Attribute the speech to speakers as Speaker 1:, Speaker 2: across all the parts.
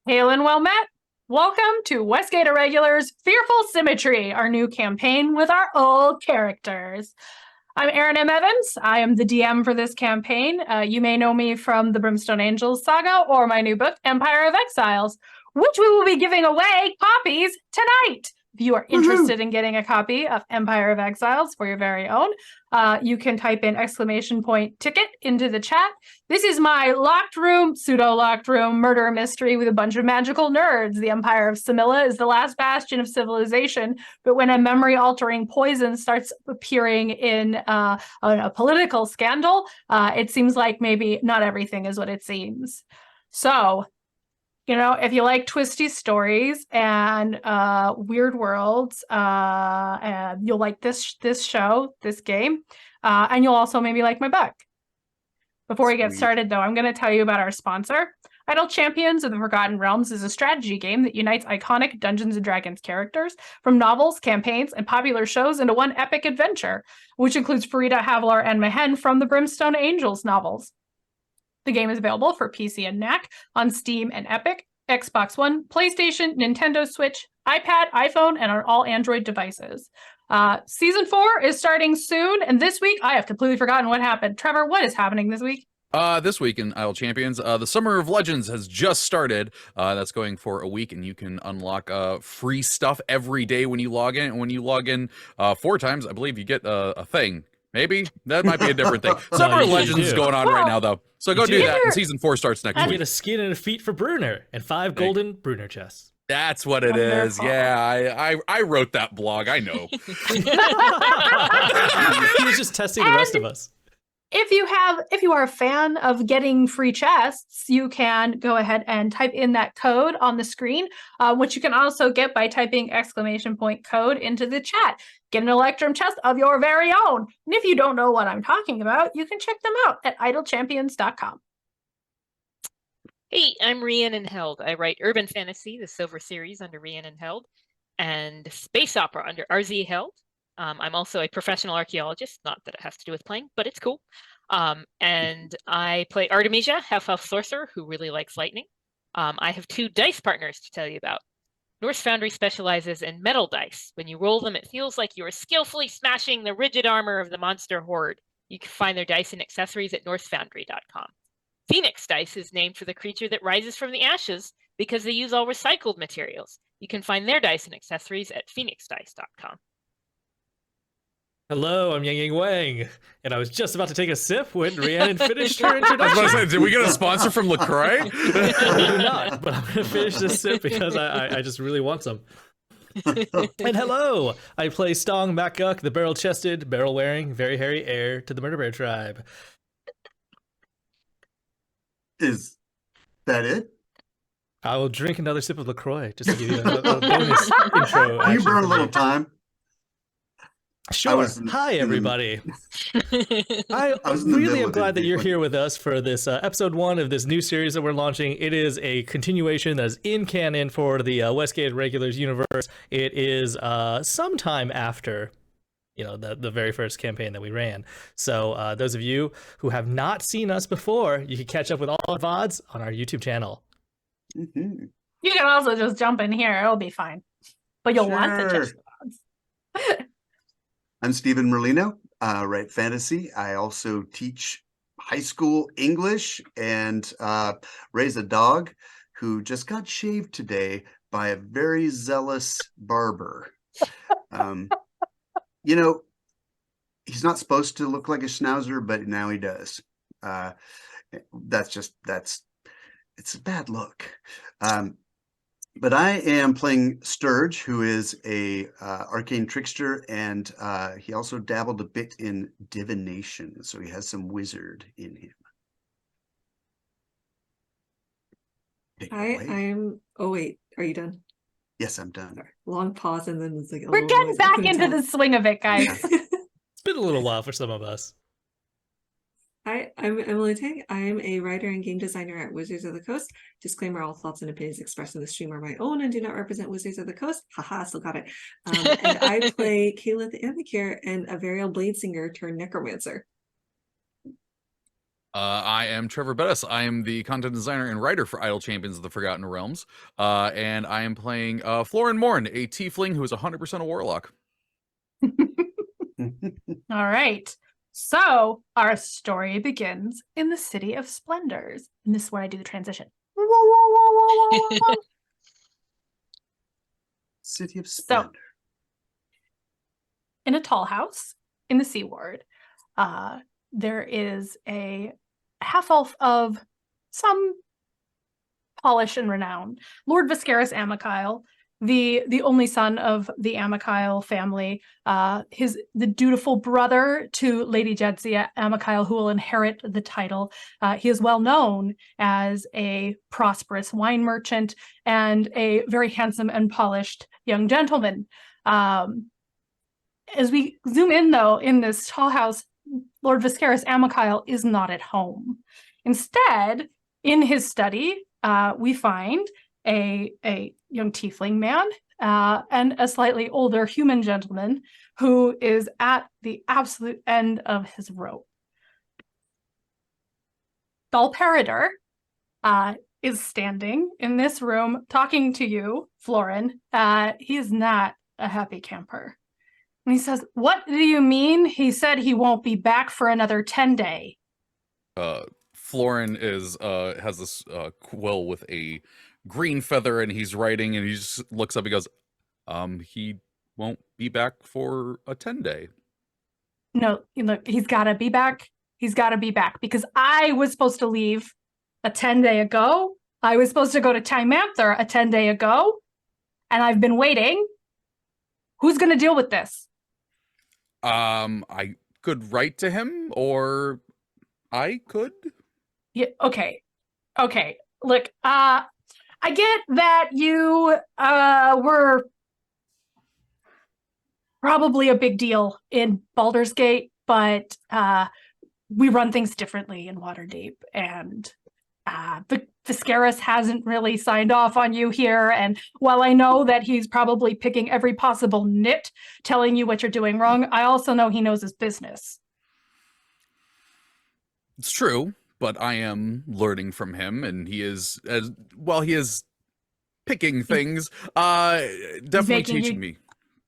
Speaker 1: Hail and well met. Welcome to Westgate Irregulars' Fearful Symmetry, our new campaign with our old characters. I'm Erin M. Evans. I am the DM for this campaign. You may know me from the Brimstone Angels saga or my new book, Empire of Exiles, which we will be giving away copies tonight. If you are interested in getting a copy of Empire of Exiles for your very own, you can type in !ticket into the chat. This is my locked room, pseudo-locked room, murder mystery with a bunch of magical nerds. The Empire of Samilla is the last bastion of civilization, but when a memory-altering poison starts appearing in a political scandal, it seems like maybe not everything is what it seems. So, if you like twisty stories and weird worlds, and you'll like this show, this game, and you'll also maybe like my book. Before we get started, though, I'm going to tell you about our sponsor. Idle Champions of the Forgotten Realms is a strategy game that unites iconic Dungeons & Dragons characters from novels, campaigns, and popular shows into one epic adventure, which includes Farida, Havilar, and Mehen from the Brimstone Angels novels. The game is available for PC and Mac on Steam and Epic, Xbox One, PlayStation, Nintendo Switch, iPad, iPhone, and on all Android devices. Season 4 is starting soon, and this week, I have completely forgotten what happened. Trevor, what is happening this week?
Speaker 2: This week in Idle Champions, the Summer of Legends has just started. That's going for a week, and you can unlock free stuff every day when you log in. And when you log in 4 times, I believe you get a thing. Maybe that might be a different thing. Summer of Legends is going on right now, though. So go do that. And season 4 starts next week.
Speaker 3: You get a skin and a feet for Bruner and 5 golden Bruner chests.
Speaker 2: That's what it is. Yeah, I wrote that blog. I know.
Speaker 3: He was just testing the rest of us.
Speaker 1: If you are a fan of getting free chests, you can go ahead and type in that code on the screen, which you can also get by typing !code into the chat. Get an Electrum chest of your very own. And if you don't know what I'm talking about, you can check them out at idlechampions.com.
Speaker 4: Hey, I'm Rhiannon Held. I write urban fantasy, the Silver Series, under Rhiannon Held, and space opera under RZ Held. I'm also a professional archaeologist, not that it has to do with playing, but it's cool. And I play Artemisia, half-elf sorcerer who really likes lightning. I have 2 dice partners to tell you about. Norse Foundry specializes in metal dice. When you roll them, it feels like you are skillfully smashing the rigid armor of the monster horde. You can find their dice and accessories at norsefoundry.com. Phoenix Dice is named for the creature that rises from the ashes because they use all recycled materials. You can find their dice and accessories at phoenixdice.com.
Speaker 3: Hello, I'm Yang Yang Wang, and I was just about to take a sip when Rhiannon finished her introduction.
Speaker 2: I was about to say, did we get a sponsor from LaCroix?
Speaker 3: We do not, but I'm going to finish this sip because I just really want some. And hello, I play Stong Macguck, the barrel-chested, barrel-wearing, very hairy heir to the Murder Bear tribe.
Speaker 5: Is that it?
Speaker 3: I will drink another sip of LaCroix just to give you a bonus intro.
Speaker 5: You burn a little time.
Speaker 3: Sure. Hi, everybody. I really am glad that you're here with us for this episode 1 of this new series that we're launching. It is a continuation that is in canon for the Westgate Irregulars universe. It is sometime after the very first campaign that we ran. So those of you who have not seen us before, you can catch up with all our VODs on our YouTube channel.
Speaker 1: Mm-hmm. You can also just jump in here. It'll be fine. But you'll want to check the VODs.
Speaker 5: I'm Stephen Merlino, write fantasy. I also teach high school English and raise a dog who just got shaved today by a very zealous barber. He's not supposed to look like a schnauzer, but now he does. It's a bad look. But I am playing Sturge, who is a arcane trickster, and he also dabbled a bit in divination, so he has some wizard in him.
Speaker 6: Oh wait, are you done?
Speaker 5: Yes, I'm done.
Speaker 6: Sorry. Long pause, and then it's like
Speaker 1: we're getting back into the swing of it, guys.
Speaker 3: It's been a little while for some of us.
Speaker 6: Hi, I'm Emily Tang. I am a writer and game designer at Wizards of the Coast. Disclaimer, all thoughts and opinions expressed in the stream are my own and do not represent Wizards of the Coast. Haha, still got it. And I play Kayla the Amicare and a Varial Blade Singer turned Necromancer.
Speaker 2: I am Trevor Bettis. I am the content designer and writer for Idle Champions of the Forgotten Realms. And I am playing Florin Morn, a tiefling who is 100% a warlock.
Speaker 1: All right. So our story begins in the City of Splendors. And this is where I do the transition.
Speaker 5: City of Splendor.
Speaker 1: So, in a tall house in the Sea Ward, there is a half-elf of some polish and renown, Lord Viscaris Amykyle, the only son of the Amykyle family, the dutiful brother to Lady Jadzia Amykyle, who will inherit the title. He is well known as a prosperous wine merchant and a very handsome and polished young gentleman. As we zoom in, though, in this tall house, Lord Viscaris Amykyle is not at home. Instead, in his study, we find a young tiefling man and a slightly older human gentleman who is at the absolute end of his rope. Dalperider is standing in this room talking to you, Florin. He is not a happy camper. And he says, "What do you mean? He said he won't be back for another 10 day."
Speaker 2: Florin has this quill with a green feather, and he's writing, and he just looks up and goes, he won't be back for a 10-day.
Speaker 1: No, look, he's got to be back. He's got to be back because I was supposed to leave a 10-day ago. I was supposed to go to Timanther a 10-day ago, and I've been waiting. Who's going to deal with this?
Speaker 2: I could write to him, or I could.
Speaker 1: Yeah, okay. Look, I get that you were probably a big deal in Baldur's Gate, but we run things differently in Waterdeep, and Viscaris hasn't really signed off on you here. And while I know that he's probably picking every possible nit, telling you what you're doing wrong, I also know he knows his business.
Speaker 2: It's true, but I am learning from him, and he is, he is picking things, definitely teaching me.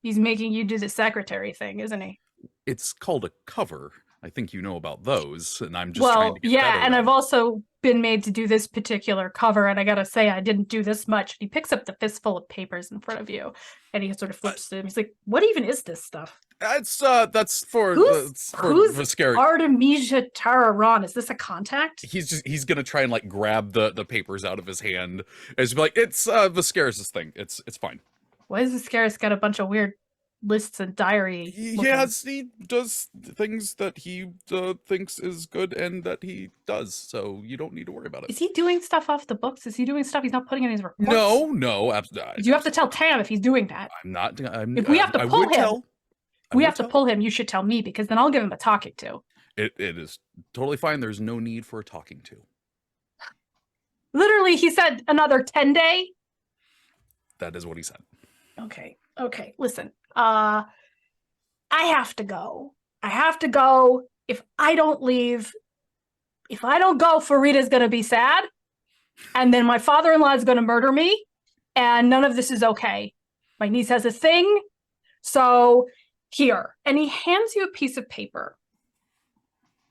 Speaker 1: He's making you do the secretary thing, isn't he?
Speaker 2: It's called a cover. I think you know about those, and I'm just trying to get better
Speaker 1: and
Speaker 2: at
Speaker 1: I've also been made to do this particular cover, and I gotta say, I didn't do this much. He picks up the fistful of papers in front of you, and he sort of flips them. He's like, "What even is this stuff?"
Speaker 2: That's for
Speaker 1: who's
Speaker 2: Viscaris.
Speaker 1: Artemisia Tararon? Is this a contact?
Speaker 2: He's gonna try and like grab the papers out of his hand, and just be like, "It's Viscaris' thing. It's fine."
Speaker 1: Why has Viscaris got a bunch of weird lists and diary?
Speaker 2: Yes, he does things that he thinks is good and that he does, so you don't need to worry about it.
Speaker 1: Is he doing stuff off the books? Is he doing stuff he's not putting in his reports?
Speaker 2: No, absolutely.
Speaker 1: You have to tell Tam if he's doing that.
Speaker 2: I'm not.
Speaker 1: If we have to pull him, we have to pull him. You should tell me, because then I'll give him a talking to.
Speaker 2: It is totally fine. There's no need for a talking to.
Speaker 1: Literally, he said another 10-day.
Speaker 2: That is what he said.
Speaker 1: Okay. Listen, I have to go. If I don't leave, if I don't go, Farita's going to be sad. And then my father-in-law is going to murder me. And none of this is okay. My niece has a thing. So here. And he hands you a piece of paper.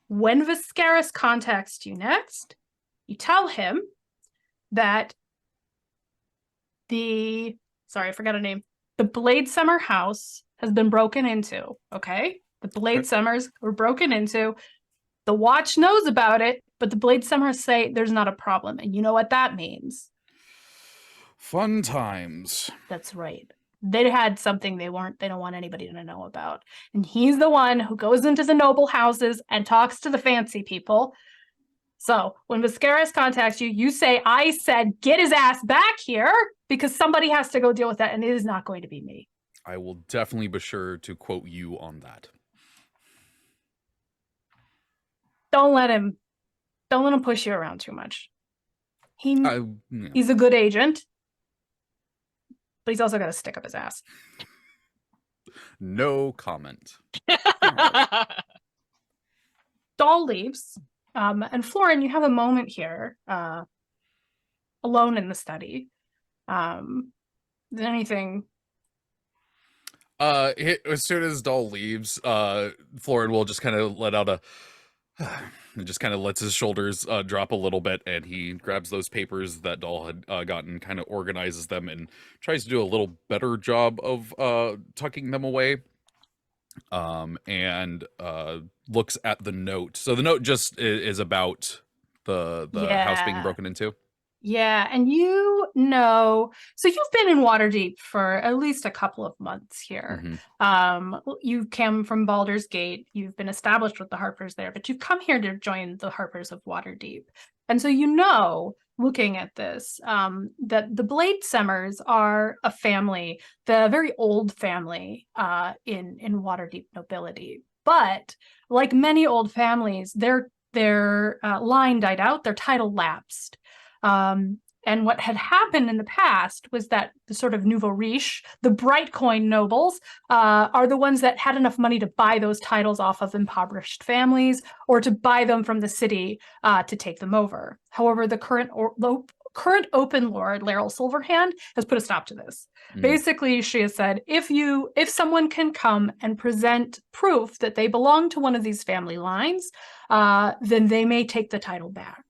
Speaker 1: When Viscaris contacts you next, you tell him that sorry, I forgot a name. The Bladesummer house has been broken into, okay? The Bladesummers were broken into. The Watch knows about it, but the Bladesummers say there's not a problem. And you know what that means.
Speaker 2: Fun times.
Speaker 1: That's right. They had something they don't want anybody to know about. And he's the one who goes into the noble houses and talks to the fancy people. So when Viscaris contacts you, you say, "I said, get his ass back here," because somebody has to go deal with that, and it is not going to be me.
Speaker 2: I will definitely be sure to quote you on that.
Speaker 1: Don't let him push you around too much. He's a good agent, but he's also got to stick up his ass.
Speaker 2: No comment.
Speaker 1: Doll leaves, And Florin, you have a moment here, alone in the study. Is there anything?
Speaker 2: As soon as Dahl leaves, Florin will just kind of let out a and just kind of lets his shoulders drop a little bit, and he grabs those papers that Dahl had gotten, kind of organizes them, and tries to do a little better job of tucking them away. And looks at the note. So the note just is about the house being broken into.
Speaker 1: Yeah, and so you've been in Waterdeep for at least a couple of months here. You came from Baldur's Gate. You've been established with the Harpers there, but you've come here to join the Harpers of Waterdeep. And so looking at this, that the Bladesemmers are a family, the very old family in Waterdeep nobility. But like many old families, their line died out, their title lapsed. And what had happened in the past was that the sort of nouveau riche, the bright coin nobles, are the ones that had enough money to buy those titles off of impoverished families or to buy them from the city to take them over. However, the current open lord, Laryl Silverhand, has put a stop to this. Basically, she has said, if someone can come and present proof that they belong to one of these family lines, then they may take the title back.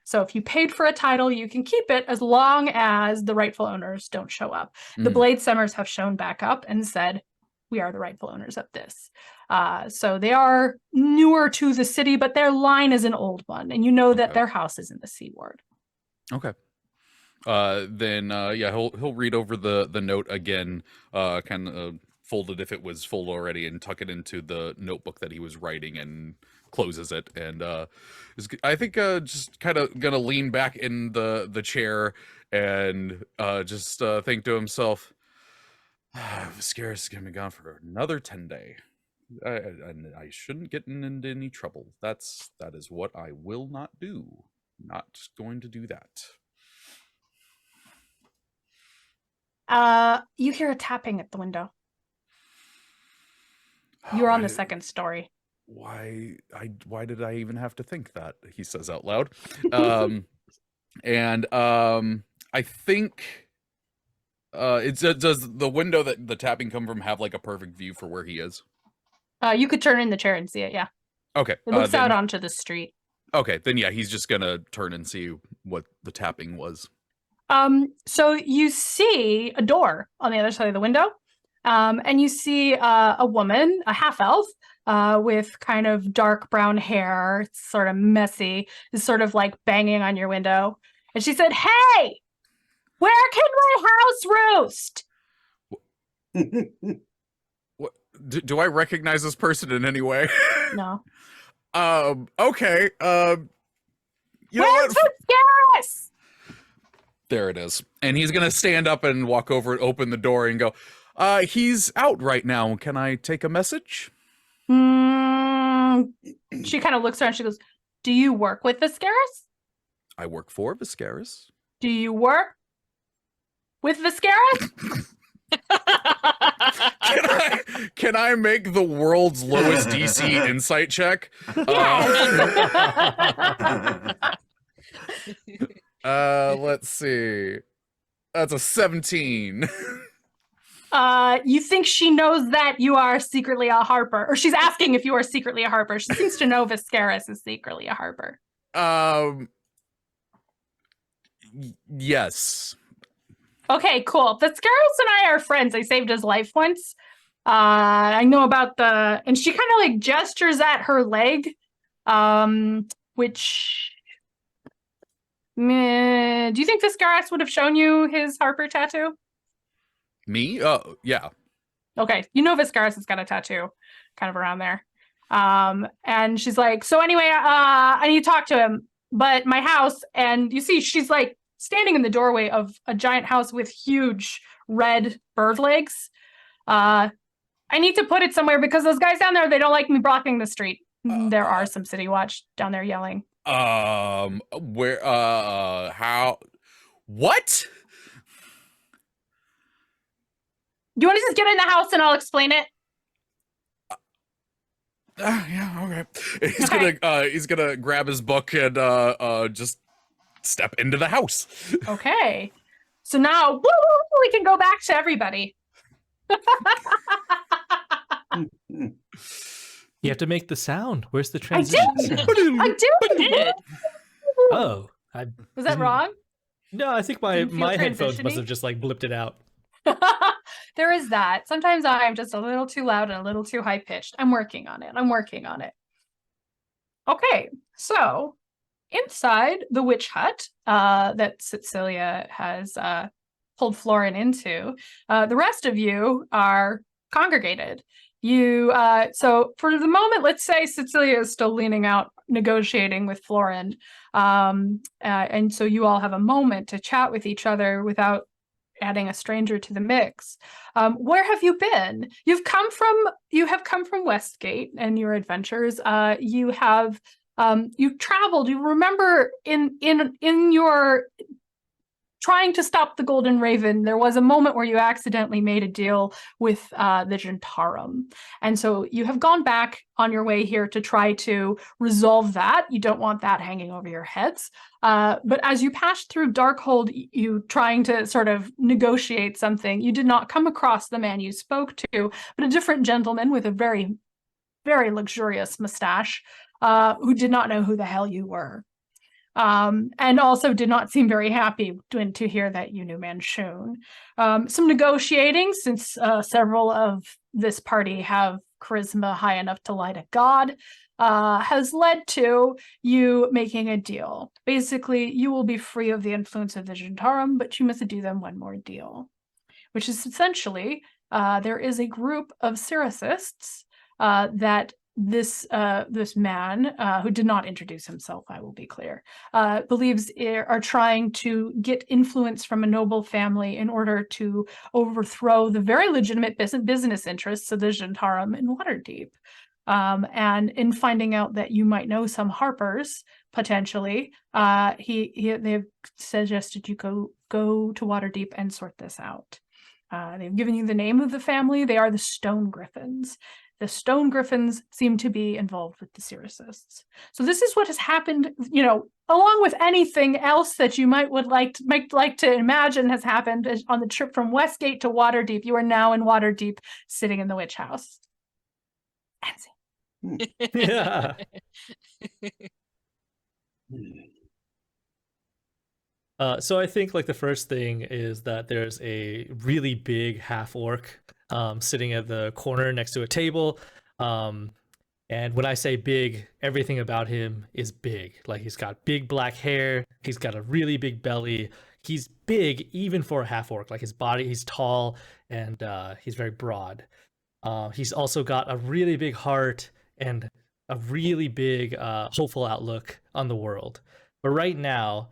Speaker 1: So if you paid for a title, you can keep it as long as the rightful owners don't show up. The Bladesemmers have shown back up and said, we are the rightful owners of this. So they are newer to the city, but their line is an old one. And that their house is in the Sea Ward.
Speaker 2: Okay. Then he'll read over the note again, kind of fold it if it was full already, and tuck it into the notebook that he was writing, and closes it, and I think just kind of gonna lean back in the chair and just think to himself, Viscaris is gonna be gone for another 10 days. I shouldn't get into any trouble. That is what I will not do. Not going to do that.
Speaker 1: You hear a tapping at the window. You're on the second story.
Speaker 2: Why did I even have to think that? He says out loud. And I think does the window that the tapping come from have like a perfect view for where he is?
Speaker 1: You could turn in the chair and see it, yeah.
Speaker 2: Okay.
Speaker 1: It looks out onto the street.
Speaker 2: Okay, then yeah, he's just gonna turn and see what the tapping was.
Speaker 1: So you see a door on the other side of the window. And you see a woman, a half-elf, with kind of dark brown hair. It's sort of messy. Is sort of like banging on your window. And she said, "Hey, where can my house roost?"
Speaker 2: What? Do I recognize this person in any way?
Speaker 1: No.
Speaker 2: Okay. You know
Speaker 1: Where's
Speaker 2: what?
Speaker 1: Viscaris?
Speaker 2: There it is. And he's gonna stand up and walk over and open the door and go, he's out right now. Can I take a message?
Speaker 1: She kind of looks around. She goes, "Do you work with Viscaris?
Speaker 2: I work for Viscaris.
Speaker 1: Do you work with Viscaris?"
Speaker 2: Can I make the world's lowest DC insight check? Let's see. That's a 17.
Speaker 1: You think she knows that you are secretly a Harper, or she's asking if you are secretly a Harper. She seems to know Viscaris is secretly a Harper.
Speaker 2: Yes.
Speaker 1: Okay, cool. Viscaris and I are friends. I saved his life once. I know about and she kind of like gestures at her leg, which, do you think Viscaris would have shown you his Harper tattoo?
Speaker 2: Me? Yeah.
Speaker 1: Okay, Viscaris has got a tattoo kind of around there. And she's like, so anyway, I need to talk to him, but my house, and you see she's like standing in the doorway of a giant house with huge red bird legs. I need to put it somewhere because those guys down there, they don't like me blocking the street. There are some City Watch down there yelling.
Speaker 2: Where, how, what?
Speaker 1: Do you want to just get in the house and I'll explain it?
Speaker 2: Yeah, okay.
Speaker 1: Okay.
Speaker 2: He's gonna grab his book and just step into the house.
Speaker 1: Okay. So now woo, we can go back to everybody.
Speaker 3: You have to make the sound. Where's the
Speaker 1: I
Speaker 3: transition
Speaker 1: did.
Speaker 3: sound?
Speaker 1: I did.
Speaker 4: Did.
Speaker 3: Oh, I
Speaker 1: Was that
Speaker 3: didn't-
Speaker 1: wrong?
Speaker 3: No, I think my
Speaker 1: Didn't feel
Speaker 3: headphones must
Speaker 1: transition-y?
Speaker 3: have just like blipped it out.
Speaker 1: There is that. Sometimes I'm just a little too loud and a little too high pitched. I'm working on it. Okay, so inside the witch hut that Cecilia has pulled Florin into, the rest of you are congregated. You so for the moment, let's say Cecilia is still leaning out negotiating with Florin, and so you all have a moment to chat with each other without adding a stranger to the mix. Where have you been? You have come from Westgate and your adventures. You have you traveled. You remember in your trying to stop the Golden Raven, there was a moment where you accidentally made a deal with the Gentarum. And so you have gone back on your way here to try to resolve that. You don't want that hanging over your heads. But as you passed through Darkhold, you trying to sort of negotiate something, you did not come across the man you spoke to, but a different gentleman with a very, very luxurious mustache who did not know who the hell you were. And also did not seem very happy to hear that you knew Manchun. Some negotiating, since several of this party have charisma high enough to light a god, has led to you making a deal. Basically, you will be free of the influence of the Gentarum, but you must do them one more deal, which is essentially there is a group of Cyricists that this man, who did not introduce himself, I will be clear, believes are trying to get influence from a noble family in order to overthrow the very legitimate business interests of the Gentarum in Waterdeep. And in finding out that you might know some Harpers, potentially, they've suggested you go to Waterdeep and sort this out. They've given you the name of the family. They are the Stone Griffins. The Stone Griffins seem to be involved with the Cyricists. So this is what has happened, along with anything else that you might like to imagine has happened on the trip from Westgate to Waterdeep. You are now in Waterdeep, sitting in the witch house.
Speaker 3: Yeah. So I think like the first thing is that there's a really big half orc sitting at the corner next to a table. And when I say big, everything about him is big. Like he's got big black hair, he's got a really big belly. He's big even for a half orc. Like his body, he's tall and he's very broad. He's also got a really big heart and a really big hopeful outlook on the world. But right now,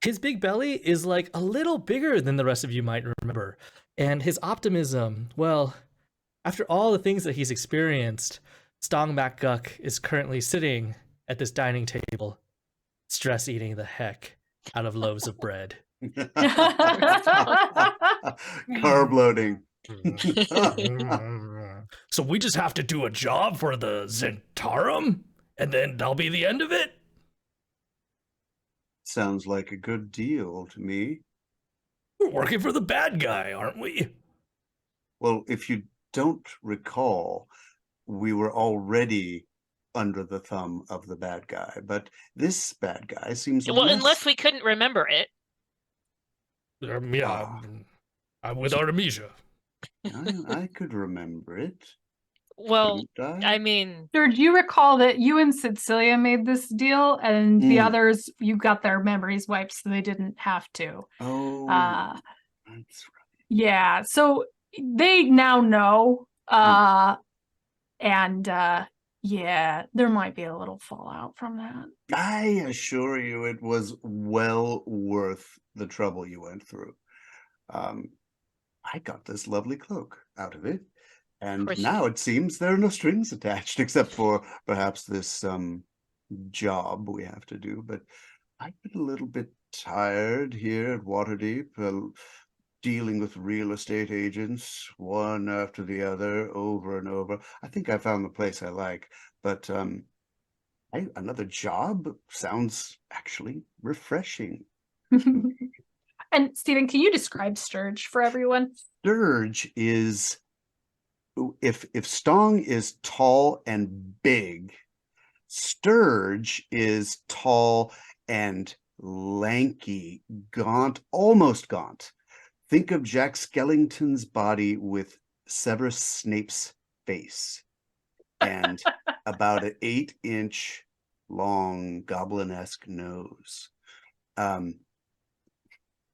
Speaker 3: his big belly is like a little bigger than the rest of you might remember. And his optimism, well, after all the things that he's experienced, Stongback Guck is currently sitting at this dining table, stress eating the heck out of loaves of bread.
Speaker 5: Carb loading.
Speaker 3: So we just have to do a job for the Zentarum, and then that'll be the end of it?
Speaker 5: Sounds like a good deal to me.
Speaker 3: We're working for the bad guy, aren't we?
Speaker 5: Well, if you don't recall, we were already under the thumb of the bad guy, but this bad guy seems
Speaker 4: Well,
Speaker 5: less...
Speaker 4: unless we couldn't remember it.
Speaker 3: Yeah, I'm with Artemisia.
Speaker 5: I could remember it.
Speaker 4: Well,
Speaker 5: couldn't
Speaker 4: I mean,
Speaker 1: Sir, do you recall that you and Cecilia made this deal and the others, you got their memories wiped so they didn't have to?
Speaker 5: Oh,
Speaker 1: Uh,
Speaker 5: that's right.
Speaker 1: Yeah, so they now know, and yeah, there might be a little fallout from that.
Speaker 5: I assure you it was well worth the trouble you went through. I got this lovely cloak out of it, and
Speaker 4: course.
Speaker 5: now it seems there are no strings attached except for perhaps this job we have to do. But I've been a little bit tired here at Waterdeep, dealing with real estate agents, one after the other, over and over. I think I found the place I like, but another job sounds actually refreshing.
Speaker 1: And Stephen, can you describe Sturge for everyone?
Speaker 5: Sturge is, if Stong is tall and big, Sturge is tall and lanky, gaunt, almost gaunt. Think of Jack Skellington's body with Severus Snape's face, and about an 8-inch long goblin-esque nose.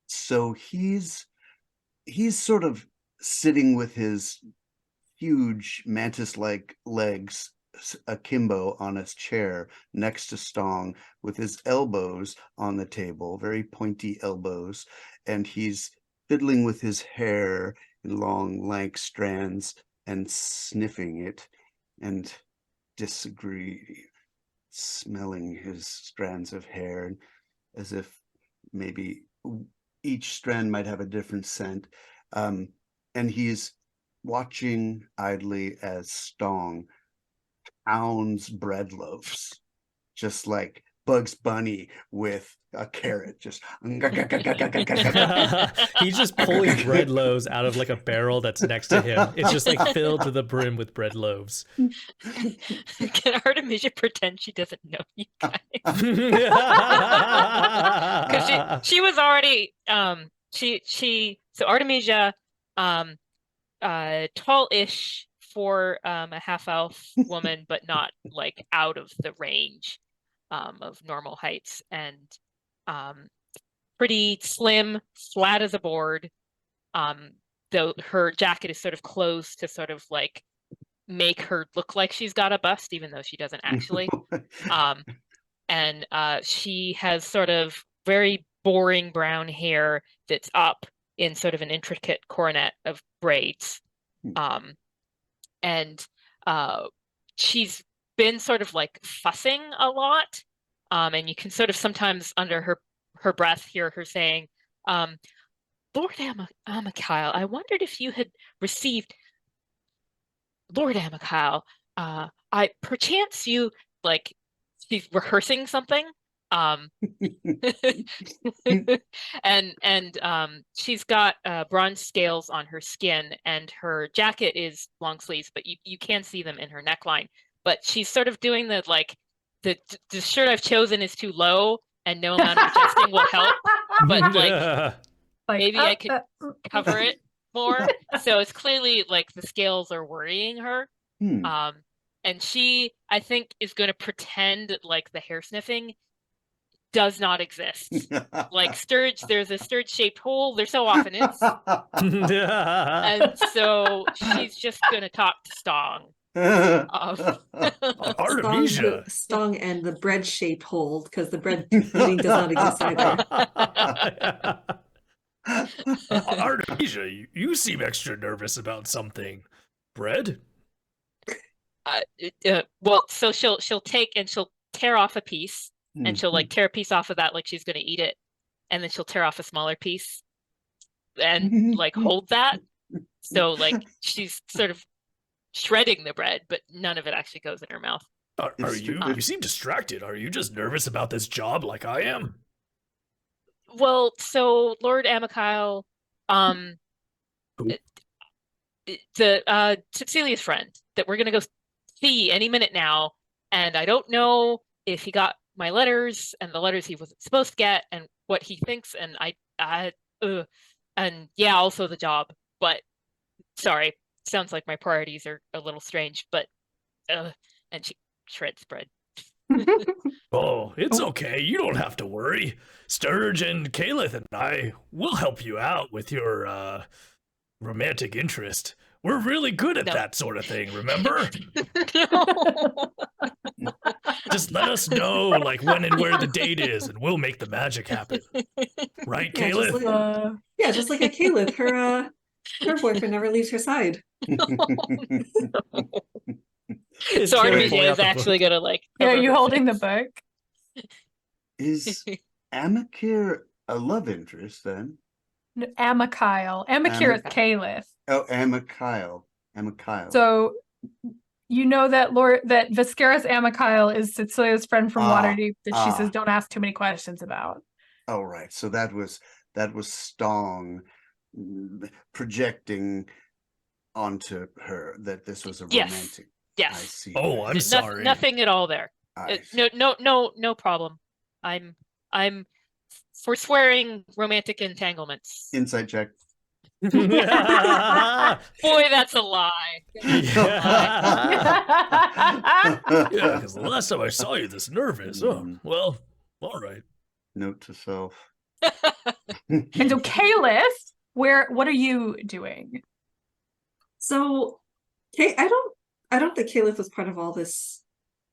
Speaker 5: So he's sort of sitting with his huge mantis-like legs akimbo on his chair next to Stong, with his elbows on the table, very pointy elbows, and he's fiddling with his hair in long, lank strands and sniffing it and smelling his strands of hair as if maybe each strand might have a different scent. And he's watching idly as Stong pounds bread loaves, just like Bugs Bunny with a carrot. Just
Speaker 3: he's just pulling bread loaves out of like a barrel that's next to him. It's just like filled to the brim with bread loaves.
Speaker 4: Can Artemisia pretend she doesn't know you guys? Because she was already so Artemisia, tall-ish for a half-elf woman, but not like out of the range of normal heights, and pretty slim, flat as a board, though her jacket is sort of closed to sort of like make her look like she's got a bust, even though she doesn't actually. And she has sort of very boring brown hair that's up in sort of an intricate coronet of braids. And she's been sort of like fussing a lot. And you can sort of sometimes under her breath hear her saying, Lord Amicale, I wondered if you had received, Lord Amicale, perchance you, like, she's rehearsing something. And she's got bronze scales on her skin, and her jacket is long sleeves, but you can see them in her neckline. But she's sort of doing the like the shirt I've chosen is too low, and no amount of adjusting will help. But like maybe I could cover it more. So it's clearly like the scales are worrying her. And she, I think, is going to pretend like the hair sniffing does not exist. Like Sturge, there's a Sturge-shaped hole. There so often is. And so she's just going to talk to Stong.
Speaker 3: Artemisia.
Speaker 6: Stong and the bread-shaped hole, because the bread pudding does not exist either.
Speaker 3: Artemisia, you seem extra nervous about something. Bread?
Speaker 4: Well, so she'll take and she'll tear off a piece, and she'll like tear a piece off of that like she's going to eat it, and then she'll tear off a smaller piece and like hold that. So like she's sort of shredding the bread, but none of it actually goes in her mouth.
Speaker 3: Are you? You seem distracted. Are you just nervous about this job like I am?
Speaker 4: Well, so Lord Amicale, Cecilia's friend that we're gonna go see any minute now, and I don't know if he got my letters and the letters he wasn't supposed to get, and what he thinks, and and yeah, also the job. But sorry, sounds like my priorities are a little strange, but and she shreds bread.
Speaker 3: Oh, it's okay. You don't have to worry. Sturge and Calith and I will help you out with your romantic interest. We're really good at that sort of thing, remember? Just let us know like when and where the date is, and we'll make the magic happen. Right,
Speaker 6: Yeah,
Speaker 3: Calith?
Speaker 6: just like a Calith, her boyfriend never leaves her side.
Speaker 4: So Artemisia is actually gonna like.
Speaker 1: Yeah, are you holding the book?
Speaker 5: Is Amicare a love interest then?
Speaker 1: Amikyle. Amakir is Caliph.
Speaker 5: Oh, Amikyle. Amikyle.
Speaker 1: So you know that that Viscaris Amikyle is Cecilia's friend from Waterdeep that she says don't ask too many questions about.
Speaker 5: Oh, right. So that was Stong projecting onto her that this was a romantic.
Speaker 4: Yes.
Speaker 5: I see.
Speaker 3: Oh, I'm sorry.
Speaker 4: Nothing at all there. No problem. I'm forswearing romantic entanglements.
Speaker 5: Insight check.
Speaker 4: Boy, that's a lie.
Speaker 3: Yeah, because the last time I saw you this nervous. Oh, well, all right.
Speaker 5: Note to self.
Speaker 1: And so Caliph, what are you doing?
Speaker 6: So, I don't think Caliph was part of all this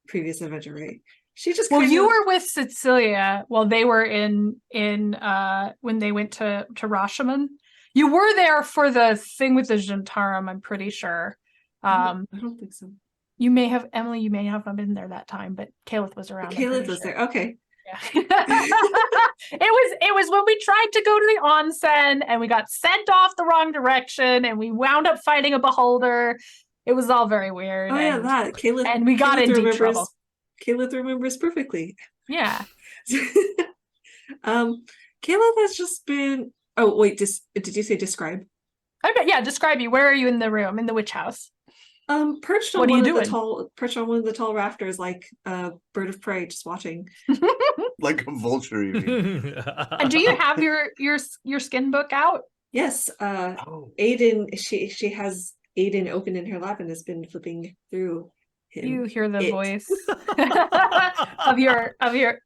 Speaker 6: previous adventure, right? She just
Speaker 1: you were with Cecilia while they were in when they went to Rashomon. You were there for the thing with the Jantarum, I'm pretty sure.
Speaker 6: I don't think so.
Speaker 1: You may have been there that time, but Caliph was around.
Speaker 6: Caliph was there. Okay.
Speaker 1: Yeah. it was when we tried to go to the onsen and we got sent off the wrong direction and we wound up fighting a beholder. It was all very weird.
Speaker 6: Oh yeah, that Caliph.
Speaker 1: And we got in deep trouble.
Speaker 6: Caliph remembers perfectly.
Speaker 1: Yeah.
Speaker 6: Caliph has just been. Oh wait, did you say describe?
Speaker 1: Okay, yeah, describe you. Where are you in the room in the witch house?
Speaker 6: Perched on one of the tall rafters, like a bird of prey, just watching.
Speaker 5: Like a vulture, you mean?
Speaker 1: And do you have your skin book out?
Speaker 6: Yes. Aiden, she has Aiden open in her lap and has been flipping through him.
Speaker 1: You hear the voice of your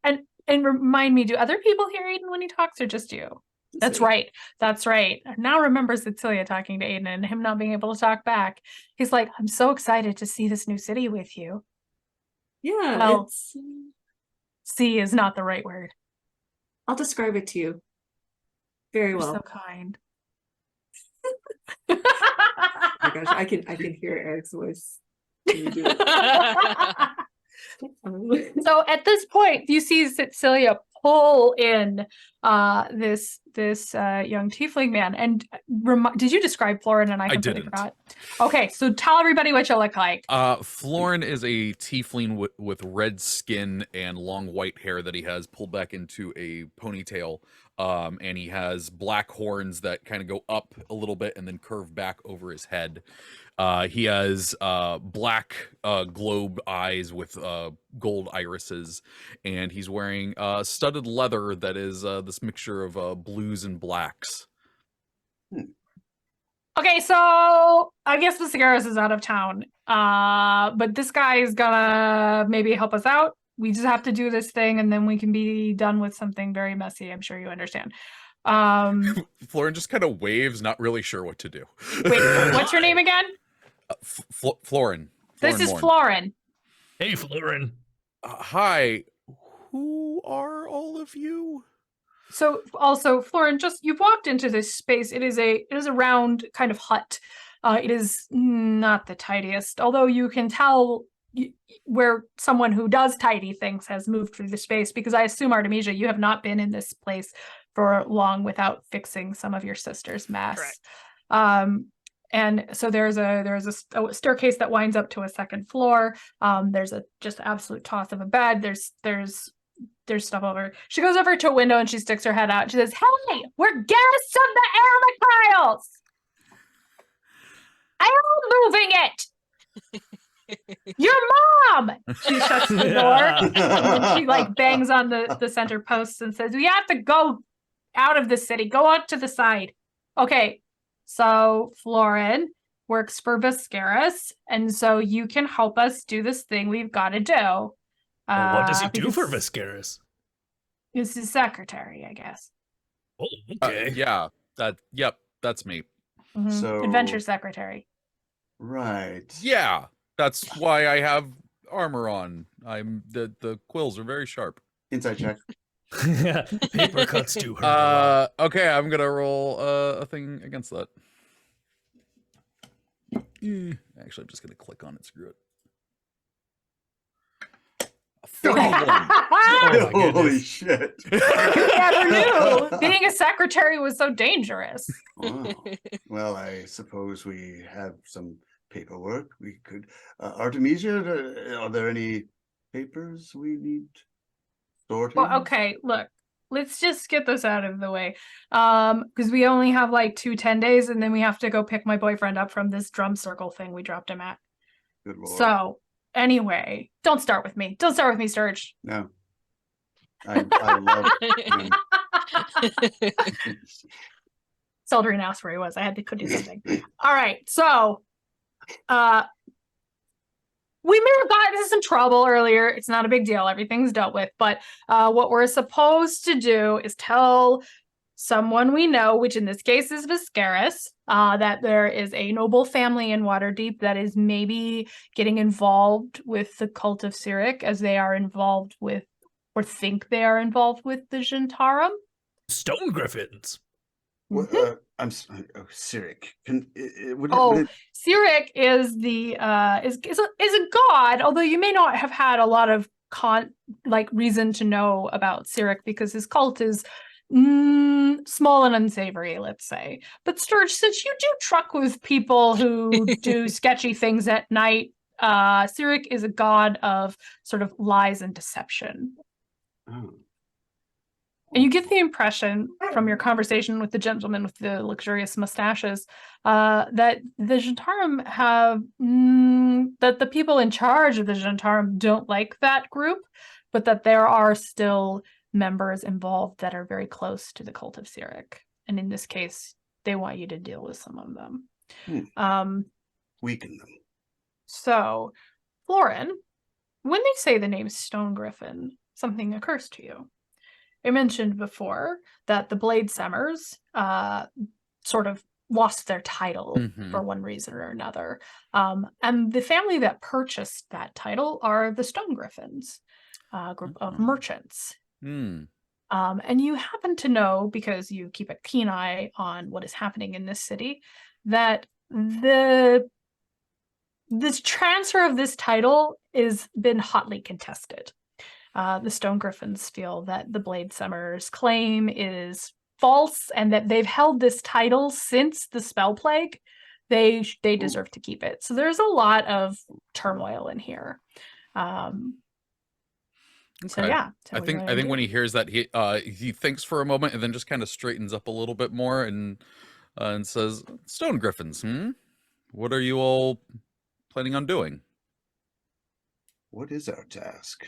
Speaker 1: and remind me, do other people hear Aiden when he talks or just you? That's right. I now remember Cecilia talking to Aiden and him not being able to talk back. He's like, I'm so excited to see this new city with you.
Speaker 6: Yeah.
Speaker 1: Well, see is not the right word.
Speaker 6: I'll describe it to you. Very well.
Speaker 1: You're so kind.
Speaker 6: Oh my gosh, I can hear Eric's voice.
Speaker 1: So at this point, you see Cecilia pull in this young tiefling man. And did you describe Florin? And I completely forgot. Okay, so tell everybody what you look like.
Speaker 2: Florin is a tiefling with red skin and long white hair that he has pulled back into a ponytail. And he has black horns that kind of go up a little bit and then curve back over his head. He has black globe eyes with gold irises, and he's wearing studded leather that is this mixture of blues and blacks.
Speaker 1: Okay, so I guess Viscaris is out of town, but this guy is gonna maybe help us out. We just have to do this thing, and then we can be done with something very messy. I'm sure you understand.
Speaker 2: Florin just kind of waves, not really sure what to do.
Speaker 1: Wait, what's your name again?
Speaker 2: Florin.
Speaker 1: This is Florin.
Speaker 3: Hey, Florin.
Speaker 2: Hi. Who are all of you?
Speaker 1: So also, Florin, you've walked into this space. It is a round kind of hut. It is not the tidiest, although you can tell where someone who does tidy things has moved through the space, because I assume, Artemisia, you have not been in this place for long without fixing some of your sister's mess.
Speaker 4: Correct.
Speaker 1: And so there's a staircase that winds up to a second floor. There's a just absolute toss of a bed. There's stuff over. She goes over to a window and she sticks her head out. She says, "Hey, we're guests of the Aramikiles. I am moving it. Your mom." She shuts the door and then she bangs on the center posts and says, "We have to go out of the city. Go out to the side." Okay, so Florin works for Viscaris, and so you can help us do this thing we've got to do.
Speaker 3: Well, what does he do for Viscaris?
Speaker 1: He's his secretary, I guess.
Speaker 3: Oh, okay.
Speaker 2: Yeah, that's me.
Speaker 1: Mm-hmm.
Speaker 5: So
Speaker 1: adventure secretary.
Speaker 5: Right.
Speaker 2: Yeah, that's why I have armor on. The quills are very sharp.
Speaker 5: Insight check.
Speaker 3: Paper cuts do hurt.
Speaker 2: Okay, I'm gonna roll a thing against that. Actually, I'm just gonna click on it. Screw it. A 31.
Speaker 3: Oh my
Speaker 5: Holy
Speaker 3: goodness.
Speaker 5: shit.
Speaker 1: You never knew. being a secretary was so dangerous.
Speaker 5: Oh, well, I suppose we have some paperwork. We could, Artemisia, are there any papers we need sorting?
Speaker 1: Well, okay, look, let's just get this out of the way. Because we only have like 10 days, and then we have to go pick my boyfriend up from this drum circle thing we dropped him at.
Speaker 5: Good Lord.
Speaker 1: So, anyway, don't start with me. Don't start with me, Sturge.
Speaker 5: No. I love him.
Speaker 1: Saldrine asked where he was. I had to do something. All right, so we may have gotten into some trouble earlier. It's not a big deal. Everything's dealt with. But what we're supposed to do is tell someone we know, which in this case is Viscaris, that there is a noble family in Waterdeep that is maybe getting involved with the cult of Cyric, as they are involved with, or think they are involved with, the Zhentarim.
Speaker 3: Stone griffins.
Speaker 5: I'm sorry. Oh, Cyric.
Speaker 1: Cyric is the is a god, although you may not have had a lot of reason to know about Cyric because his cult is small and unsavory, let's say. But Sturge, since you do truck with people who do sketchy things at night, Cyric is a god of sort of lies and deception.
Speaker 5: Oh.
Speaker 1: And you get the impression from your conversation with the gentleman with the luxurious mustaches that the Zhentarim have, that the people in charge of the Zhentarim don't like that group, but that there are still members involved that are very close to the cult of Cyric. And in this case, they want you to deal with some of them.
Speaker 5: Weaken them.
Speaker 1: So, Florin, when they say the name Stone Griffin, something occurs to you. I mentioned before that the Bladesemmers sort of lost their title for one reason or another. And the family that purchased that title are the Stone Griffins, a group of merchants. And you happen to know, because you keep a keen eye on what is happening in this city, that this transfer of this title has been hotly contested. The Stone Griffins feel that the Bladesemmers' claim is false and that they've held this title since the Spell Plague. They deserve to keep it. So there's a lot of turmoil in here. So yeah. So
Speaker 2: I think when he hears that, he thinks for a moment and then just kind of straightens up a little bit more and says, "Stone Griffins, what are you all planning on doing?"
Speaker 5: What is our task?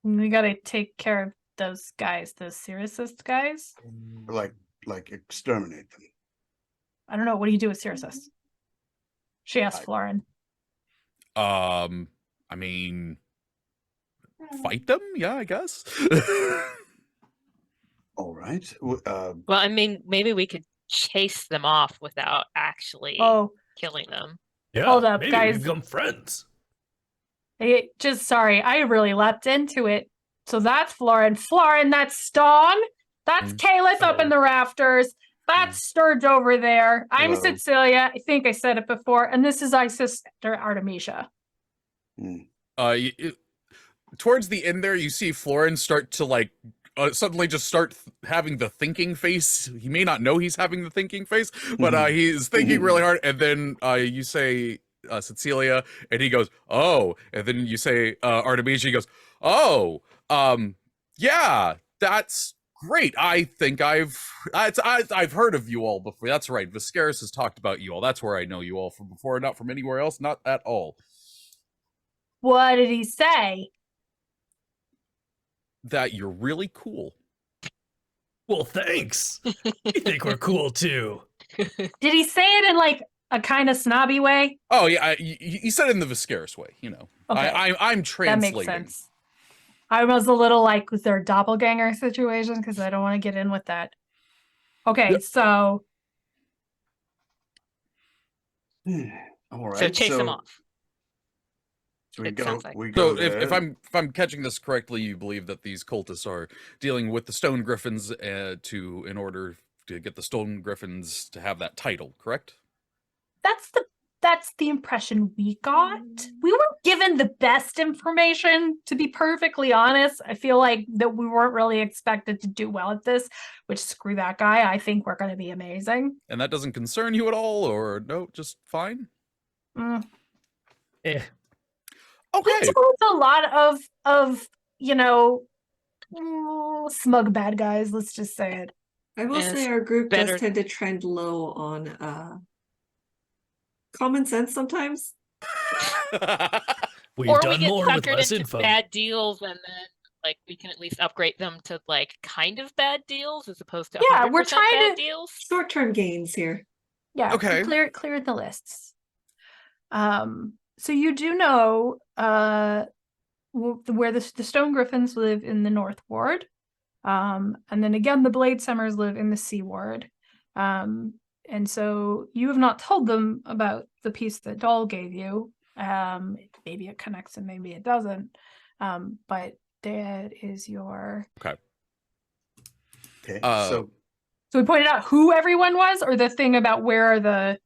Speaker 1: We gotta take care of those guys, those Syracist guys.
Speaker 5: Like exterminate them.
Speaker 1: I don't know. What do you do with Syracist? She asked Florin.
Speaker 2: I mean, fight them? Yeah, I guess.
Speaker 5: All right.
Speaker 4: Well, I mean, maybe we could chase them off without actually killing them.
Speaker 3: Yeah,
Speaker 1: hold up,
Speaker 3: maybe
Speaker 1: guys.
Speaker 3: we become friends.
Speaker 1: Sorry, I really leapt into it. So that's Florin. Florin, that's Stone. That's Calith up in the rafters. That's Sturge over there. I'm Cecilia. I think I said it before. And this is my sister, Artemisia.
Speaker 2: Towards the end there, you see Florin start to suddenly just start having the thinking face. He may not know he's having the thinking face, but he's thinking really hard. And then you say Cecilia, and he goes, "Oh," and then you say Artemisia, he goes, "Oh, yeah, that's great. I think I've heard of you all before. That's right. Viscaris has talked about you all. That's where I know you all from before, not from anywhere else, not at all."
Speaker 1: What did he say?
Speaker 2: That you're really cool.
Speaker 3: Well, thanks. We think we're cool too.
Speaker 1: Did he say it in like a kind of snobby way?
Speaker 2: Oh yeah, he said it in the Viscaris way. You know,
Speaker 1: okay.
Speaker 2: I'm translating.
Speaker 1: That makes sense. I was a little like with their doppelganger situation because I don't want to get in with that. Okay, so.
Speaker 5: All right.
Speaker 4: So chase them off.
Speaker 5: So we go. Like.
Speaker 2: So if I'm catching this correctly, you believe that these cultists are dealing with the Stone Griffins in order to get the Stone Griffins to have that title, correct?
Speaker 1: That's the that's the impression we got. We weren't given the best information, to be perfectly honest. I feel like that we weren't really expected to do well at this, which screw that guy. I think we're going to be amazing.
Speaker 2: And that doesn't concern you at all, or no, just fine?
Speaker 3: Eh.
Speaker 2: Okay.
Speaker 1: We deal with a lot of smug bad guys, let's just say it.
Speaker 6: I will
Speaker 4: And
Speaker 6: say
Speaker 4: it's
Speaker 6: our group
Speaker 4: better-
Speaker 6: does tend to trend low on common sense sometimes.
Speaker 3: We've
Speaker 4: Or
Speaker 3: done
Speaker 4: we get
Speaker 3: more with
Speaker 4: suckered
Speaker 3: less
Speaker 4: into
Speaker 3: info.
Speaker 4: bad deals, and then like we can at least upgrade them to like kind of bad deals as opposed to
Speaker 1: Yeah, we're
Speaker 4: 100%
Speaker 1: trying
Speaker 4: bad
Speaker 1: to-
Speaker 4: deals.
Speaker 6: Short-term gains here.
Speaker 1: Yeah,
Speaker 2: Okay.
Speaker 1: clear the lists. So you do know where the Stone Griffins live in the North Ward. And then again, the Blade Summers live in the Sea Ward. And so you have not told them about the piece that Doll gave you. Maybe it connects and maybe it doesn't. But that is your...
Speaker 5: Okay.
Speaker 1: So we pointed out who everyone was, or the thing about where are the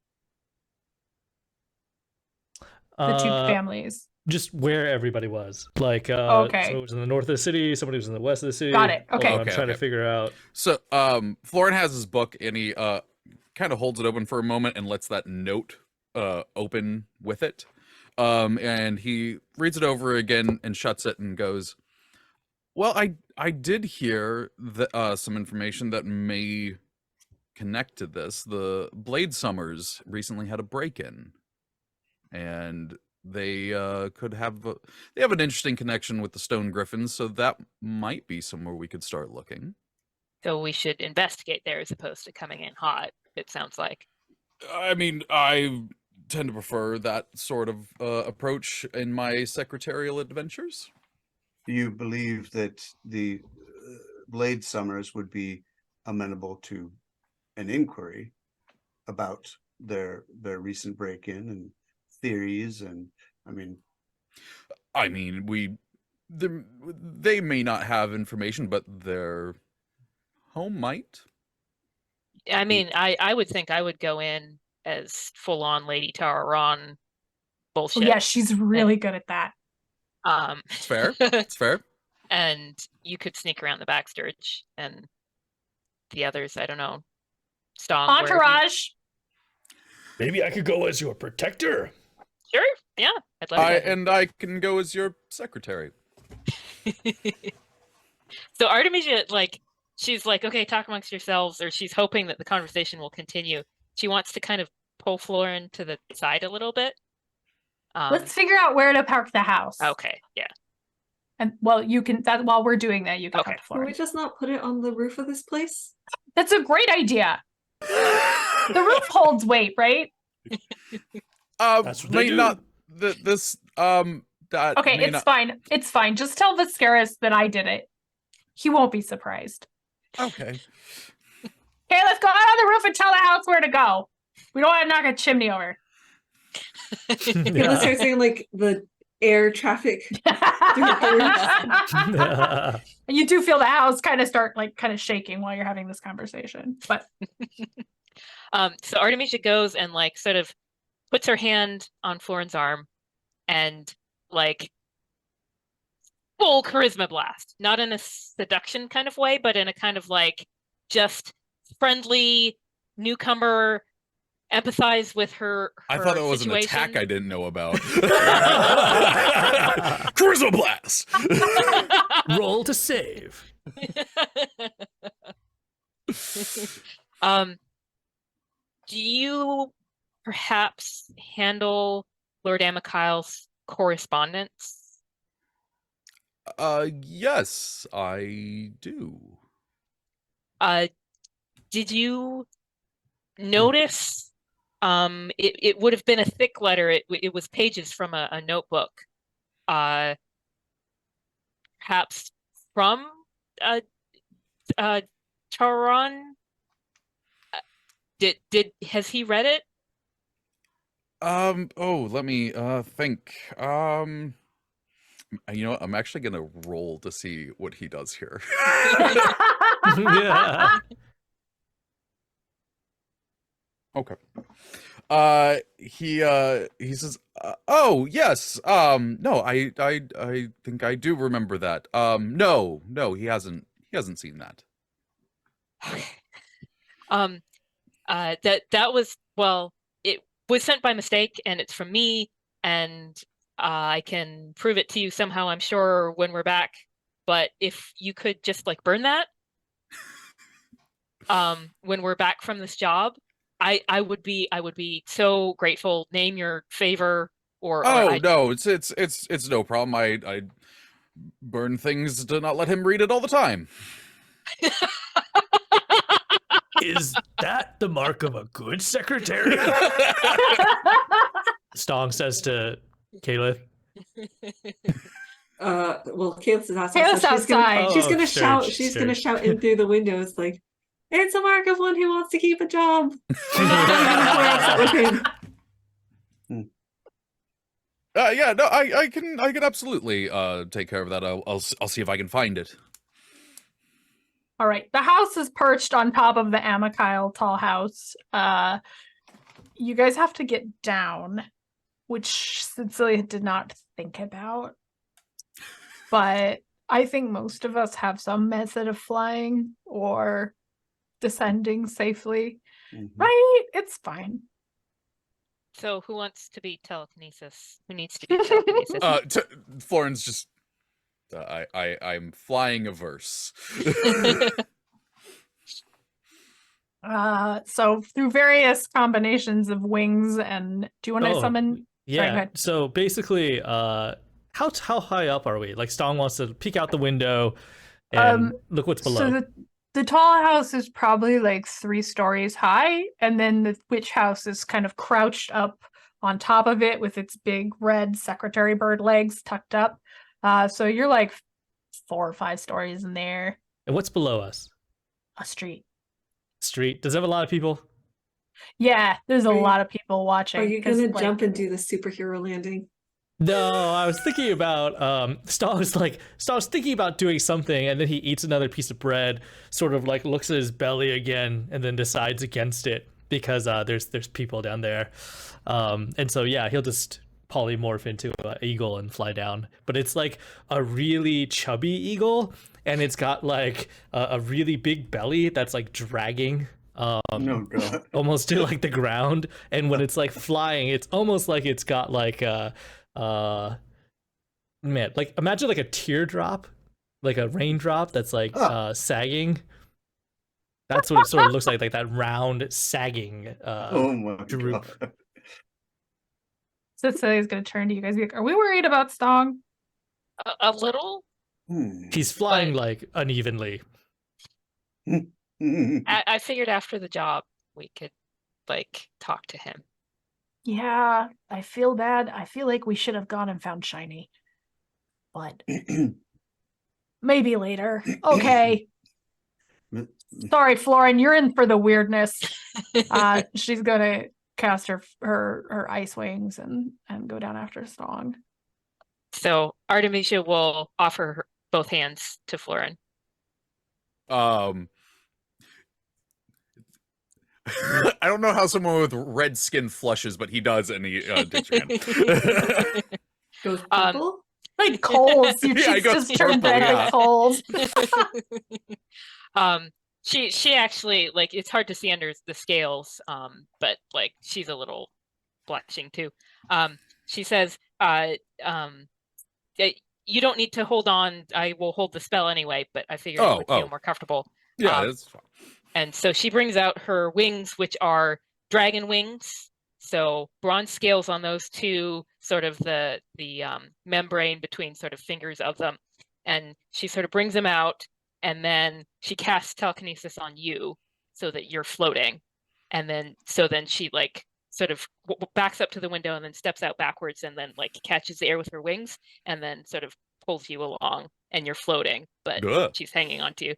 Speaker 1: two families?
Speaker 3: Just where everybody was. Like,
Speaker 1: Okay.
Speaker 3: somebody was in the north of the city, somebody was in the west of the city.
Speaker 1: Got it. Okay.
Speaker 3: I'm
Speaker 2: Okay,
Speaker 3: trying to
Speaker 2: okay.
Speaker 3: figure out.
Speaker 2: So, Florin has his book, and he kind of holds it open for a moment and lets that note open with it. And he reads it over again and shuts it and goes, well, I did hear some information that may connect to this. The Blade Summers recently had a break-in, and they could have they have an interesting connection with the Stone Griffins, so that might be somewhere we could start looking.
Speaker 4: So we should investigate there as opposed to coming in hot, it sounds like.
Speaker 2: I mean, I tend to prefer that sort of approach in my secretarial adventures.
Speaker 5: Do you believe that the Blade Summers would be amenable to an inquiry about their recent break-in and theories? And I mean,
Speaker 2: they may not have information, but their home might.
Speaker 4: I mean, I would think I would go in as full-on Lady Tararon bullshit.
Speaker 1: Oh, yeah, she's really good at that.
Speaker 2: It's fair. It's fair.
Speaker 4: And you could sneak around the backstage, and the others, I don't know, Stong.
Speaker 1: Entourage.
Speaker 3: Maybe I could go as your protector.
Speaker 4: Sure, yeah, I'd love that.
Speaker 2: And I can go as your secretary.
Speaker 4: So Artemisia, like, she's like, okay, talk amongst yourselves, or she's hoping that the conversation will continue. She wants to kind of pull Florin to the side a little bit.
Speaker 1: Let's figure out where to park the house.
Speaker 4: Okay, yeah.
Speaker 1: And well, you can that while we're doing that, you can
Speaker 4: Okay.
Speaker 1: talk to
Speaker 6: Can we
Speaker 1: Florin.
Speaker 6: just not put it on the roof of this place?
Speaker 1: That's a great idea. The roof holds weight, right?
Speaker 3: That's what they
Speaker 2: May
Speaker 3: do.
Speaker 2: not this that
Speaker 1: Okay,
Speaker 2: may
Speaker 1: it's
Speaker 2: not,
Speaker 1: fine. It's fine. Just tell Viscaris that I did it. He won't be surprised.
Speaker 2: okay.
Speaker 1: Okay, let's go out on the roof and tell the house where to go. We don't want to knock a chimney over.
Speaker 6: Yeah. Let's start saying like the air traffic.
Speaker 1: You do feel the house kind of start like kind of shaking while you're having this conversation. But
Speaker 4: So Artemisia goes and like sort of puts her hand on Florin's arm and like full charisma blast, not in a seduction kind of way, but in a kind of like just friendly newcomer, empathize with her
Speaker 2: I thought it was
Speaker 4: situation.
Speaker 2: an attack I didn't know about. Charisma blast.
Speaker 3: Roll to save.
Speaker 4: Do you perhaps handle Lord Amikyle's correspondence?
Speaker 2: Yes, I do.
Speaker 4: Did you notice? It would have been a thick letter. It was pages from a notebook. Perhaps from Charon. Has he read it?
Speaker 2: Oh, let me think. You know what? I'm actually gonna roll to see what he does here.
Speaker 3: Yeah.
Speaker 2: Okay. He says, "Oh yes, no, I think I do remember that. No, he hasn't seen that."
Speaker 4: That was, well, it was sent by mistake, and it's from me, and I can prove it to you somehow, I'm sure, when we're back. But if you could just like burn that, when we're back from this job, I would be so grateful. Name your favor, or
Speaker 2: No, it's no problem. I burn things to not let him read it all the time.
Speaker 3: Is that the mark of a good secretary? Stong says to Caleb.
Speaker 6: Well, Caleb's outside.
Speaker 1: Caleb's outside.
Speaker 6: She's gonna
Speaker 3: Sturge,
Speaker 6: shout. She's gonna shout in through the windows like, "It's a mark of one who wants to keep a job."
Speaker 2: Yeah, no, I can absolutely take care of that. I'll see if I can find it.
Speaker 1: All right. The house is perched on top of the Amokyle tall house. You guys have to get down, which Cecilia did not think about. But I think most of us have some method of flying or descending safely. Right? It's fine.
Speaker 4: So who wants to be telekinesis? Who needs to be telekinesis?
Speaker 2: Florence just I'm flying averse.
Speaker 1: So through various combinations of wings, and do you want to summon?
Speaker 3: Yeah.
Speaker 1: Sorry,
Speaker 3: so basically, how high up are we? Like Stong wants to peek out the window and look what's below.
Speaker 1: So the tall house is probably like 3 stories high, and then the witch house is kind of crouched up on top of it with its big red secretary bird legs tucked up. So you're like 4 or 5 stories in there.
Speaker 3: And what's below us?
Speaker 1: A street.
Speaker 3: Street. Does it have a lot of people?
Speaker 1: Yeah, there's a lot of people watching.
Speaker 6: Are you gonna jump and do the superhero landing?
Speaker 3: No, I was thinking about Stong's thinking about doing something, and then he eats another piece of bread, sort of like looks at his belly again, and then decides against it because there's people down there, and so yeah, he'll just polymorph into an eagle and fly down. But it's like a really chubby eagle, and it's got like a really big belly that's like dragging
Speaker 5: Oh god.
Speaker 3: almost to like the ground, and when it's like flying, it's almost like it's got like a man, like imagine like a teardrop, like a raindrop that's like sagging. That's what it sort of looks like that round sagging
Speaker 5: Oh my
Speaker 3: droop.
Speaker 5: god.
Speaker 1: Cecilia's gonna turn to you guys and be like, are we worried about Stong?
Speaker 4: A little.
Speaker 3: He's flying like unevenly.
Speaker 4: I figured after the job we could like talk to him.
Speaker 1: Yeah, I feel bad. I feel like we should have gone and found Shiny. But maybe later. Okay. Sorry, Florin, you're in for the weirdness. She's gonna cast her ice wings and go down after Stong.
Speaker 4: So Artemisia will offer her both hands to Florin.
Speaker 2: I don't know how someone with red skin flushes, but he does, and he takes your hand.
Speaker 6: Goes purple?
Speaker 1: Like coals. You
Speaker 2: Yeah, it goes
Speaker 1: just turn
Speaker 2: purple,
Speaker 1: red
Speaker 2: yeah.
Speaker 1: like coals.
Speaker 4: She actually, like, it's hard to see under the scales, but like she's a little blushing too. She says, you don't need to hold on. I will hold the spell anyway, but I figured it would feel more comfortable.
Speaker 2: Yeah, that's fine.
Speaker 4: And so she brings out her wings, which are dragon wings. So bronze scales on those two, sort of the membrane between sort of fingers of them. And she sort of brings them out, and then she casts telekinesis on you so that you're floating. And then she like sort of backs up to the window and then steps out backwards and then like catches the air with her wings and then sort of pulls you along, and you're floating, but she's hanging on to you.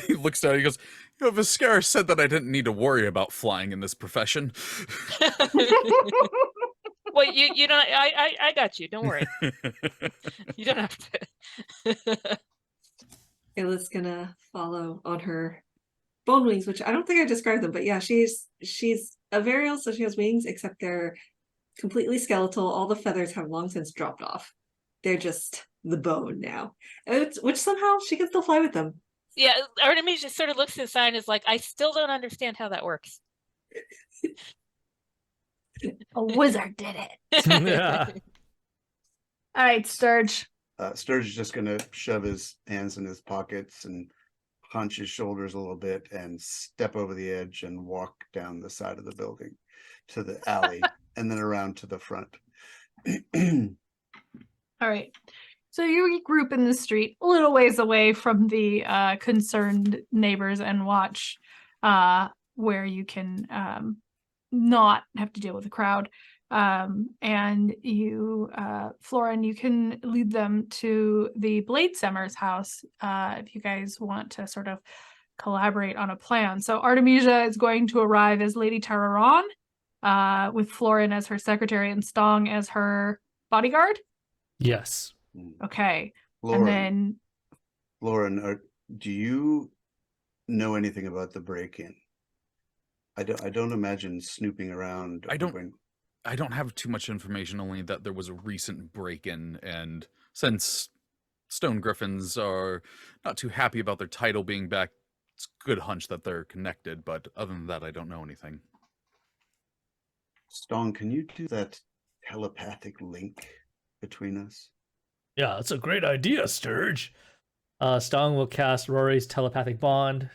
Speaker 2: He looks down, he goes, you know, Viscara said that I didn't need to worry about flying in this profession.
Speaker 4: Well, you don't, I got you, don't worry. You don't have to.
Speaker 6: Ayla's gonna follow on her bone wings, which I don't think I described them, but yeah, she's a Varial, so she has wings, except they're completely skeletal. All the feathers have long since dropped off. They're just the bone now, which somehow she can still fly with them.
Speaker 4: Yeah, Artemis just sort of looks at the sign and is like, I still don't understand how that works.
Speaker 1: A wizard did it.
Speaker 3: Yeah.
Speaker 1: All right, Sturge.
Speaker 5: Sturge is just going to shove his hands in his pockets and hunch his shoulders a little bit and step over the edge and walk down the side of the building to the alley and then around to the front.
Speaker 1: All right. So you regroup in the street a little ways away from the concerned neighbors and watch where you can not have to deal with the crowd. And you, Florin, you can lead them to the Bladesemmers' house if you guys want to sort of collaborate on a plan. So Artemisia is going to arrive as Lady Tararon, with Florin as her secretary and Stong as her bodyguard.
Speaker 3: Yes.
Speaker 1: Okay.
Speaker 5: Lauren,
Speaker 1: And then
Speaker 5: Lauren, do you know anything about the break-in? I don't imagine snooping around.
Speaker 2: I don't have too much information, only that there was a recent break-in, and since Stone Griffins are not too happy about their title being back, it's a good hunch that they're connected, but other than that, I don't know anything.
Speaker 5: Stong, can you do that telepathic link between us?
Speaker 3: Yeah, that's a great idea, Sturge. Stong will cast Rory's telepathic bond.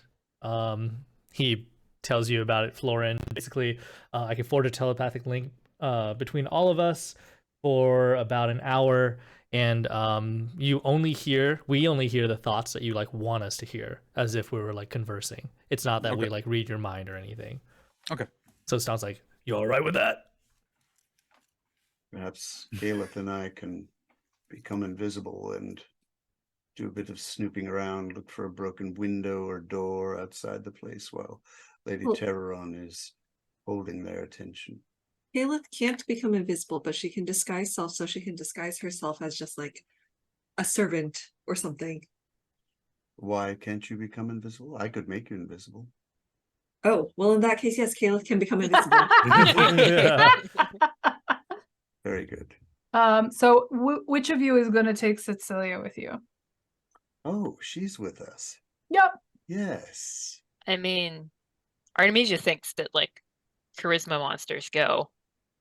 Speaker 3: He tells you about it, Florin. Basically, I can forge a telepathic link between all of us for about an hour, and we only hear the thoughts that you like want us to hear, as if we were like conversing. It's not that we like read your mind or anything.
Speaker 2: Okay.
Speaker 3: So it sounds like, you all right with that?
Speaker 5: Perhaps Caliph and I can become invisible and do a bit of snooping around, look for a broken window or door outside the place while Lady Terroron is holding their attention.
Speaker 6: Caliph can't become invisible, but she can disguise self, so she can disguise herself as just like a servant or something.
Speaker 5: Why can't you become invisible? I could make you invisible.
Speaker 6: Oh, well, in that case, yes, Caliph can become invisible.
Speaker 5: Very good.
Speaker 1: So which of you is going to take Cecilia with you?
Speaker 5: Oh, she's with us.
Speaker 1: Yep.
Speaker 5: Yes.
Speaker 4: I mean, Artemisia thinks that like charisma monsters go,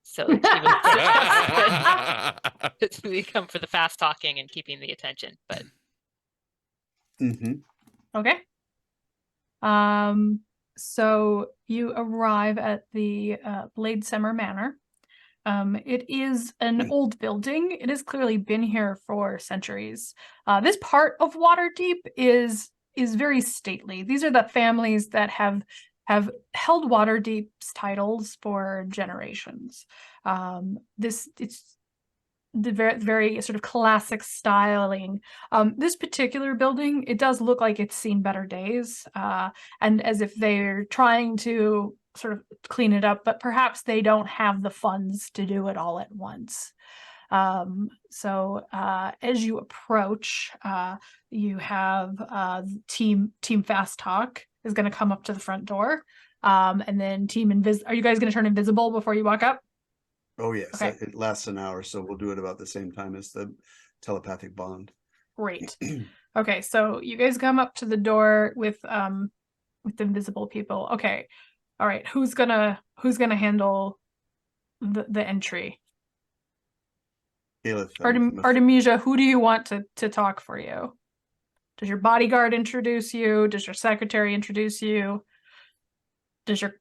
Speaker 4: so that she would to become for the fast talking and keeping the attention. But
Speaker 1: Okay. So you arrive at the Bladesemmer Manor. It is an old building. It has clearly been here for centuries. This part of Waterdeep is very stately. These are the families that have held Waterdeep's titles for generations. It's the very sort of classic styling. This particular building, it does look like it's seen better days, and as if they're trying to sort of clean it up, but perhaps they don't have the funds to do it all at once. So as you approach, you have Team Fast Talk is going to come up to the front door, and then are you guys going to turn invisible before you walk up?
Speaker 5: Oh, yes.
Speaker 1: Okay.
Speaker 5: It lasts an hour, so we'll do it about the same time as the telepathic bond.
Speaker 1: Great. Okay, so you guys come up to the door with invisible people. Okay. All right. Who's gonna handle the entry?
Speaker 5: Caliph,
Speaker 1: Artemisia, who do you want to talk for you? Does your bodyguard introduce you? Does your secretary introduce you? Does your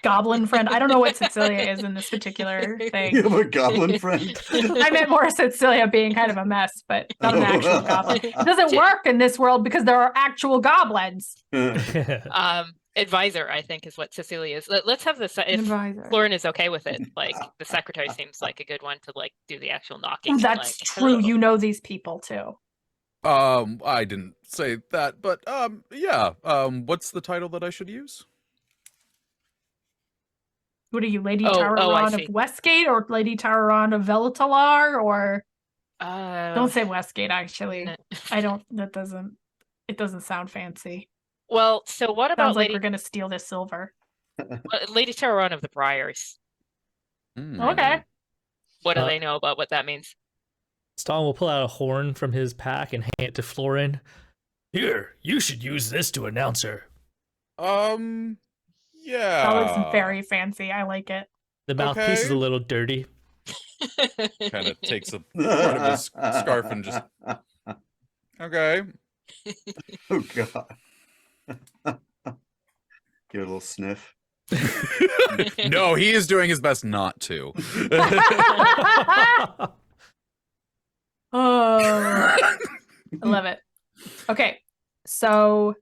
Speaker 1: goblin friend? I don't know what Cecilia is in this particular thing.
Speaker 5: You have a goblin friend?
Speaker 1: I meant more Cecilia being kind of a mess, but not an actual goblin. It doesn't work in this world because there are actual goblins.
Speaker 4: Advisor, I think, is what Cecilia is. Let's have this. If Florin is okay with it, like the secretary seems like a good one to like do the actual knocking.
Speaker 1: That's true. Hello. You know these people too.
Speaker 2: I didn't say that, but yeah. What's the title that I should use?
Speaker 1: What are you, Lady Tararon of Westgate or Lady Tararon of Velitalar, or don't say Westgate, actually. No. It doesn't sound fancy.
Speaker 4: Well, so what about
Speaker 1: Sounds like we're gonna steal this silver.
Speaker 4: Lady Taron of the Briars.
Speaker 1: Okay.
Speaker 4: What do
Speaker 3: Uh,
Speaker 4: they know about what that means?
Speaker 3: Stong will pull out a horn from his pack and hand it to Florin. Here, you should use this to announce her.
Speaker 2: Yeah.
Speaker 1: That looks very fancy. I like it.
Speaker 3: The mouthpiece is
Speaker 2: Okay.
Speaker 3: a little dirty.
Speaker 2: Kind of takes a part of his scarf and just. Okay.
Speaker 5: Oh God. Give it a little sniff.
Speaker 2: No, he is doing his best not to.
Speaker 1: Oh, I love it. Okay, so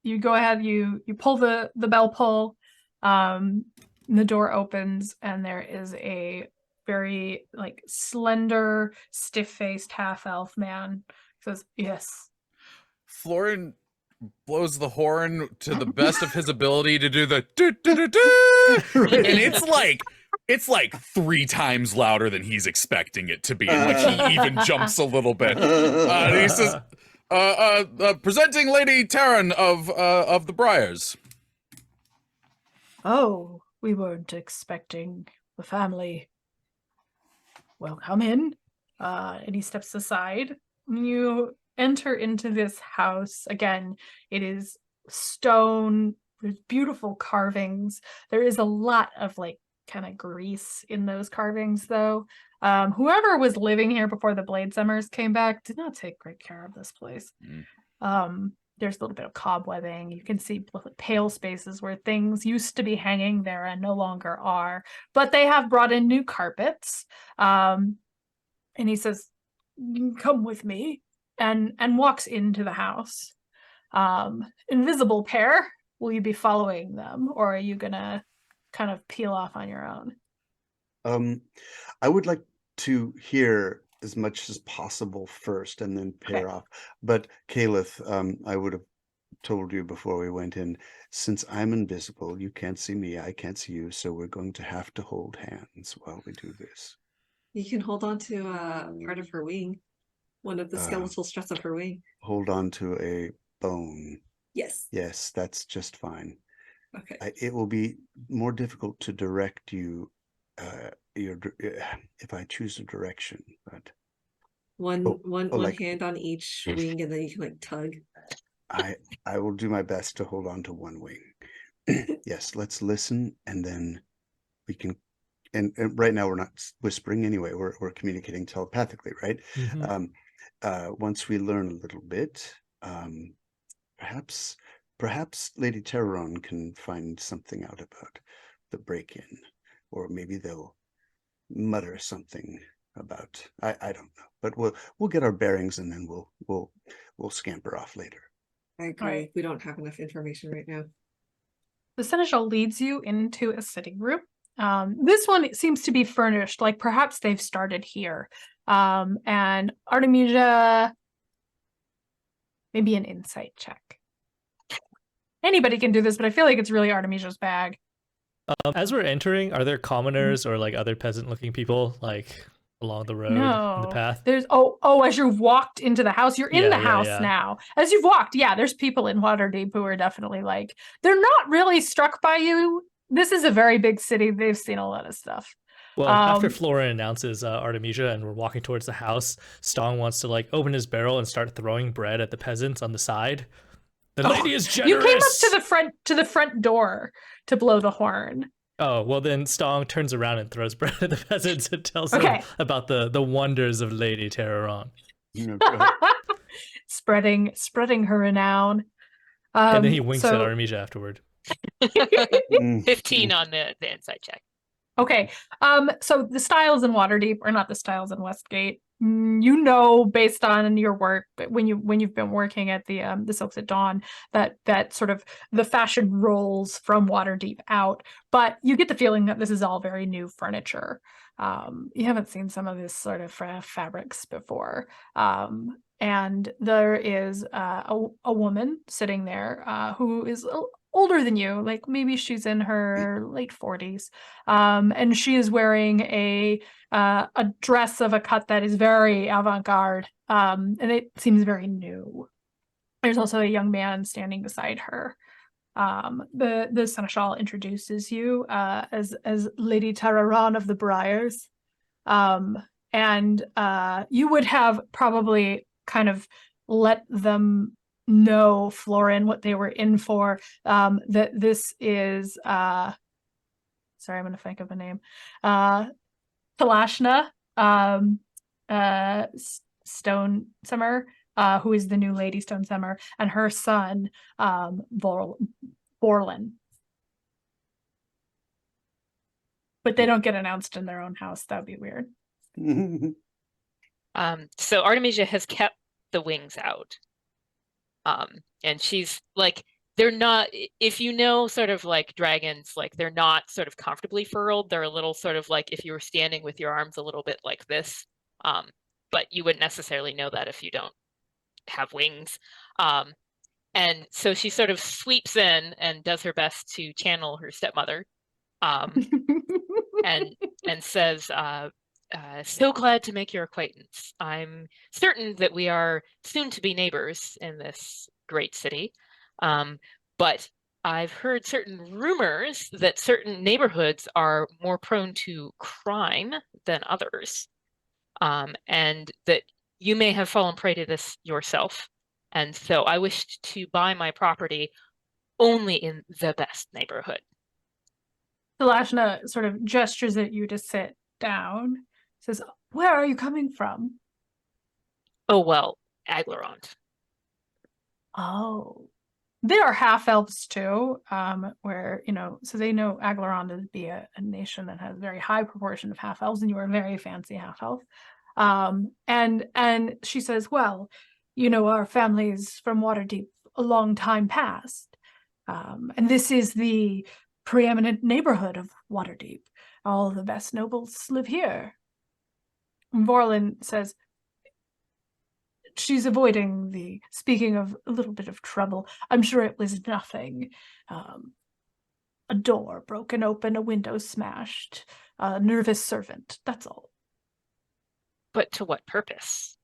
Speaker 1: you go ahead. You pull the bell pull. The door opens, and there is a very like slender, stiff-faced half-elf man. Says, "Yes."
Speaker 2: Florin blows the horn to the best of his ability to do the do do do do, and it's like 3 times louder than he's expecting it to be, and like he even jumps a little bit. And he says, "Presenting Lady Taron of the Briars."
Speaker 1: Oh, we weren't expecting the family. Well, come in. And he steps aside. You enter into this house. Again, it is stone. There's beautiful carvings. There is a lot of like kind of grease in those carvings, though. Whoever was living here before the Bladesummers came back did not take great care of this place. There's a little bit of cobwebbing. You can see pale spaces where things used to be hanging there and no longer are. But they have brought in new carpets. And he says, "Come with me," and walks into the house. Invisible pair, will you be following them, or are you gonna kind of peel off on your own?
Speaker 5: I would like to hear as much as possible first and then pair off. But Caliph, I would have told you before we went in, since I'm invisible, you can't see me, I can't see you, so we're going to have to hold hands while we do this.
Speaker 6: You can hold on to part of her wing. One of the skeletal struts of her wing.
Speaker 5: Hold on to a bone.
Speaker 6: Yes.
Speaker 5: Yes, that's just fine.
Speaker 6: Okay.
Speaker 5: It will be more difficult to direct you if I choose a direction, but
Speaker 6: One
Speaker 5: like,
Speaker 6: hand on each wing, and then you can like tug.
Speaker 5: I will do my best to hold on to one wing. Yes, let's listen, and then we can. And right now we're not whispering anyway. We're communicating telepathically, right? Once we learn a little bit, perhaps Lady Taron can find something out about the break-in, or maybe they'll mutter something about I don't know. But we'll get our bearings, and then we'll scamper off later.
Speaker 6: I agree.
Speaker 1: Right.
Speaker 6: We don't have enough information right now.
Speaker 1: The seneschal leads you into a sitting room. This one seems to be furnished, like perhaps they've started here. And Artemisia, maybe an insight check. Anybody can do this, but I feel like it's really Artemisia's bag.
Speaker 3: As we're entering, are there commoners or like other peasant-looking people like along the road in the path?
Speaker 1: There's as you've walked into the house, you're in the house now. As you've walked, there's people in Waterdeep who are definitely like, they're not really struck by you. This is a very big city. They've seen a lot of stuff.
Speaker 3: Well, after Florin announces Artemisia and we're walking towards the house, Stong wants to like open his barrel and start throwing bread at the peasants on the side. The lady is generous.
Speaker 1: You came up to the front door to blow the horn.
Speaker 3: Oh, well then Stong turns around and throws bread at the peasants and tells them about the wonders of Lady Taron.
Speaker 1: Spreading her renown.
Speaker 3: And then he winks at Artemisia afterward.
Speaker 4: 15 on the insight check.
Speaker 1: Okay. So the styles in Waterdeep are not the styles in Westgate. You know, based on your work, when you've been working at the Silks at Dawn, that sort of the fashion rolls from Waterdeep out, but you get the feeling that this is all very new furniture. You haven't seen some of this sort of fabrics before. And there is a woman sitting there who is older than you, like maybe she's in her late 40s, and she is wearing a dress of a cut that is very avant-garde, and it seems very new. There's also a young man standing beside her. The seneschal introduces you as Lady Tararan of the Briars. And you would have probably kind of let them know, Florin, what they were in for. That this is sorry, I'm gonna think of a name. Kalashna, Stone Summer, who is the new Lady Stone Summer, and her son, Borlin. But they don't get announced in their own house. That would be weird.
Speaker 4: So Artemisia has kept the wings out. And she's like, they're not, if you know sort of like dragons, like they're not sort of comfortably furled. They're a little sort of like if you were standing with your arms a little bit like this. But you wouldn't necessarily know that if you don't have wings. And so she sort of sweeps in and does her best to channel her stepmother. And says, so glad to make your acquaintance. I'm certain that we are soon to be neighbors in this great city. But I've heard certain rumors that certain neighborhoods are more prone to crime than others. And that you may have fallen prey to this yourself. And so I wished to buy my property only in the best neighborhood.
Speaker 1: Kalashna sort of gestures at you to sit down. Says, "Where are you coming from?"
Speaker 4: Oh, well, Aglarond.
Speaker 1: Oh, there are half elves too, where, so they know Aglarond to be a nation that has a very high proportion of half elves, and you are a very fancy half elf. And she says, well, our families from Waterdeep a long time past. And this is the preeminent neighborhood of Waterdeep. All the best nobles live here. And Vorlin says, she's avoiding speaking of a little bit of trouble. I'm sure it was nothing. A door broken open, a window smashed, a nervous servant, that's all.
Speaker 4: But to what purpose?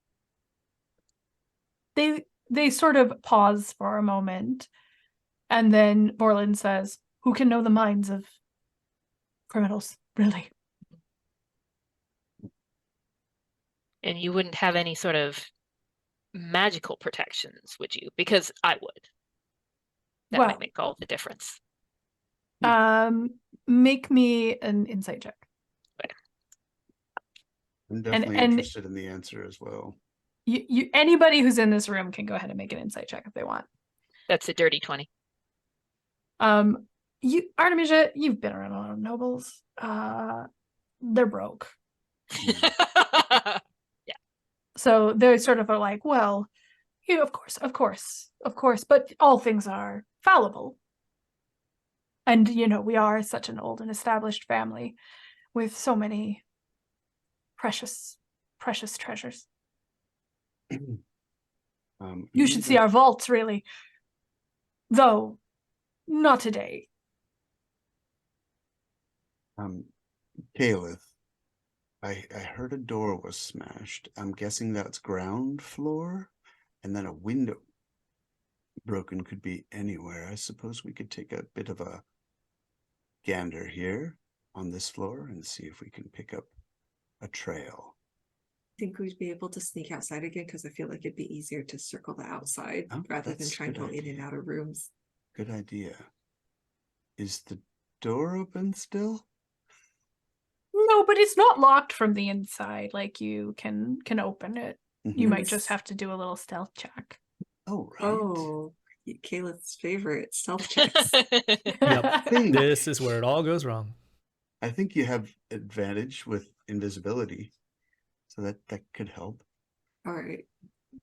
Speaker 1: They sort of pause for a moment, and then Borland says, who can know the minds of criminals, really?
Speaker 4: And you wouldn't have any sort of magical protections, would you? Because I would. That might make all the difference.
Speaker 1: Make me an insight check.
Speaker 4: Okay.
Speaker 5: I'm definitely interested in the answer as well.
Speaker 1: Anybody who's in this room can go ahead and make an insight check if they want.
Speaker 4: That's a dirty 20.
Speaker 1: Artemisia, you've been around a lot of nobles. They're broke.
Speaker 4: Yeah.
Speaker 1: So they sort of are like, well, of course, but all things are fallible. And, we are such an old and established family with so many precious, precious treasures. You should see our vaults, really. Though, not today.
Speaker 5: Caliph, I heard a door was smashed. I'm guessing that's ground floor, and then a window broken could be anywhere. I suppose we could take a bit of a gander here on this floor and see if we can pick up a trail.
Speaker 6: I think we'd be able to sneak outside again because I feel like it'd be easier to circle the outside rather than trying to go in and out of rooms.
Speaker 5: Good idea. Is the door open still?
Speaker 1: No, but it's not locked from the inside. Like, you can open it.
Speaker 5: Mm-hmm.
Speaker 1: You might just have to do a little stealth check.
Speaker 5: Oh, right.
Speaker 6: Oh, Caleb's favorite, stealth checks.
Speaker 3: Yep. This is where it all goes wrong.
Speaker 5: I think you have advantage with invisibility, so that could help.
Speaker 6: All right.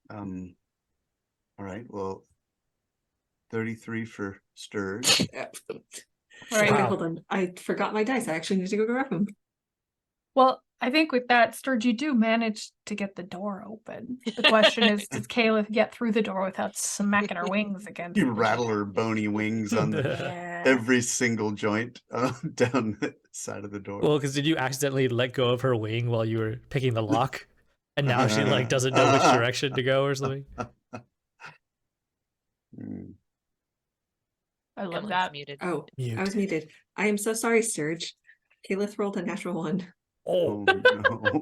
Speaker 5: All right. Well, 33 for Sturge.
Speaker 1: All right.
Speaker 6: Wait, hold on. I forgot my dice. I actually need to go grab them.
Speaker 1: Well, I think with that, Sturge, you do manage to get the door open. The question is, does Caliph get through the door without smacking her wings against
Speaker 5: You
Speaker 1: it?
Speaker 5: rattle her bony wings on every single joint down the side of the door.
Speaker 3: Well, because did you accidentally let go of her wing while you were picking the lock? And now she doesn't know which direction to go or something?
Speaker 1: I love
Speaker 4: Emily's
Speaker 1: that.
Speaker 4: muted.
Speaker 6: Oh,
Speaker 3: Mute.
Speaker 6: I was muted. I am so sorry, Sturge. Kaelith rolled a natural 1.
Speaker 3: Oh,
Speaker 5: no.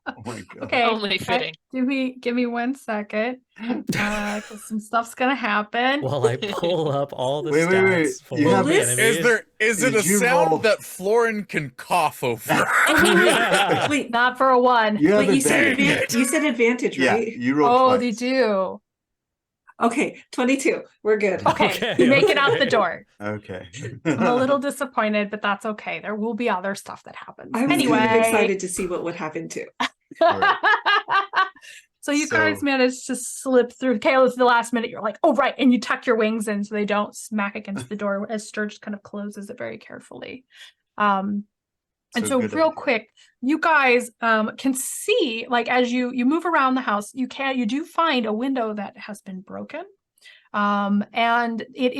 Speaker 5: Oh my god.
Speaker 1: Okay.
Speaker 4: Only fitting.
Speaker 1: Give me 1 second. Because some stuff's gonna happen.
Speaker 3: while I pull up all the
Speaker 5: Wait.
Speaker 3: stats for
Speaker 5: You
Speaker 6: Well,
Speaker 3: the
Speaker 6: this-
Speaker 3: enemies.
Speaker 2: Is it
Speaker 5: Did
Speaker 2: a
Speaker 5: you
Speaker 2: sound
Speaker 5: roll-
Speaker 2: that Florin can cough over?
Speaker 6: Oh, wait,
Speaker 1: Not for a 1.
Speaker 5: You have
Speaker 6: wait, you said,
Speaker 5: advantage.
Speaker 6: you said advantage,
Speaker 5: Yeah,
Speaker 6: right?
Speaker 5: you rolled
Speaker 1: Oh,
Speaker 5: twice.
Speaker 1: they do.
Speaker 6: Okay, 22. We're good.
Speaker 1: Okay,
Speaker 3: Okay,
Speaker 1: you make it out the
Speaker 3: okay.
Speaker 1: door.
Speaker 5: Okay.
Speaker 1: I'm a little disappointed, but that's okay. There will be other stuff that happens.
Speaker 6: I was
Speaker 1: Anyway,
Speaker 6: kind of excited to see what would happen too.
Speaker 5: Alright.
Speaker 1: So you guys
Speaker 5: So-
Speaker 1: managed to slip through. Kayla's the last minute. You're like, oh right, and you tuck your wings in so they don't smack against the door as Sturge kind of closes it very carefully. And so
Speaker 5: good
Speaker 1: real
Speaker 5: idea.
Speaker 1: quick, you guys can see, like as you move around the house, you do find a window that has been broken, and it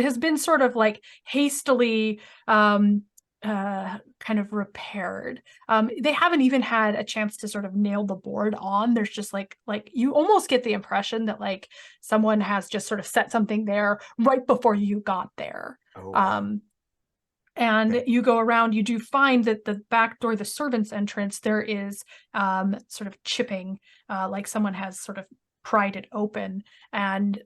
Speaker 1: has been sort of like hastily kind of repaired. They haven't even had a chance to sort of nail the board on. There's just like you almost get the impression that like someone has just sort of set something there right before you got there.
Speaker 5: Oh, wow.
Speaker 1: And
Speaker 5: Okay.
Speaker 1: you go around, you do find that the back door, the servant's entrance, there is sort of chipping, like someone has sort of pried it open. And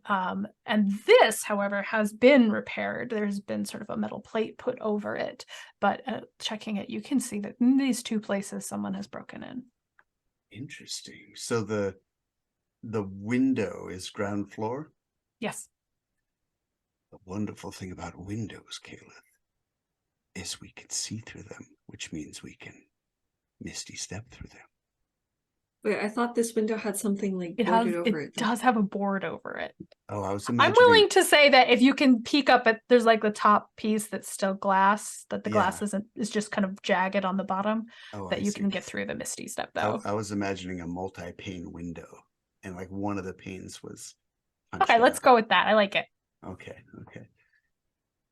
Speaker 1: this, however, has been repaired. There's been sort of a metal plate put over it. But checking it, you can see that in these 2 places someone has broken in.
Speaker 5: Interesting. So the window is ground floor?
Speaker 1: Yes.
Speaker 5: The wonderful thing about windows, Kaelith, is we can see through them, which means we can misty step through them.
Speaker 6: Wait, I thought this window had something like
Speaker 1: It
Speaker 6: boarded over it.
Speaker 1: does have a board over it.
Speaker 5: Oh, I was
Speaker 1: I'm
Speaker 5: imagining.
Speaker 1: willing to say that if you can peek up at, there's like the top piece that's still glass, that the glass is just kind of jagged on the bottom,
Speaker 5: Oh,
Speaker 1: that
Speaker 5: I
Speaker 1: you
Speaker 5: see.
Speaker 1: can get through the misty step though.
Speaker 5: I was imagining a multi-pane window, and like one of the panes was.
Speaker 1: Okay, let's go with that. I like it.
Speaker 5: Okay.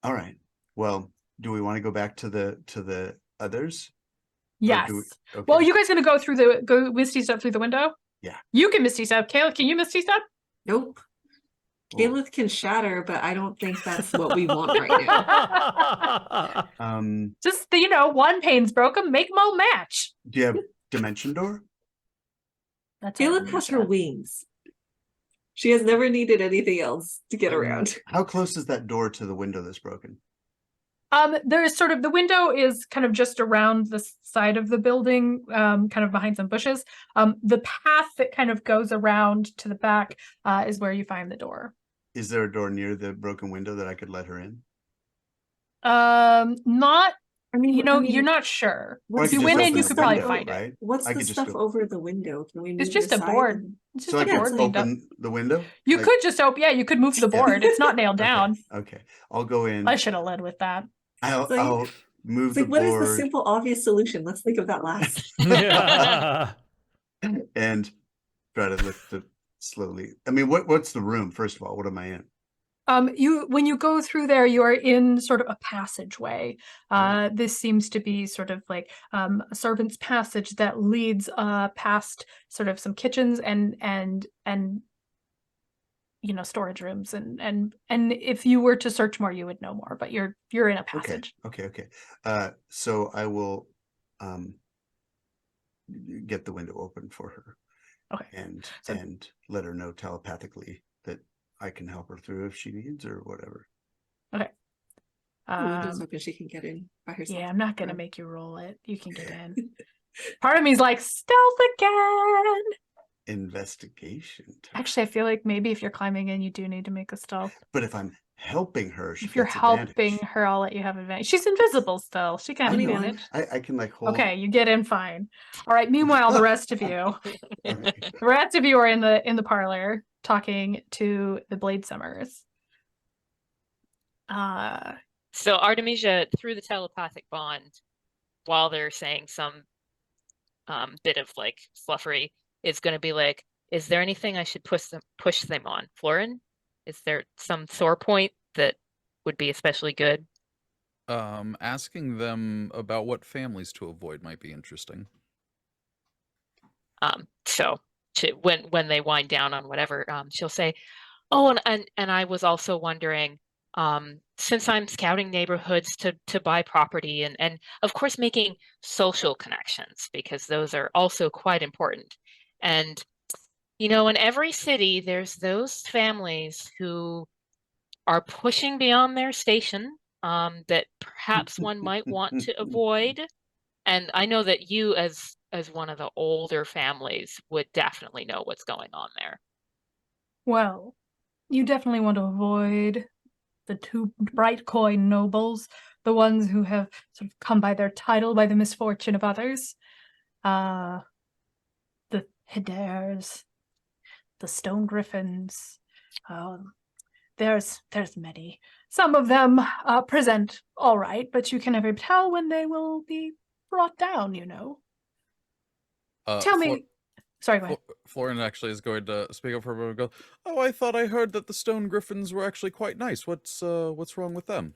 Speaker 5: All right. Well, do we want to go back to the others?
Speaker 1: Yes.
Speaker 5: Okay.
Speaker 1: Well, you guys gonna go misty step through the window?
Speaker 5: Yeah.
Speaker 1: You can misty step. Kayla, can you misty step?
Speaker 6: Nope.
Speaker 5: Well,
Speaker 6: Kaelith can shatter, but I don't think that's what we want right now.
Speaker 1: Just one pane's broken, make them all match.
Speaker 5: Do you have dimension door?
Speaker 1: That's all
Speaker 6: Kaelith
Speaker 1: I
Speaker 6: has
Speaker 1: need
Speaker 6: her
Speaker 1: to-
Speaker 6: wings. She has never needed anything else to get around.
Speaker 5: How close is that door to the window that's broken?
Speaker 1: There's sort of, the window is kind of just around the side of the building, kind of behind some bushes. The path that kind of goes around to the back is where you find the door.
Speaker 5: Is there a door near the broken window that I could let her in?
Speaker 1: Not,
Speaker 6: I mean,
Speaker 1: you're not sure.
Speaker 5: Or I
Speaker 1: If
Speaker 5: could
Speaker 1: you
Speaker 5: just
Speaker 1: went in,
Speaker 5: open
Speaker 1: you
Speaker 5: the
Speaker 1: could probably
Speaker 5: window,
Speaker 1: find it.
Speaker 5: right?
Speaker 6: What's
Speaker 5: I
Speaker 6: the
Speaker 5: could just
Speaker 6: stuff
Speaker 5: go-
Speaker 6: over the window? Can we move
Speaker 1: It's just
Speaker 6: it
Speaker 1: a
Speaker 6: aside
Speaker 1: board.
Speaker 6: and-
Speaker 1: It's just
Speaker 5: So I
Speaker 1: a
Speaker 5: could
Speaker 1: board leaned up.
Speaker 5: open the window?
Speaker 1: You
Speaker 5: Like-
Speaker 1: could just open, yeah, you could move the
Speaker 5: Yeah.
Speaker 1: board. It's not nailed down.
Speaker 5: Okay. I'll go in.
Speaker 1: I should have led with that.
Speaker 6: It's like-
Speaker 5: I'll move
Speaker 6: It's
Speaker 5: the
Speaker 6: like, what is
Speaker 5: board
Speaker 6: the simple, obvious solution? Let's think of that last.
Speaker 3: Yeah.
Speaker 5: and try to lift it slowly. I mean, what's the room, first of all? What am I in?
Speaker 1: When you go through there, you are in sort of a passageway. This seems to be sort of like a servant's passage that leads past sort of some kitchens and storage rooms and if you were to search more, you would know more. But you're in a passage.
Speaker 5: Okay. So I will get the window open for her.
Speaker 1: Okay. So-
Speaker 5: And let her know telepathically that I can help her through if she needs or whatever.
Speaker 1: Okay.
Speaker 6: The window's open, she can get in by herself.
Speaker 1: Yeah, I'm not gonna
Speaker 6: Right.
Speaker 1: make you roll it. You can get in. Part of me is like stealth again.
Speaker 5: Investigation time.
Speaker 1: Actually, I feel like maybe if you're climbing in, you do need to make a stealth.
Speaker 5: But if I'm helping her, she
Speaker 1: If you're
Speaker 5: gets
Speaker 1: helping
Speaker 5: advantage.
Speaker 1: her, I'll let you have advantage. She's invisible still. She can't
Speaker 5: I
Speaker 1: have
Speaker 5: know.
Speaker 1: advantage.
Speaker 5: I can like hold.
Speaker 1: Okay, you get in fine. All right. Meanwhile, the rest of you,
Speaker 5: Alright.
Speaker 1: the rest of you are in the parlor talking to the Bladesummers.
Speaker 4: So Artemisia, through the telepathic bond, while they're saying some bit of like fluffery, is going to be like, is there anything I should push them on? Florin, is there some sore point that would be especially good?
Speaker 2: Asking them about what families to avoid might be interesting.
Speaker 4: So when they wind down on whatever, she'll say, "Oh, and I was also wondering, since I'm scouting neighborhoods to buy property and of course making social connections, because those are also quite important. And in every city, there's those families who are pushing beyond their station, that perhaps one might want to avoid. And I know that you, as one of the older families, would definitely know what's going on there.
Speaker 1: Well, you definitely want to avoid the two bright coin nobles, the ones who have sort of come by their title by the misfortune of others. The Hedairs, the Stone Griffins. There's many. Some of them present all right, but you can never tell when they will be brought down, Tell me. Sorry, go ahead.
Speaker 2: Florin actually is going to speak up for a moment and go, "Oh, I thought I heard that the Stone Griffins were actually quite nice. What's wrong with them?"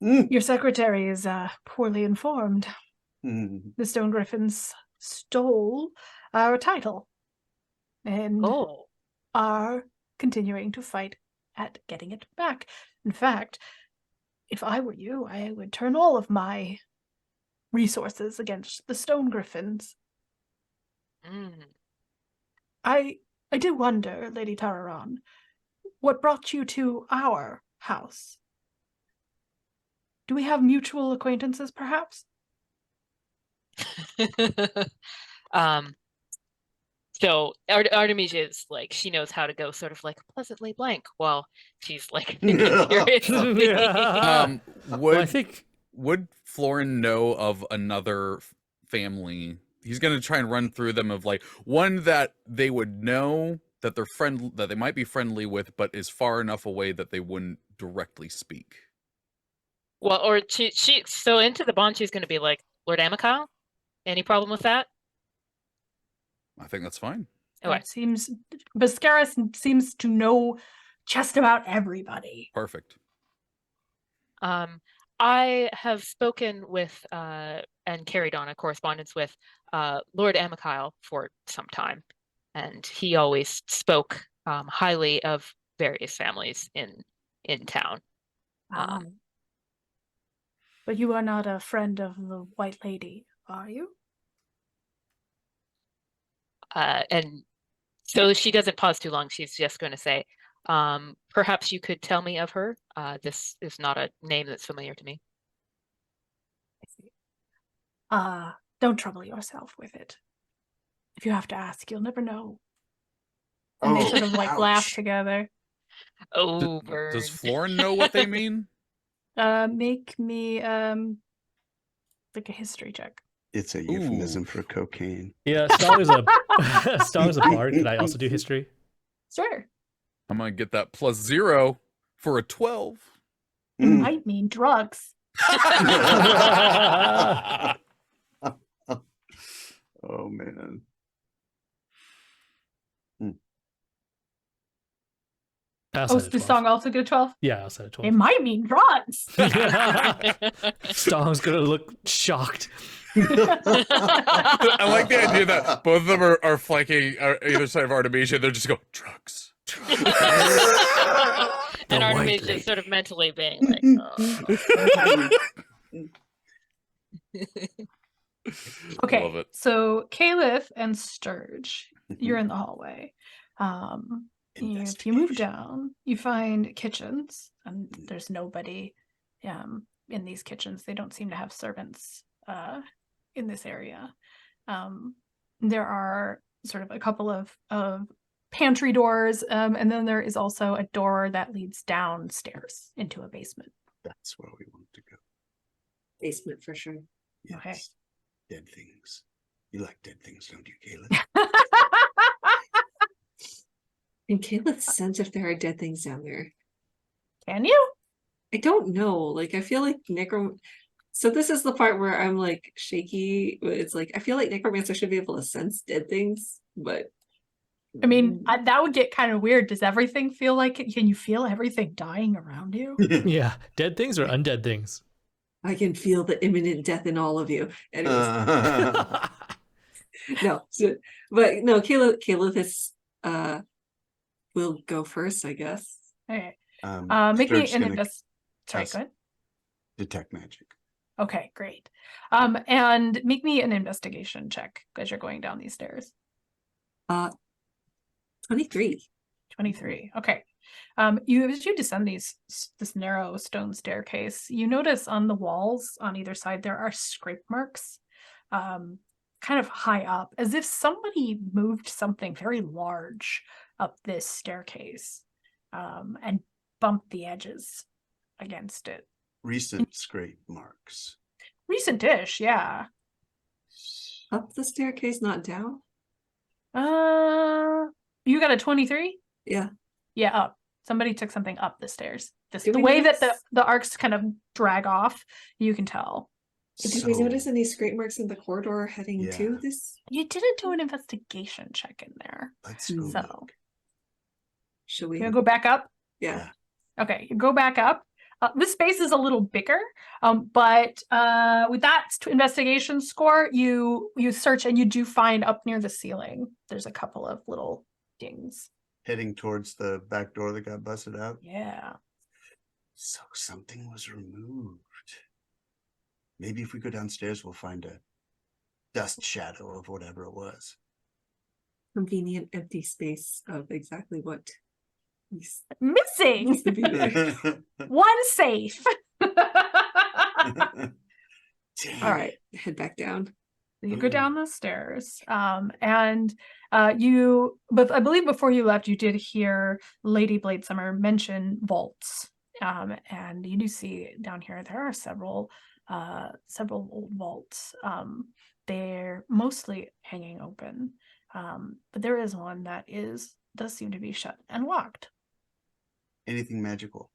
Speaker 1: Your secretary is poorly informed.
Speaker 5: Mm.
Speaker 1: The Stone Griffins stole our title and are continuing to fight at getting it back. In fact, if I were you, I would turn all of my resources against the Stone Griffins. I do wonder, Lady Tararan, what brought you to our house? Do we have mutual acquaintances, perhaps?
Speaker 4: So Artemisia is like, she knows how to go sort of like pleasantly blank while she's like thinking seriously.
Speaker 2: Would Florin know of another family? He's gonna try and run through them of like one that they would know that that they might be friendly with, but is far enough away that they wouldn't directly speak.
Speaker 4: Well, or so into the bond, she's gonna be like, Lord Amical, any problem with that?
Speaker 2: I think that's fine.
Speaker 4: Okay.
Speaker 1: It seems Bascaris seems to know just about everybody.
Speaker 2: Perfect.
Speaker 4: I have spoken with and carried on a correspondence with Lord Amical for some time, and he always spoke highly of various families in town.
Speaker 1: But you are not a friend of the White Lady, are you?
Speaker 4: And so she doesn't pause too long. She's just going to say, perhaps you could tell me of her. This is not a name that's familiar to me.
Speaker 1: I see. Don't trouble yourself with it. If you have to ask, you'll never know. And they sort of like laugh together.
Speaker 4: Oh,
Speaker 2: does Florin know what they mean?
Speaker 1: Make me like a history check.
Speaker 5: It's a euphemism for cocaine.
Speaker 3: Yeah, Star is a bard. Can I also do history?
Speaker 1: Sure.
Speaker 2: I'm gonna get that +0 for a 12.
Speaker 1: It might mean drugs.
Speaker 5: Oh man.
Speaker 1: Is the song also get a 12?
Speaker 3: Yeah, I'll set a 12.
Speaker 1: It might mean drugs.
Speaker 3: Star's gonna look shocked.
Speaker 2: I like the idea that both of them are flanking either side of Artemisia. They're just go drugs.
Speaker 4: And Artemisia is sort of mentally being like,
Speaker 1: Okay,
Speaker 2: Love it.
Speaker 1: so Caliph and Sturge, you're in the hallway. If you move down, you find kitchens, and there's nobody in these kitchens. They don't seem to have servants in this area. There are sort of a couple of pantry doors, and then there is also a door that leads downstairs into a basement.
Speaker 5: That's where we want to go.
Speaker 6: Basement for sure.
Speaker 5: Yes.
Speaker 1: Okay.
Speaker 5: Dead things. You like dead things, don't you, Caleb?
Speaker 6: And Caleb sense if there are dead things down there.
Speaker 1: Can you?
Speaker 6: I don't know. Like, I feel like So this is the part where I'm like shaky. It's like I feel like necromancer should be able to sense dead things, but
Speaker 1: I mean, that would get kind of weird. Does everything feel like it? Can you feel everything dying around you?
Speaker 3: Yeah, dead things or undead things?
Speaker 6: I can feel the imminent death in all of you. Anyways. No, but no, Caleb is will go first, I guess.
Speaker 1: Okay. Make me
Speaker 5: Sturge's
Speaker 1: an
Speaker 5: gonna
Speaker 1: Sorry,
Speaker 5: cast
Speaker 1: go ahead.
Speaker 5: detect magic.
Speaker 1: Okay, great. And make me an investigation check as you're going down these stairs.
Speaker 6: 23.
Speaker 1: 23. Okay. As you descend this narrow stone staircase, you notice on the walls on either side there are scrape marks, kind of high up, as if somebody moved something very large up this staircase, and bumped the edges against it.
Speaker 5: Recent scrape marks.
Speaker 1: Recent-ish, yeah.
Speaker 6: Up the staircase, not down?
Speaker 1: You got a 23?
Speaker 6: Yeah.
Speaker 1: Yeah, up. Somebody took something up the stairs.
Speaker 6: Do
Speaker 1: The
Speaker 6: we
Speaker 1: way that
Speaker 6: notice-
Speaker 1: the arcs kind of drag off, you can tell.
Speaker 6: Did we notice any scrape marks in the corridor heading to
Speaker 5: Yeah.
Speaker 6: this?
Speaker 1: You didn't do an investigation check in there.
Speaker 5: Let's go
Speaker 1: So,
Speaker 5: look.
Speaker 6: Should we?
Speaker 1: you go back up?
Speaker 6: Yeah.
Speaker 1: Okay, you go back up. This space is a little bigger, but with that investigation score, you search and you do find up near the ceiling. There's a couple of little dings.
Speaker 5: Heading towards the back door that got busted out.
Speaker 1: Yeah.
Speaker 5: So something was removed. Maybe if we go downstairs, we'll find a dust shadow of whatever it was.
Speaker 6: Convenient empty space of exactly what
Speaker 1: Missing
Speaker 6: used to be there.
Speaker 1: one safe.
Speaker 5: Damn
Speaker 6: All right, head back down.
Speaker 1: You go down the stairs, and but I believe before you left, you did hear Lady Bladesummer mention vaults, and you do see down here there are several old vaults. They're mostly hanging open, but there is one that does seem to be shut and locked.
Speaker 5: Anything magical?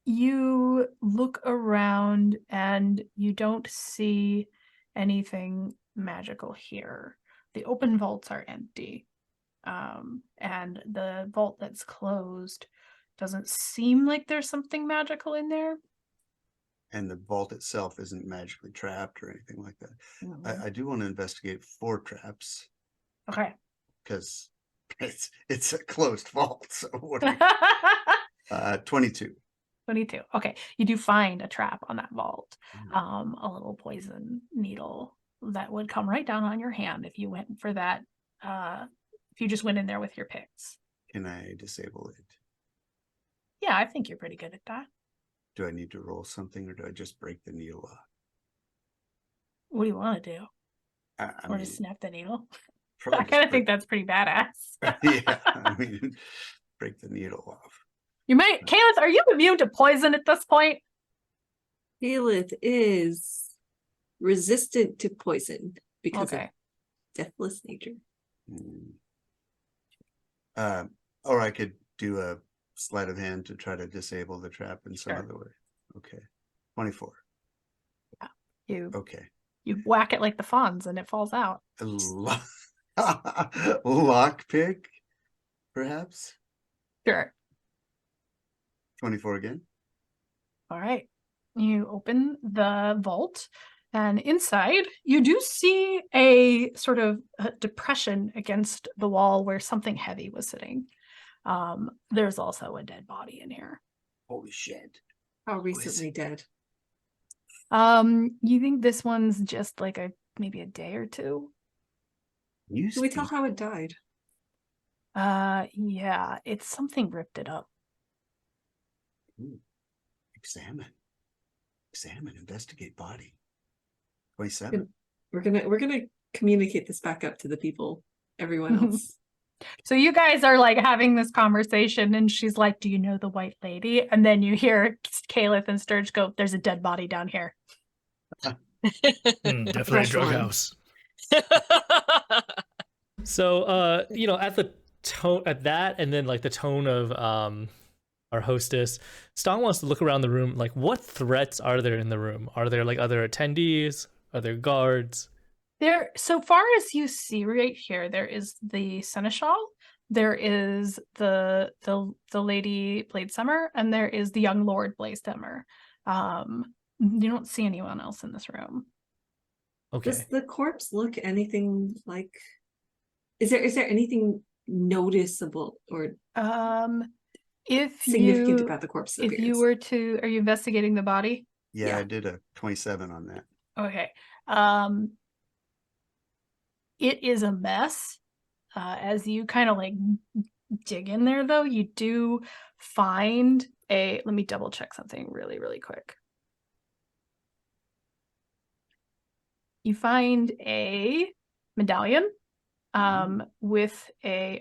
Speaker 1: You look around and you don't see anything magical here. The open vaults are empty. And the vault that's closed doesn't seem like there's something magical in there.
Speaker 5: And the vault itself isn't magically trapped or anything like that. I do want to investigate 4 traps.
Speaker 1: Okay.
Speaker 5: Because it's a closed vault. So what 22.
Speaker 1: 22. Okay. You do find a trap on that vault. A little poison needle that would come right down on your hand if you went for that. If you just went in there with your picks.
Speaker 5: Can I disable it?
Speaker 1: Yeah, I think you're pretty good at that.
Speaker 5: Do I need to roll something or do I just break the needle off?
Speaker 1: What do you want to do?
Speaker 5: I
Speaker 1: Or
Speaker 5: mean,
Speaker 1: just snap the needle?
Speaker 5: probably
Speaker 1: I
Speaker 5: just
Speaker 1: kind of
Speaker 5: break-
Speaker 1: think that's pretty badass.
Speaker 5: Yeah, I mean, break the needle off.
Speaker 1: You might, Caleth, are you immune to poison at this point?
Speaker 6: Caleth is resistant to poison because of
Speaker 1: Okay.
Speaker 6: deathless nature.
Speaker 5: Or I could do a sleight of hand to try to disable the trap in some
Speaker 1: Sure.
Speaker 5: other way. Okay. 24. Okay.
Speaker 1: You whack it like the fawns and it falls out.
Speaker 5: Lockpick, perhaps?
Speaker 1: Sure.
Speaker 5: 24 again?
Speaker 1: All right. You open the vault, and inside you do see a sort of depression against the wall where something heavy was sitting. There's also a dead body in here.
Speaker 5: Holy shit.
Speaker 6: How recently dead?
Speaker 1: You think this one's just like maybe a day or two?
Speaker 5: You
Speaker 6: Can we tell
Speaker 5: speak-
Speaker 6: how it died?
Speaker 1: Yeah, it's something ripped it up.
Speaker 5: Ooh. Examine, investigate body. 27.
Speaker 6: We're gonna communicate this back up to the people, everyone else.
Speaker 1: So you guys are like having this conversation and she's like, do you know the white lady? And then you hear Caleth and Sturge go, there's a dead body down here.
Speaker 3: Definitely a
Speaker 6: Fresh
Speaker 3: drug
Speaker 6: one.
Speaker 3: house. So, at the tone at that, and then like the tone of our hostess, Stan wants to look around the room. Like, what threats are there in the room? Are there like other attendees? Are there guards?
Speaker 1: There, so far as you see right here, there is the seneschal, there is the lady Bladesummer, and there is the young lord Bladesummer. You don't see anyone else in this room.
Speaker 3: Okay.
Speaker 6: Does the corpse look anything like? Is there anything noticeable or
Speaker 1: If
Speaker 6: significant
Speaker 1: you
Speaker 6: about the corpse's
Speaker 1: if you
Speaker 6: appearance?
Speaker 1: were to, are you investigating the body?
Speaker 5: Yeah,
Speaker 6: Yeah.
Speaker 5: I did a 27 on that.
Speaker 1: Okay. It is a mess. As you kind of like dig in there, though, you do find let me double check something really, really quick. You find a medallion with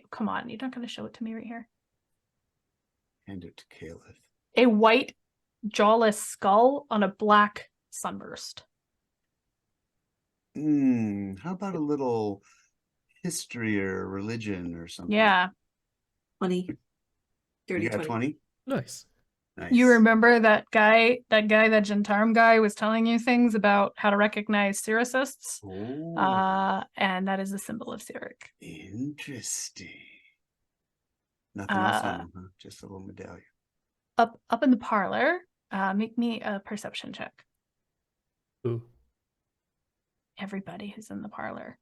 Speaker 1: come on, you're not going to show it to me right here.
Speaker 5: Hand it to Caliph.
Speaker 1: A white jawless skull on a black sunburst.
Speaker 5: How about a little history or religion or something?
Speaker 1: Yeah.
Speaker 6: 20. Dirty
Speaker 5: You got
Speaker 6: 20.
Speaker 5: 20?
Speaker 3: Nice.
Speaker 5: Nice.
Speaker 1: You remember that Gentarm guy was telling you things about how to recognize Cyricists?
Speaker 5: Oh,
Speaker 1: And that is a symbol of Cyric.
Speaker 5: interesting. Nothing else on him, huh? Just a little medallion.
Speaker 1: Up in the parlor, make me a perception check.
Speaker 3: Ooh.
Speaker 1: Everybody who's in the parlor.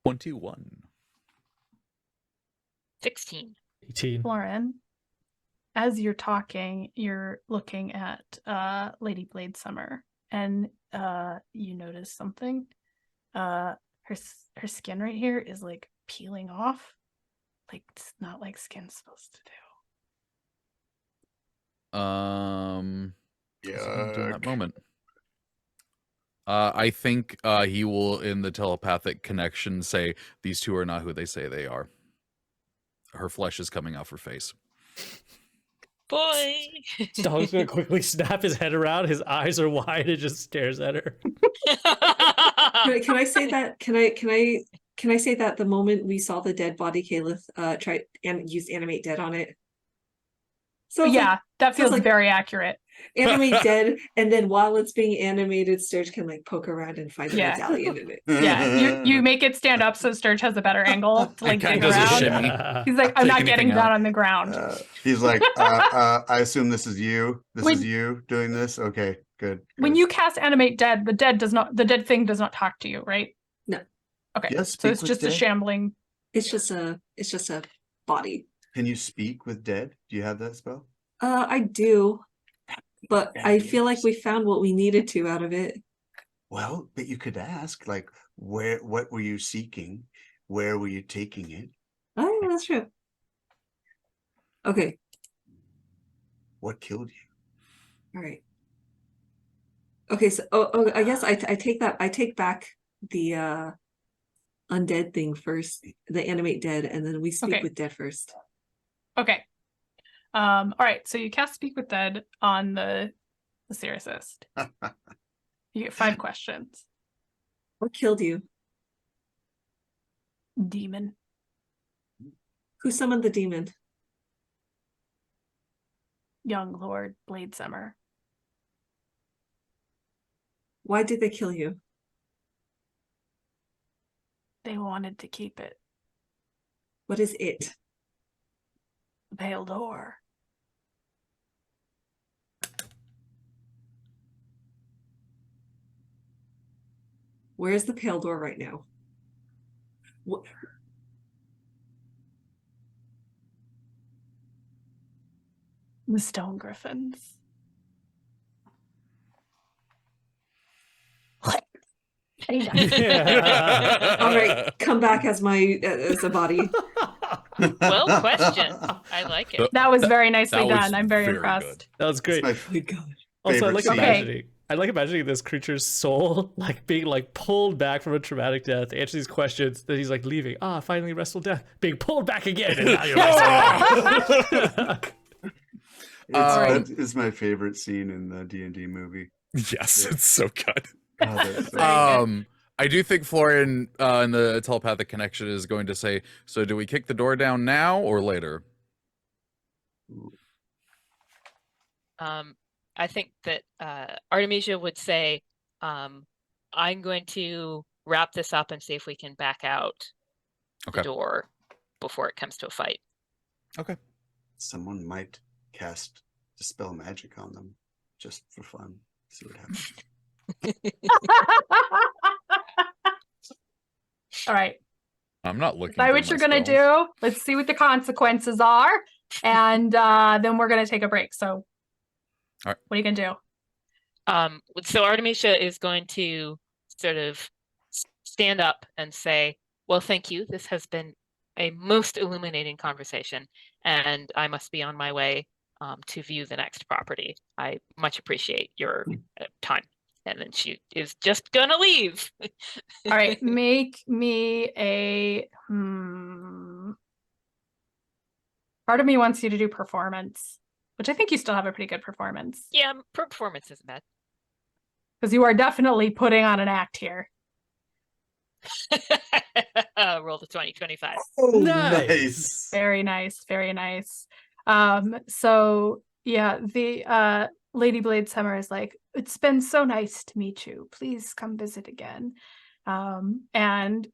Speaker 2: 21.
Speaker 4: 16.
Speaker 3: 18.
Speaker 1: Lauren, as you're talking, you're looking at Lady Blade Summer, and you notice something. Her skin right here is like peeling off. Like it's not like skin's supposed to do.
Speaker 2: What's he gonna do in that moment? I think he will, in the telepathic connection, say these two are not who they say they are. Her flesh is coming off her face.
Speaker 4: Boy.
Speaker 3: Dog's gonna quickly snap his head around. His eyes are wide and just stares at her.
Speaker 6: Can I say that? Can I say that the moment we saw the dead body, Caliph tried and used animate dead on it? So it's
Speaker 1: Yeah, that feels
Speaker 6: like-
Speaker 1: very accurate.
Speaker 6: animate dead, and then while it's being animated, Sturge can like poke around and find a
Speaker 1: Yeah.
Speaker 6: medallion in it.
Speaker 1: Yeah, you make it stand up so Sturge has a better angle to like
Speaker 2: kinda
Speaker 1: dig
Speaker 2: does a
Speaker 1: around.
Speaker 2: shimmy.
Speaker 1: He's like, I'm
Speaker 2: Take
Speaker 1: not
Speaker 2: anything
Speaker 1: getting
Speaker 2: out.
Speaker 1: down on the ground.
Speaker 5: He's like, I assume this is you. This
Speaker 1: When-
Speaker 5: is you doing this. Okay, good.
Speaker 1: When
Speaker 5: good.
Speaker 1: you cast animate dead, the dead thing does not talk to you, right?
Speaker 6: No.
Speaker 1: Okay.
Speaker 5: Yes,
Speaker 1: So
Speaker 5: speak
Speaker 1: it's
Speaker 5: with
Speaker 1: just a
Speaker 5: dead.
Speaker 1: shambling.
Speaker 6: It's just a body.
Speaker 5: Can you speak with dead? Do you have that spell?
Speaker 6: I do, but I
Speaker 5: That
Speaker 6: feel like
Speaker 5: is-
Speaker 6: we found what we needed to out of it.
Speaker 5: Well, but you could ask, like, what were you seeking? Where were you taking it?
Speaker 6: Oh, yeah, that's true. Okay,
Speaker 5: What killed you?
Speaker 6: all right. Okay, so I guess I take back the undead thing first, the animate dead, and then we speak
Speaker 1: Okay.
Speaker 6: with dead first.
Speaker 1: Okay. All right. So you cast Speak with Dead on the Cyricist. You get 5 questions.
Speaker 6: What killed you?
Speaker 1: Demon.
Speaker 6: Who summoned the demon?
Speaker 1: Young Lord Blade Summer.
Speaker 6: Why did they kill you?
Speaker 1: They wanted to keep it.
Speaker 6: What is it?
Speaker 1: The Pale Door.
Speaker 6: Where's the pale door right now? What?
Speaker 1: The Stone Griffins.
Speaker 3: Yeah.
Speaker 6: All right, come back as a body.
Speaker 4: Well, question. I like it.
Speaker 1: That was very nicely
Speaker 2: That was
Speaker 1: done. I'm very
Speaker 2: very
Speaker 1: impressed.
Speaker 3: That was great.
Speaker 5: That's my
Speaker 6: Oh my god.
Speaker 3: Also, I
Speaker 5: favorite
Speaker 3: like
Speaker 5: scene.
Speaker 3: imagining. I like imagining this creature's soul like being like pulled back from a traumatic death to answer these questions that he's like leaving. Finally restful death. Being pulled back again. And now you're
Speaker 5: That is my favorite scene in the D&D movie.
Speaker 2: Yes, it's so good.
Speaker 5: God, that's so-
Speaker 1: Very good.
Speaker 2: I do think Florian in the telepathic connection is going to say, so do we kick the door down now or later?
Speaker 4: I think that Artemisia would say, I'm going to wrap this up and see if we can back out
Speaker 2: Okay.
Speaker 4: the door before it comes to a fight.
Speaker 2: Okay.
Speaker 5: Someone might cast Dispel Magic on them just for fun. See what happens.
Speaker 1: All right.
Speaker 2: I'm not looking.
Speaker 1: Decide what you're gonna do. Let's see what the consequences are, and then we're gonna take a break. So,
Speaker 2: all right.
Speaker 1: What are you gonna do?
Speaker 4: So Artemisia is going to sort of stand up and say, well, thank you. This has been a most illuminating conversation, and I must be on my way to view the next property. I much appreciate your time. And then she is just gonna leave.
Speaker 1: All right, make me a part of me wants you to do performance, which I think you still have a pretty good performance.
Speaker 4: Yeah, performance isn't bad.
Speaker 1: Because you are definitely putting on an act here.
Speaker 4: Roll the 2025.
Speaker 5: Oh,
Speaker 3: Nice.
Speaker 1: Very nice, very nice. So yeah, the Lady Bladeshammer is like, it's been so nice to meet you. Please come visit again. And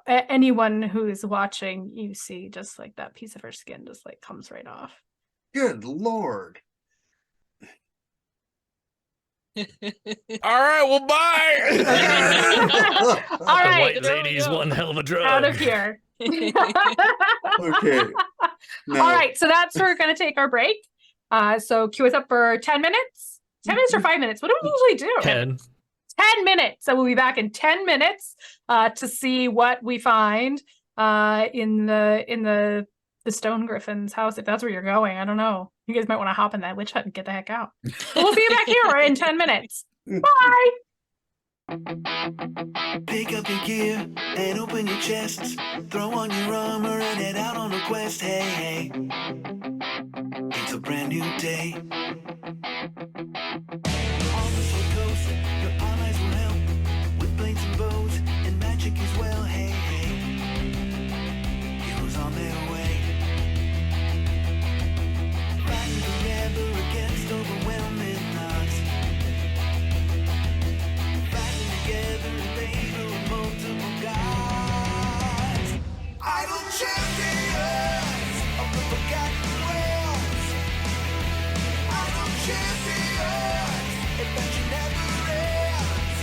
Speaker 1: anyone who is watching, you see just like that piece of her skin just like comes right off.
Speaker 5: Good Lord.
Speaker 2: All right, well, bye.
Speaker 1: All
Speaker 3: The
Speaker 1: right,
Speaker 3: white
Speaker 4: there we
Speaker 3: lady's
Speaker 4: go.
Speaker 3: one hell of a drug.
Speaker 1: out of here.
Speaker 5: Okay.
Speaker 1: All right, so that's where we're going to take our break. So cue us up for 10 minutes. 10 minutes or 5 minutes? What do we usually do?
Speaker 3: 10.
Speaker 1: 10 minutes. So we'll be back in 10 minutes to see what we find in the Stone Griffin's house. If that's where you're going, I don't know. You guys might want to hop in that witch hut and get the heck out. But we'll see you back here in 10 minutes. Bye.
Speaker 7: Pick up your gear and open your chests. Throw on your armor and head out on a quest. Hey, hey. It's a brand new day. On the Sword Coast, your allies will help with blades and bows and magic as well. Hey, hey. Heroes on their way. Fighting together against overwhelming odds. Fighting together in favor of multiple gods. Idle champions of the forgotten realms. Idle champions, adventure never ends.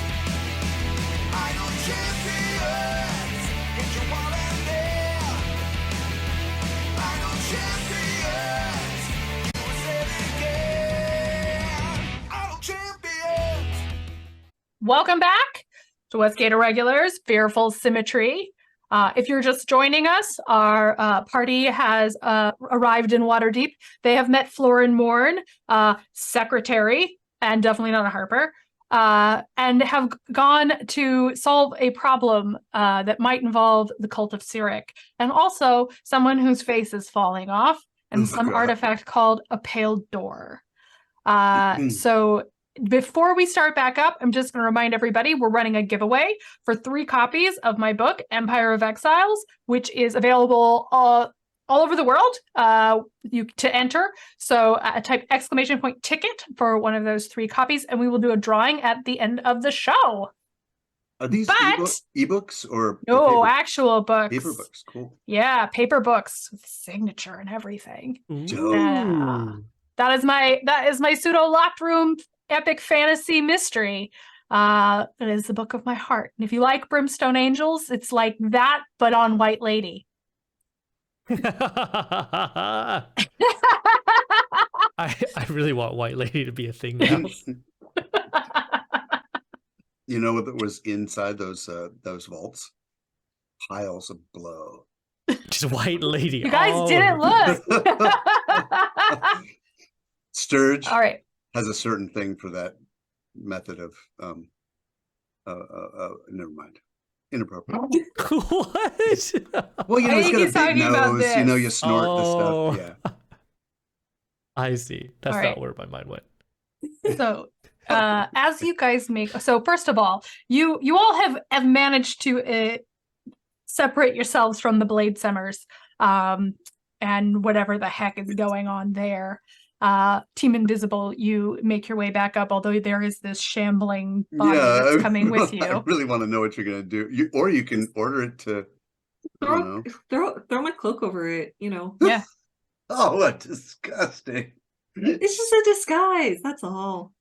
Speaker 7: Idle champions, get your wallet there. Idle champions, use it again. Idle champions.
Speaker 1: Welcome back to Westgate Irregulars, Fearful Symmetry. If you're just joining us, our party has arrived in Waterdeep. They have met Florin Morn, secretary, and definitely not a Harper, and have gone to solve a problem that might involve the cult of Cyric, and also someone whose face is falling off, and
Speaker 5: Oh,
Speaker 1: some
Speaker 5: God.
Speaker 1: artifact called a pale door. So before we start back up, I'm just going to remind everybody we're running a giveaway for 3 copies of my book, Empire of Exiles, which is available all over the world to enter. So type !ticket for one of those 3 copies, and we will do a drawing at the end of the show.
Speaker 5: Are these
Speaker 1: But-
Speaker 5: ebooks or
Speaker 1: No,
Speaker 5: paper?
Speaker 1: actual books.
Speaker 5: Paper books, cool.
Speaker 1: Yeah, paper books with signature and everything.
Speaker 3: Ooh.
Speaker 1: That is my pseudo locked room epic fantasy mystery. It is the book of my heart. And if you like Brimstone Angels, it's like that, but on White Lady.
Speaker 3: I really want White Lady to be a thing now.
Speaker 5: You know what was inside those vaults? Piles of blow.
Speaker 3: Just White Lady.
Speaker 1: You guys
Speaker 3: all
Speaker 1: didn't
Speaker 3: over.
Speaker 1: look.
Speaker 5: Sturge
Speaker 1: All right.
Speaker 5: has a certain thing for that method of never mind. Inappropriate.
Speaker 3: What?
Speaker 5: Well, you know,
Speaker 1: I
Speaker 5: he's
Speaker 1: think
Speaker 5: got a
Speaker 1: he's talking
Speaker 5: big
Speaker 1: about
Speaker 5: nose, you know,
Speaker 1: this.
Speaker 5: you snort
Speaker 3: Oh.
Speaker 5: the stuff. Yeah.
Speaker 3: I see. That's
Speaker 1: All
Speaker 3: not
Speaker 1: right.
Speaker 3: where my mind went.
Speaker 1: So as you guys first of all, you all have managed to separate yourselves from the Bladeshammers and whatever the heck is going on there. Team Invisible, you make your way back up, although there is this shambling body that's coming with
Speaker 5: I
Speaker 1: you.
Speaker 5: really want to know what you're gonna do. You can order it to I don't know.
Speaker 6: Throw my cloak over it, you know.
Speaker 1: Yeah.
Speaker 5: Oh, what disgusting.
Speaker 6: It's just a disguise, that's all.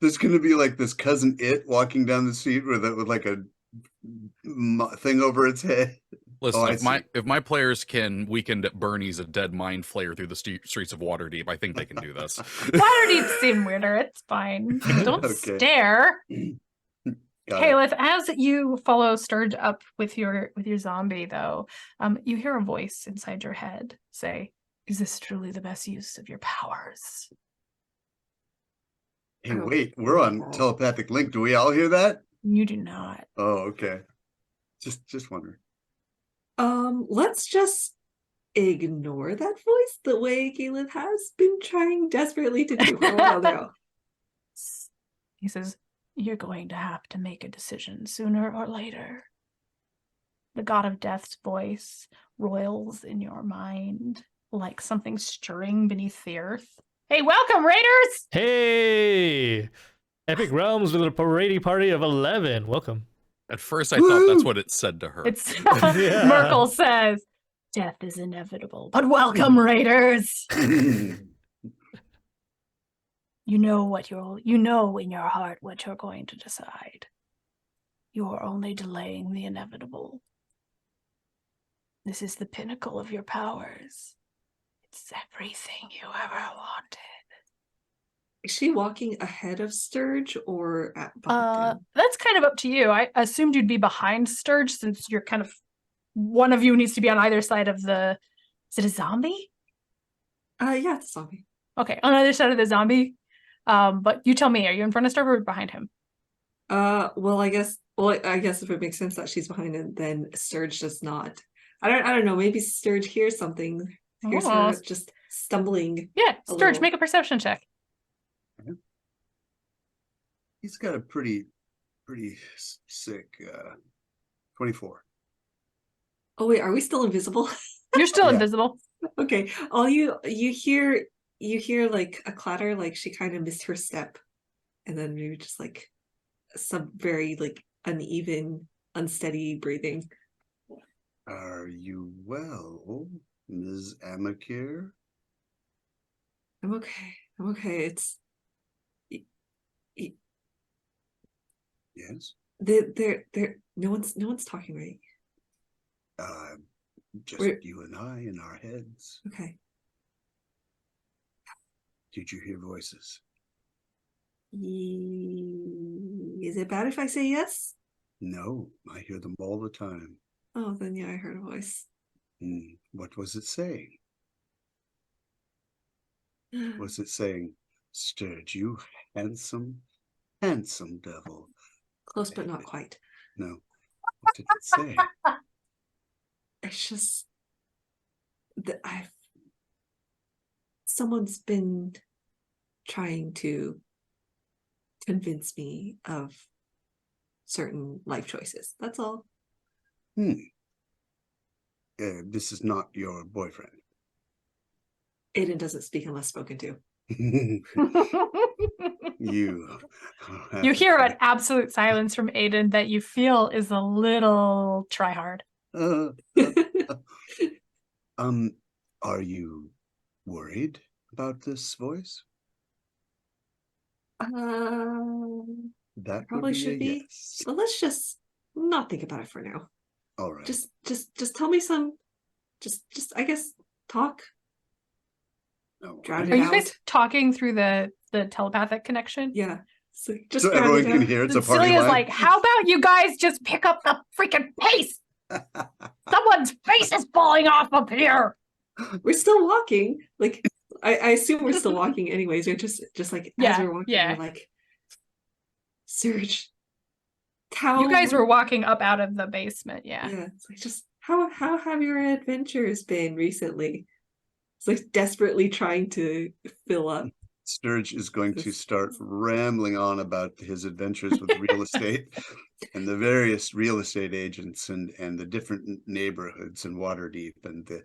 Speaker 5: There's gonna be like this cousin It walking down the street with like a thing over its head.
Speaker 2: Listen,
Speaker 5: I
Speaker 2: if my players can weekend at Bernie's a dead mind flayer through the streets of Waterdeep, I think they can do this.
Speaker 1: Waterdeep seem weirder. It's fine. Don't
Speaker 5: Okay.
Speaker 1: stare.
Speaker 5: Got it.
Speaker 1: Caliph, as you follow Sturge up with your zombie, though, you hear a voice inside your head say, "Is this truly the best use of your powers?"
Speaker 5: Hey, wait, we're on telepathic link. Do we all hear that?
Speaker 1: You do not.
Speaker 5: Oh, okay. Just wondering.
Speaker 6: Let's just ignore that voice the way Caleb has been trying desperately to do for a while now.
Speaker 1: He says, "You're going to have to make a decision sooner or later." The god of death's voice roils in your mind like something stirring beneath the earth. Hey, welcome, Raiders!
Speaker 3: Hey! Epic Realms with a parading party of 11. Welcome.
Speaker 2: At first, I thought that's what it said to her.
Speaker 1: It's
Speaker 3: Yeah.
Speaker 1: Merkel says, "Death is inevitable, but welcome, Raiders." You know in your heart what you're going to decide. You're only delaying the inevitable. This is the pinnacle of your powers. It's everything you ever wanted.
Speaker 6: Is she walking ahead of Sturge or behind him?
Speaker 1: That's kind of up to you. I assumed you'd be behind Sturge since you're kind of one of you needs to be on either side of the. Is it a zombie?
Speaker 6: Yeah, it's a zombie.
Speaker 1: Okay, on either side of the zombie. But you tell me, are you in front of Sturge or behind him?
Speaker 6: Well, I guess if it makes sense that she's behind him, then Sturge does not. I don't know. Maybe Sturge hears something. Hears her just stumbling.
Speaker 1: Yeah, Sturge,
Speaker 6: little.
Speaker 1: make a perception check.
Speaker 5: He's got a pretty sick 24.
Speaker 6: Oh wait, are we still invisible?
Speaker 1: You're still
Speaker 5: Yeah.
Speaker 1: invisible.
Speaker 6: Okay. All you hear like a clatter, like she kind of missed her step, and then maybe just like some very like uneven, unsteady breathing.
Speaker 5: Are you well, Ms. Amakir?
Speaker 6: I'm okay. It's
Speaker 5: Yes.
Speaker 6: they're no one's talking, right?
Speaker 5: Just
Speaker 6: We're-
Speaker 5: you and I in our heads.
Speaker 6: Okay.
Speaker 5: Did you hear voices?
Speaker 6: Is it bad if I say yes?
Speaker 5: No, I hear them all the time.
Speaker 6: Oh, then yeah, I heard a voice.
Speaker 5: What was it saying? Was it saying, "Sturge, you handsome devil"?
Speaker 6: Close, but not quite.
Speaker 5: No. What did it say?
Speaker 6: It's just that someone's been trying to convince me of certain life choices. That's all.
Speaker 5: This is not your boyfriend.
Speaker 6: Aiden doesn't speak unless spoken to.
Speaker 5: You
Speaker 1: You hear an absolute silence from Aiden that you feel is a little try hard.
Speaker 5: Are you worried about this voice? That
Speaker 6: Probably
Speaker 5: would be
Speaker 6: should
Speaker 5: a
Speaker 6: be.
Speaker 5: yes.
Speaker 6: But let's just not think about it for now.
Speaker 5: All right.
Speaker 6: Just tell me some. Just I guess talk.
Speaker 5: No,
Speaker 6: drown
Speaker 1: Are
Speaker 6: it
Speaker 1: you
Speaker 6: out.
Speaker 1: guys talking through the telepathic connection?
Speaker 6: Yeah. So just
Speaker 5: so
Speaker 6: drown
Speaker 5: everyone
Speaker 6: it
Speaker 5: can
Speaker 6: out.
Speaker 5: hear it's a party
Speaker 1: Celia's
Speaker 5: line.
Speaker 1: like, "How about you guys just pick up the freaking pace? Someone's face is falling off up here."
Speaker 6: We're still walking. Like I assume we're still walking anyways. We're just like as
Speaker 1: Yeah,
Speaker 6: we're walking,
Speaker 1: yeah.
Speaker 6: we're like, Serge, how
Speaker 1: You guys were walking up out of the basement, yeah.
Speaker 6: yeah. It's like just how have your adventures been recently? It's like desperately trying to fill up.
Speaker 5: Sturge is going to start rambling on about his adventures with real estate and the various real estate agents and the different neighborhoods in Waterdeep and the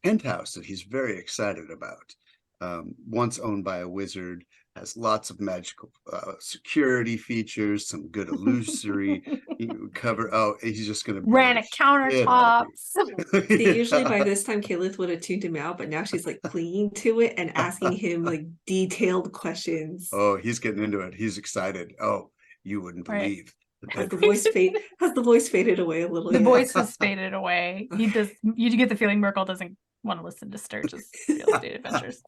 Speaker 5: penthouse that he's very excited about. Once owned by a wizard, has lots of magical security features, some good illusory cover. Oh, he's just going to
Speaker 1: Granite countertops.
Speaker 6: See, usually by this time Calith would have tuned him out, but now she's like clinging to it and asking him like detailed questions.
Speaker 5: Oh, he's getting into it. He's excited. Oh, you wouldn't
Speaker 1: Right.
Speaker 5: believe.
Speaker 6: Has the voice faded away a little?
Speaker 1: The
Speaker 6: yet?
Speaker 1: voice has faded away. He does. You get the feeling Merkel doesn't want to listen to Sturge's real estate adventures.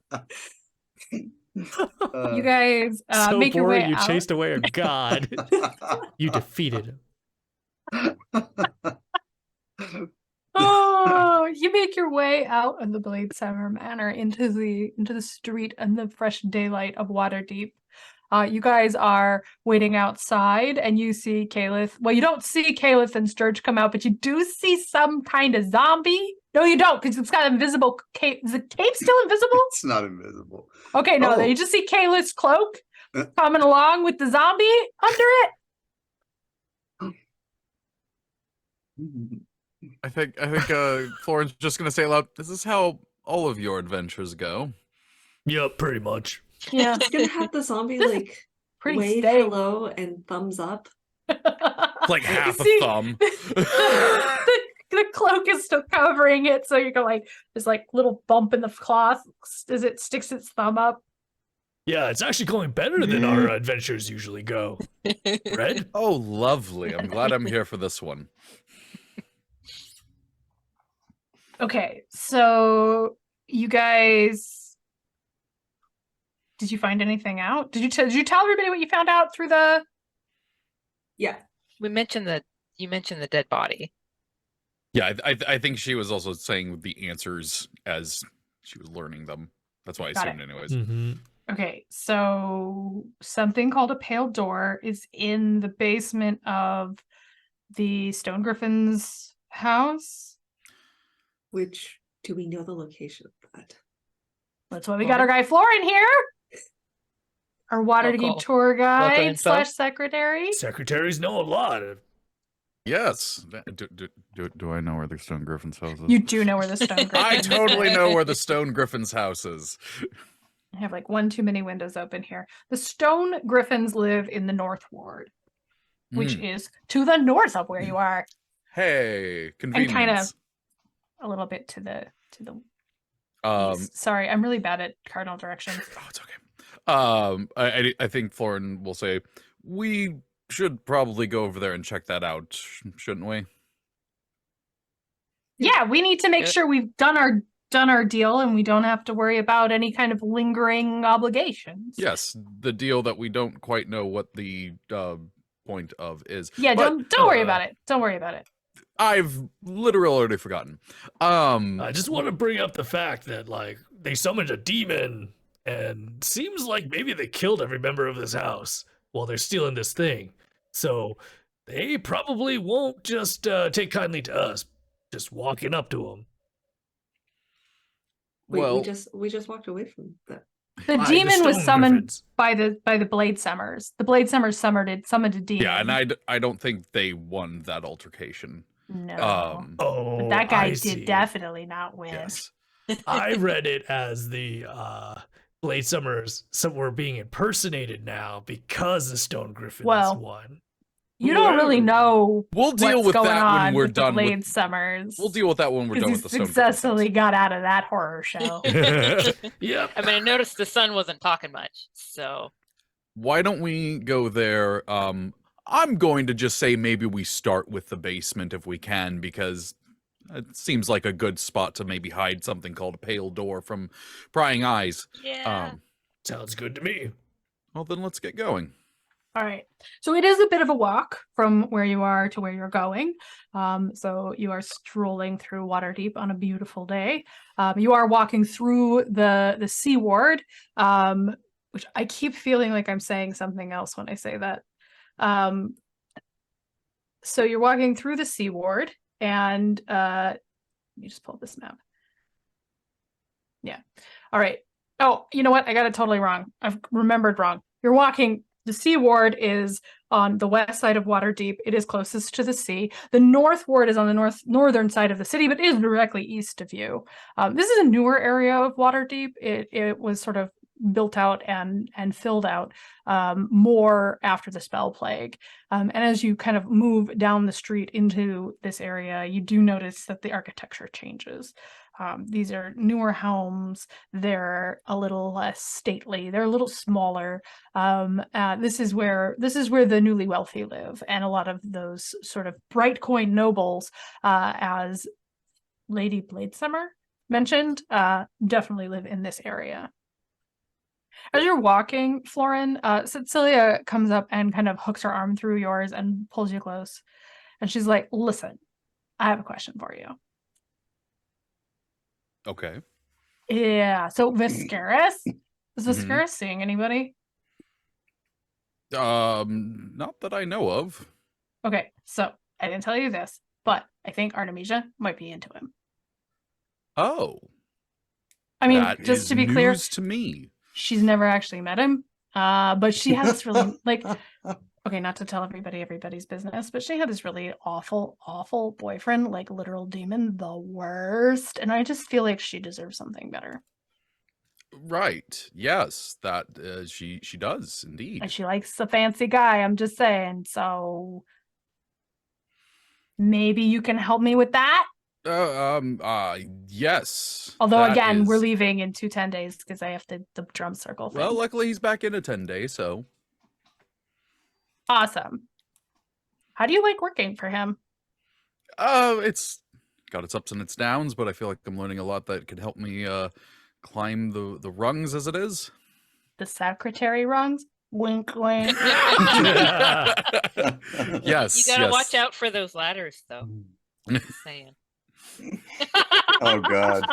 Speaker 1: You guys
Speaker 3: So
Speaker 1: make your
Speaker 3: boring,
Speaker 1: way
Speaker 3: you
Speaker 1: out.
Speaker 3: chased away a god. You defeated him.
Speaker 1: Oh, you make your way out of the Bladeshammer Manor into the street and the fresh daylight of Waterdeep. You guys are waiting outside, and you see Caliph. Well, you don't see Caliph and Sturge come out, but you do see some kind of zombie. No, you don't, because it's got invisible cape. Is the cape still invisible?
Speaker 5: It's not invisible.
Speaker 1: Okay, no,
Speaker 5: Oh.
Speaker 1: you just see Caliph's cloak coming along with the zombie under it.
Speaker 2: I think Floren's just gonna say aloud, "This is how all of your adventures go."
Speaker 3: Yep, pretty much.
Speaker 1: Yeah,
Speaker 6: It's gonna have the zombie
Speaker 1: This is
Speaker 6: like
Speaker 1: pretty
Speaker 6: wave
Speaker 1: stable.
Speaker 6: hello and thumbs up.
Speaker 2: Like half a
Speaker 1: See,
Speaker 2: thumb.
Speaker 1: the cloak is still covering it, so you go like there's like little bump in the cloth as it sticks its thumb up.
Speaker 3: Yeah, it's actually going better than our adventures usually go. Red?
Speaker 2: Oh, lovely. I'm glad I'm here for this one.
Speaker 1: Okay, so you guys, did you find anything out? Did you tell everybody what you found out through the?
Speaker 6: Yeah.
Speaker 4: You mentioned the dead body.
Speaker 2: Yeah, I think she was also saying the answers as she was learning them. That's why I
Speaker 1: Got
Speaker 2: assumed anyways.
Speaker 3: Mm-hmm.
Speaker 1: Okay, so something called a pale door is in the basement of the Stone Griffin's house.
Speaker 6: Which do we know the location of that?
Speaker 1: That's why we got our guy Florin here. Our Waterdeep
Speaker 4: Local
Speaker 1: tour guide
Speaker 4: info.
Speaker 1: / secretary.
Speaker 3: Secretaries know a lot.
Speaker 2: Yes. Do I know where the Stone Griffin's house is?
Speaker 1: You do know where the Stone Griffin
Speaker 2: I
Speaker 1: is.
Speaker 2: totally know where the Stone Griffin's house is.
Speaker 1: I have like one too many windows open here. The Stone Griffins live in the North Ward, which is to the north of where you are,
Speaker 2: Hey, convenience.
Speaker 1: and kind of a little bit to the east. Sorry, I'm really bad at cardinal directions.
Speaker 2: Oh, it's okay. I think Florin will say we should probably go over there and check that out, shouldn't we?
Speaker 1: Yeah, we need to make sure we've done our deal, and we don't have to worry about any kind of lingering obligations.
Speaker 2: Yes, the deal that we don't quite know what the point of is.
Speaker 1: Yeah,
Speaker 2: But
Speaker 1: don't worry about it. Don't worry about it.
Speaker 2: I've literally already forgotten.
Speaker 3: I just want to bring up the fact that like they summoned a demon, and seems like maybe they killed every member of this house while they're stealing this thing. So they probably won't just take kindly to us just walking up to them.
Speaker 6: Wait,
Speaker 2: Well,
Speaker 6: we just walked away from that.
Speaker 1: The
Speaker 3: By the
Speaker 1: demon was
Speaker 3: Stone
Speaker 1: summoned
Speaker 3: Griffins.
Speaker 1: by the Bladesummers. The Bladesummers summoned a demon.
Speaker 2: yeah, and I don't think they won that altercation.
Speaker 1: No.
Speaker 3: Oh,
Speaker 1: But that guy
Speaker 3: I
Speaker 1: did
Speaker 3: see.
Speaker 1: definitely not win.
Speaker 2: Yes.
Speaker 3: I read it as the Blade Summers were being impersonated now because the Stone Griffins
Speaker 1: Well,
Speaker 3: won.
Speaker 1: You don't really know
Speaker 2: We'll deal
Speaker 1: what's
Speaker 2: with
Speaker 1: going
Speaker 2: that
Speaker 1: on
Speaker 2: when we're
Speaker 1: with
Speaker 2: done
Speaker 1: the
Speaker 2: with.
Speaker 1: Blade Summers.
Speaker 2: We'll deal with that when we're done
Speaker 1: Because
Speaker 2: with
Speaker 1: he
Speaker 2: the Stone Griffin's
Speaker 1: successfully
Speaker 2: house.
Speaker 1: got out of that horror show.
Speaker 3: Yep.
Speaker 4: I mean, I noticed the sun wasn't talking much, so
Speaker 2: Why don't we go there? I'm going to just say maybe we start with the basement if we can, because it seems like a good spot to maybe hide something called a pale door from prying eyes.
Speaker 4: yeah.
Speaker 3: Sounds good to me.
Speaker 2: Well, then let's get going.
Speaker 1: All right. So it is a bit of a walk from where you are to where you're going. So you are strolling through Waterdeep on a beautiful day. You are walking through the Sea Ward, which I keep feeling like I'm saying something else when I say that. So you're walking through the Sea Ward, and let me just pull up this map. Yeah. All right. Oh, you know what? I got it totally wrong. I've remembered wrong. You're walking. The Sea Ward is on the west side of Waterdeep. It is closest to the sea. The North Ward is on the northern side of the city, but is directly east of you. This is a newer area of Waterdeep. It was sort of built out and filled out more after the Spell Plague. And as you kind of move down the street into this area, you do notice that the architecture changes. These are newer homes. They're a little less stately. They're a little smaller. This is where the newly wealthy live, and a lot of those sort of bright coin nobles, as Lady Bladesummer mentioned, definitely live in this area. As you're walking, Florin, Cecilia comes up and kind of hooks her arm through yours and pulls you close. And she's like, listen, I have a question for you.
Speaker 2: Okay.
Speaker 1: Yeah, so Viscaris? Is Viscaris seeing anybody?
Speaker 2: Not that I know of.
Speaker 1: Okay, so I didn't tell you this, but I think Artemisia might be into him.
Speaker 2: Oh.
Speaker 1: I mean,
Speaker 2: That
Speaker 1: just
Speaker 2: is
Speaker 1: to be clear,
Speaker 2: news to me.
Speaker 1: she's never actually met him. But she has this really, like, okay, not to tell everybody's business, but she had this really awful boyfriend, like literal demon, the worst. And I just feel like she deserves something better.
Speaker 2: Right. Yes, that she does indeed.
Speaker 1: And she likes a fancy guy, I'm just saying. So maybe you can help me with that?
Speaker 2: Yes.
Speaker 1: Although,
Speaker 2: that
Speaker 1: again, we're
Speaker 2: is-
Speaker 1: leaving in 10 days because I have the drum circle thing.
Speaker 2: Well, luckily he's back in a 10-day, so.
Speaker 1: Awesome. How do you like working for him?
Speaker 2: It's got its ups and its downs, but I feel like I'm learning a lot that could help me climb the rungs as it is.
Speaker 1: The secretary rungs? Wink, wink.
Speaker 2: Yes.
Speaker 4: You gotta
Speaker 2: yes.
Speaker 4: watch out for those ladders, though. Just saying.
Speaker 5: Oh God.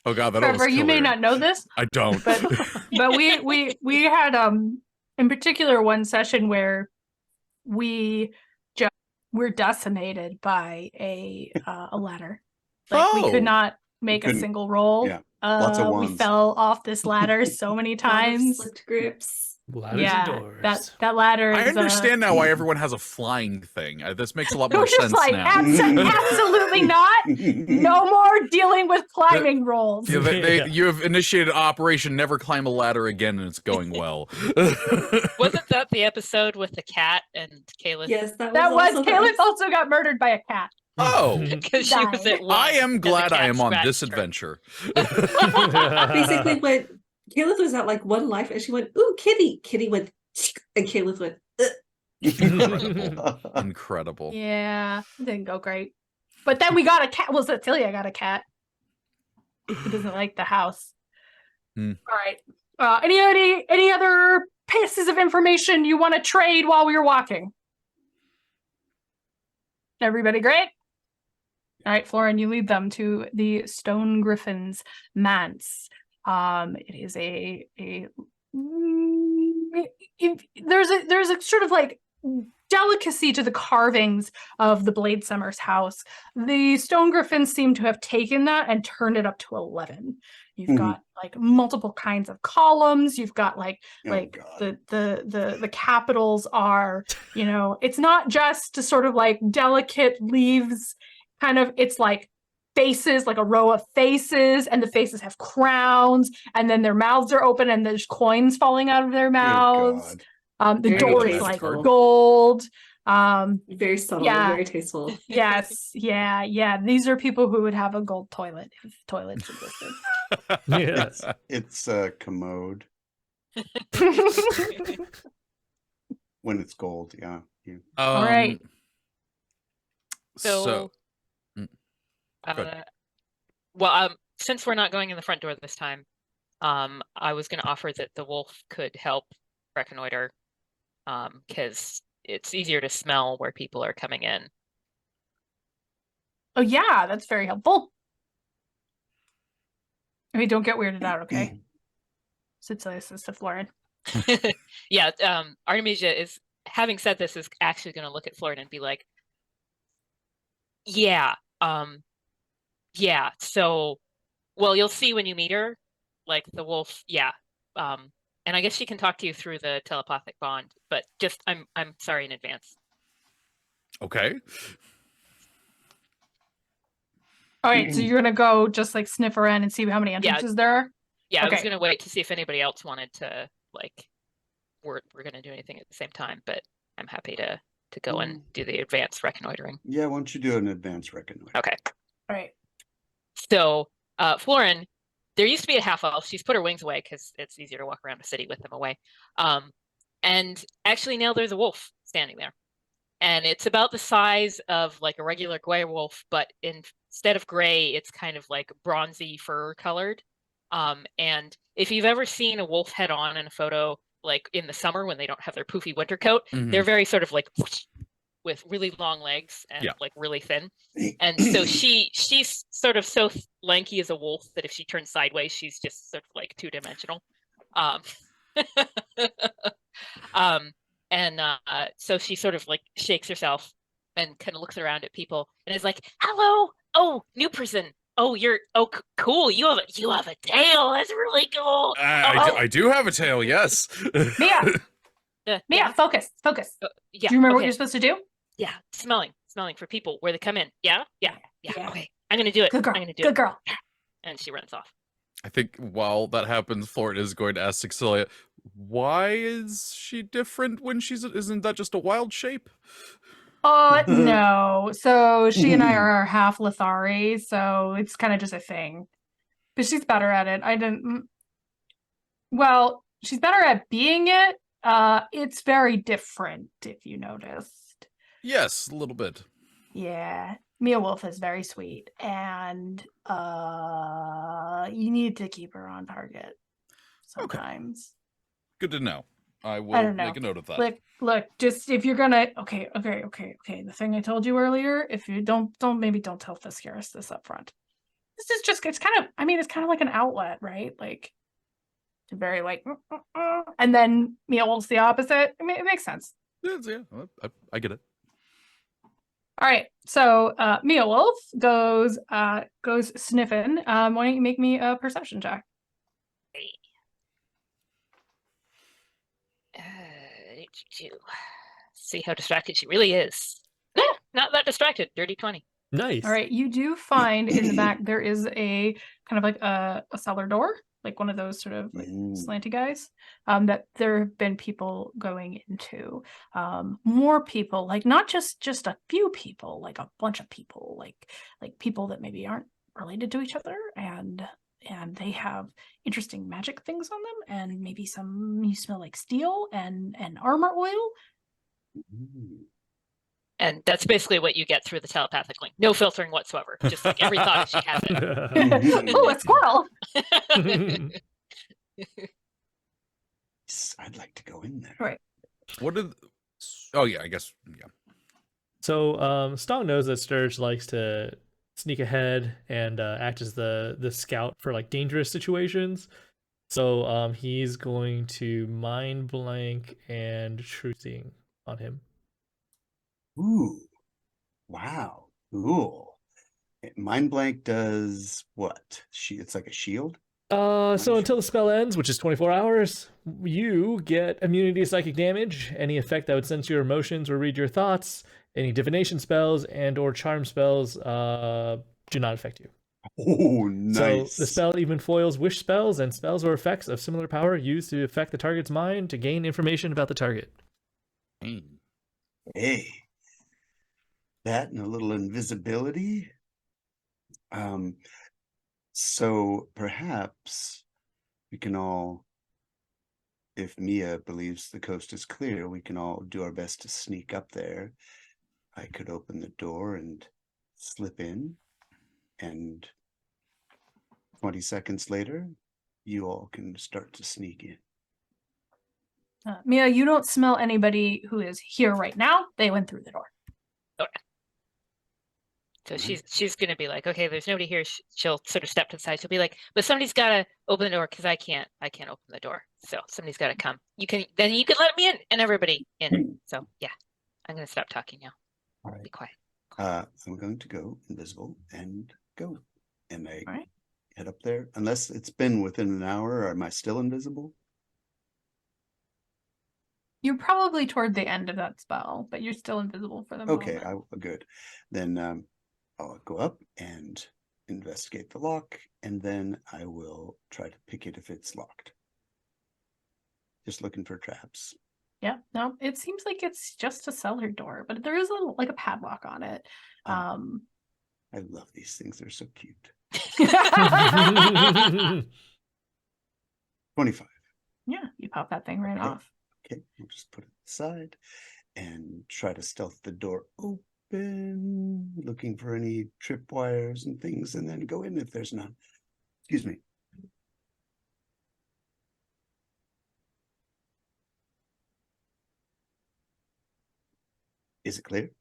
Speaker 2: Oh God, that
Speaker 1: Trevor,
Speaker 2: almost
Speaker 1: you may
Speaker 2: killed her.
Speaker 1: not know this,
Speaker 2: I don't.
Speaker 1: but we had in particular one session where we're decimated by a ladder. Like we
Speaker 2: Oh.
Speaker 1: could not make a
Speaker 5: couldn't-
Speaker 1: single roll.
Speaker 5: yeah, lots of
Speaker 1: We
Speaker 5: wands.
Speaker 1: fell off this ladder so many
Speaker 6: A lot of
Speaker 1: times.
Speaker 6: slipped grips.
Speaker 3: Ladders
Speaker 1: Yeah,
Speaker 3: and doors.
Speaker 1: that ladder.
Speaker 2: I
Speaker 1: is,
Speaker 2: understand now why everyone has a flying thing. This makes a lot more
Speaker 1: We're just
Speaker 2: sense
Speaker 1: like,
Speaker 2: now.
Speaker 1: absolutely not. No more dealing with climbing rolls.
Speaker 2: Yeah,
Speaker 3: Yeah.
Speaker 2: you have initiated Operation Never Climb a Ladder Again, and it's going well.
Speaker 4: Wasn't that the episode with the cat and Kayla?
Speaker 6: Yes, that
Speaker 1: That was
Speaker 6: also
Speaker 1: Caleb also got murdered by a cat.
Speaker 2: Oh,
Speaker 4: Because she was
Speaker 1: died.
Speaker 4: at one.
Speaker 2: I am
Speaker 4: and the
Speaker 2: glad I
Speaker 4: cat
Speaker 2: am on
Speaker 4: scratched
Speaker 2: this
Speaker 4: her.
Speaker 2: adventure.
Speaker 6: basically when Caleb was at like one life and she went, ooh, kitty. Kitty went, and Caleb went, ugh.
Speaker 2: Incredible. Incredible.
Speaker 1: Yeah, it didn't go great. But then we got a cat. Well, Cecilia got a cat. He doesn't like the house.
Speaker 2: Hmm.
Speaker 1: All right. Any other pieces of information you want to trade while we were walking? Everybody great? All right, Florin, you lead them to the Stone Griffin's manse. It is there's a sort of like delicacy to the carvings of the Bladesummer's house. The Stone Griffins seem to have taken that and turned it up to 11. You've got like multiple kinds of columns. You've got like
Speaker 5: God.
Speaker 1: the capitals are, it's not just a sort of like delicate leaves kind of, it's like faces, like a row of faces, and the faces have crowns, and then their mouths are open and there's coins falling out of their mouths. The
Speaker 6: Very
Speaker 1: door is like
Speaker 6: tasteful.
Speaker 1: gold.
Speaker 6: Very subtle,
Speaker 1: Yeah.
Speaker 6: very tasteful.
Speaker 1: Yes, yeah. These are people who would have a gold toilet if toilets existed.
Speaker 3: Yes.
Speaker 5: It's a commode when it's gold. Yeah.
Speaker 1: All right.
Speaker 4: So,
Speaker 2: go ahead.
Speaker 4: since we're not going in the front door this time, I was going to offer that the wolf could help reconnoiter, because it's easier to smell where people are coming in.
Speaker 1: Oh yeah, that's very helpful. I mean, don't get weirded out, okay? Cecilia says to Florin.
Speaker 4: Yeah, Artemisia is, having said this, is actually going to look at Florin and be like, yeah, so, well, you'll see when you meet her, like the wolf, yeah. And I guess she can talk to you through the telepathic bond, but just, I'm sorry in advance.
Speaker 2: Okay.
Speaker 1: All right, so you're gonna go just like sniff around and see how many entrances there are?
Speaker 4: Yeah, I was
Speaker 1: Okay.
Speaker 4: going to wait to see if anybody else wanted to, like, we're going to do anything at the same time, but I'm happy to to go and do the advanced reconnoitering.
Speaker 5: Yeah, why don't you do an advanced reconnoiter?
Speaker 4: Okay.
Speaker 1: All right.
Speaker 4: So, Florin, there used to be a half elf. She's put her wings away because it's easier to walk around a city with them away. And actually now there's a wolf standing there. And it's about the size of like a regular gray wolf, but instead of gray, it's kind of like bronzy fur colored. And if you've ever seen a wolf head on in a photo, like in the summer when they don't have their poofy winter coat, they're very sort of like whoosh, with really long legs and like really thin. And so she's sort of so lanky as a wolf that if she turns sideways, she's just sort of like two-dimensional. So she sort of like shakes herself and kind of looks around at people and is like, "Hello, oh, new person. Oh, cool. You have a tail. That's really cool.
Speaker 2: I do have a tail. Yes.
Speaker 1: Mia, focus.
Speaker 4: Yeah.
Speaker 1: Do you remember what you're supposed to do?
Speaker 4: Yeah, smelling for people where they come in. Yeah. Okay, I'm gonna do it.
Speaker 1: Good girl.
Speaker 4: I'm gonna do
Speaker 1: Good
Speaker 4: it.
Speaker 1: girl.
Speaker 4: And she runs off.
Speaker 2: I think while that happens, Florin is going to ask Sixilia, why is she different when isn't that just a wild shape?
Speaker 1: No. So she and I are half Lithari, so it's kind of just a thing. But she's better at it. Well, she's better at being it. It's very different, if you noticed.
Speaker 2: Yes, a little bit.
Speaker 1: Yeah. Mia Wolf is very sweet, and you need to keep her on target sometimes.
Speaker 2: Good to know. I will
Speaker 1: don't know.
Speaker 2: make a note of that.
Speaker 1: Look, just if you're gonna okay. The thing I told you earlier, if you don't tell Fiscurus this up front. This is just it's kind of like an outlet, right? Like to very like and then Mia Wolf's the opposite. I mean, it makes sense.
Speaker 2: Yeah, I get it.
Speaker 1: All right, so Mia Wolf goes sniffing. Why don't you make me a perception check?
Speaker 4: See how distracted she really is. Not that distracted. Dirty 20.
Speaker 3: Nice.
Speaker 1: All right, you do find in the back there is a kind of like a cellar door, like one of those sort of like slanty guys. That there have been people going into. More people, like not just a few people, like a bunch of people, like people that maybe aren't related to each other, and they have interesting magic things on them, and maybe some you smell like steel and armor oil.
Speaker 4: And that's basically what you get through the telepathic link. No filtering whatsoever. Just like every thought she has it.
Speaker 1: Oh, a squirrel!
Speaker 5: I'd like to go in there.
Speaker 1: Right.
Speaker 2: Oh yeah, I guess yeah.
Speaker 3: So Stong knows that Sturge likes to sneak ahead and act as the scout for like dangerous situations. So he's going to mind blank and truthing on him.
Speaker 5: Ooh, wow, cool. Mind blank does what? It's like a shield.
Speaker 3: So until the spell ends, which is 24 hours, you get immunity to psychic damage. Any effect that would sense your emotions or read your thoughts. Any divination spells and or charm spells do not affect you.
Speaker 5: Oh, nice.
Speaker 3: So the spell even foils wish spells and spells or effects of similar power used to affect the target's mind to gain information about the target.
Speaker 5: Hey, that and a little invisibility. So perhaps we can all, if Mia believes the coast is clear, we can all do our best to sneak up there. I could open the door and slip in, and 20 seconds later, you all can start to sneak in.
Speaker 1: Mia, you don't smell anybody who is here right now. They went through the door.
Speaker 4: Okay. So she's gonna be like, okay, there's nobody here. She'll sort of step to the side. She'll be like, but somebody's gotta open the door because I can't open the door. So somebody's gotta come. You can let me in and everybody in. So yeah, I'm gonna stop talking now.
Speaker 5: All right.
Speaker 4: Be quiet.
Speaker 5: I'm going to go invisible and go, and I head up there. Unless it's been within an hour, or am I still invisible?
Speaker 1: You're probably toward the end of that spell, but you're still invisible for the moment.
Speaker 5: Okay, good. Then I'll go up and investigate the lock, and then I will try to pick it if it's locked. Just looking for traps.
Speaker 1: Yeah, no, it seems like it's just a cellar door, but there is a padlock on it.
Speaker 5: I love these things. They're so cute. 25.
Speaker 1: Yeah, you pop that thing right off.
Speaker 5: Okay, we'll just put it aside and try to stealth the door open, looking for any tripwires and things, and then go in if there's none. Excuse me. Is it clear?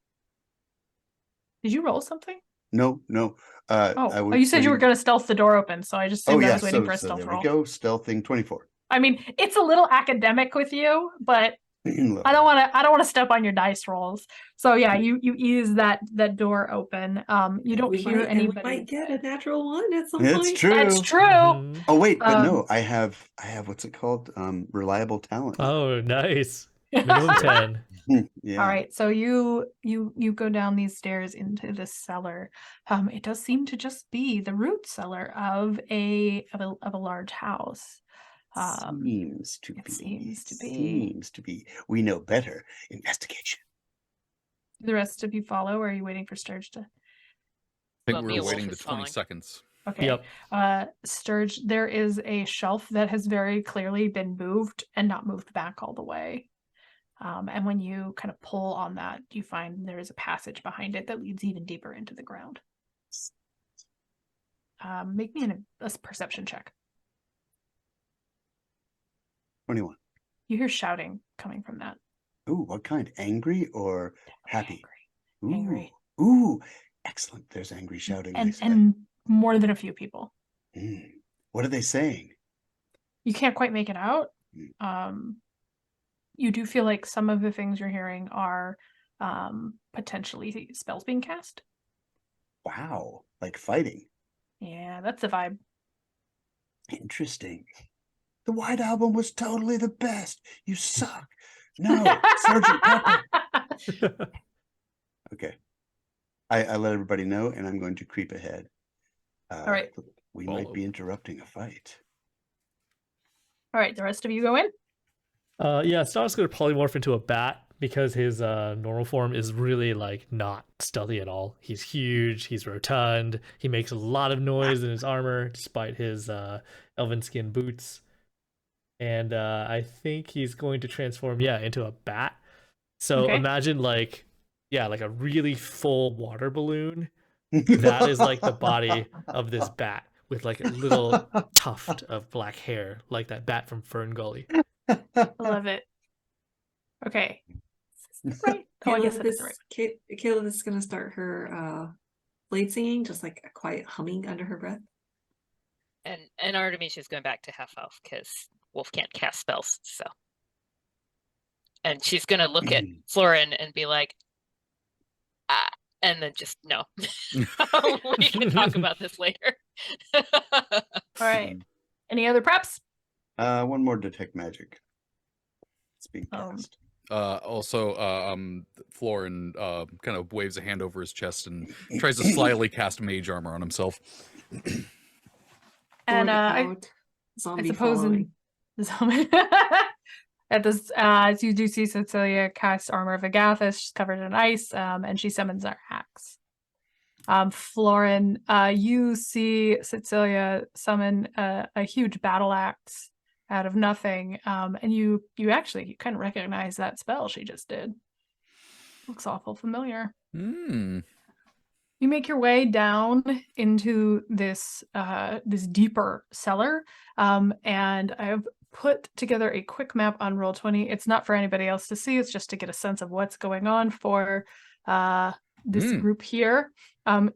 Speaker 1: Did you roll something?
Speaker 5: No.
Speaker 1: You said you were going to stealth the door open, so I just assumed I was waiting for a
Speaker 5: so
Speaker 1: stealth
Speaker 5: there
Speaker 1: roll.
Speaker 5: we go. Stealthing 24.
Speaker 1: I mean, it's a little academic with you, but
Speaker 5: Look,
Speaker 1: I don't want to step on your dice rolls. So yeah, you ease that door open. You don't hear anybody.
Speaker 6: We might get a natural one at some
Speaker 5: It's
Speaker 6: point.
Speaker 5: true.
Speaker 1: That's true.
Speaker 3: Mhm.
Speaker 5: Oh wait, but no, I have what's it called? Reliable talent.
Speaker 3: Oh, nice. Minimum 10.
Speaker 5: Yeah.
Speaker 1: All right, so you go down these stairs into this cellar. It does seem to just be the root cellar of a large house.
Speaker 5: Seems to
Speaker 1: it
Speaker 5: be.
Speaker 1: seems to be.
Speaker 5: Seems to be. We know better. Investigation.
Speaker 1: Do the rest of you follow, or are you waiting for Sturge to?
Speaker 2: I think
Speaker 4: Well,
Speaker 2: we
Speaker 4: Mia
Speaker 2: were
Speaker 4: Wolf
Speaker 2: waiting the
Speaker 4: is
Speaker 2: 20
Speaker 4: following.
Speaker 2: seconds.
Speaker 1: Okay.
Speaker 3: Yep.
Speaker 1: Sturge, there is a shelf that has very clearly been moved and not moved back all the way. And when you kind of pull on that, you find there is a passage behind it that leads even deeper into the ground. Make me a perception check.
Speaker 5: 21.
Speaker 1: You hear shouting coming from that.
Speaker 5: Ooh, what kind? Angry or happy? Ooh.
Speaker 1: Angry.
Speaker 5: Ooh, excellent. There's angry shouting.
Speaker 1: And more than a few people.
Speaker 5: What are they saying?
Speaker 1: You can't quite make it out.
Speaker 5: Mm.
Speaker 1: You do feel like some of the things you're hearing are potentially spells being cast.
Speaker 5: Wow, like fighting.
Speaker 1: Yeah, that's the vibe.
Speaker 5: Interesting. The White Album was totally the best. You suck. No, Sergeant Harper. Okay. I let everybody know, and I'm going to creep ahead.
Speaker 1: All right.
Speaker 5: We might be interrupting a fight.
Speaker 1: All right, the rest of you go in.
Speaker 3: Yeah, Star's gonna polymorph into a bat because his normal form is really like not stealthy at all. He's huge, he's rotund, he makes a lot of noise in his armor despite his elven skin boots. And I think he's going to transform, into a bat. So
Speaker 1: Okay.
Speaker 3: imagine like a really full water balloon. That is like the body of this bat with like a little tuft of black hair, like that bat from Fern Gully.
Speaker 1: I love it. Okay. Right. Oh, I guess that is right.
Speaker 6: Caleb is going to start her blade singing, just like a quiet humming under her breath.
Speaker 4: And Artemisia's going back to half elf because Wolf can't cast spells. So, and she's going to look at Florin and be like, and then just no. We can talk about this later.
Speaker 1: All right. Any other preps?
Speaker 5: One more detect magic. It's being cast.
Speaker 2: Florin kind of waves a hand over his chest and tries to slyly cast mage armor on himself.
Speaker 1: And I suppose at this, as you do see Cecilia cast Armor of Agathis, she's covered in ice, and she summons her axe. Florin, you see Cecilia summon a huge battle axe out of nothing, and you kind of recognize that spell she just did. Looks awful familiar. You make your way down into this deeper cellar, and I've put together a quick map on Roll20. It's not for anybody else to see. It's just to get a sense of what's going on for this group here.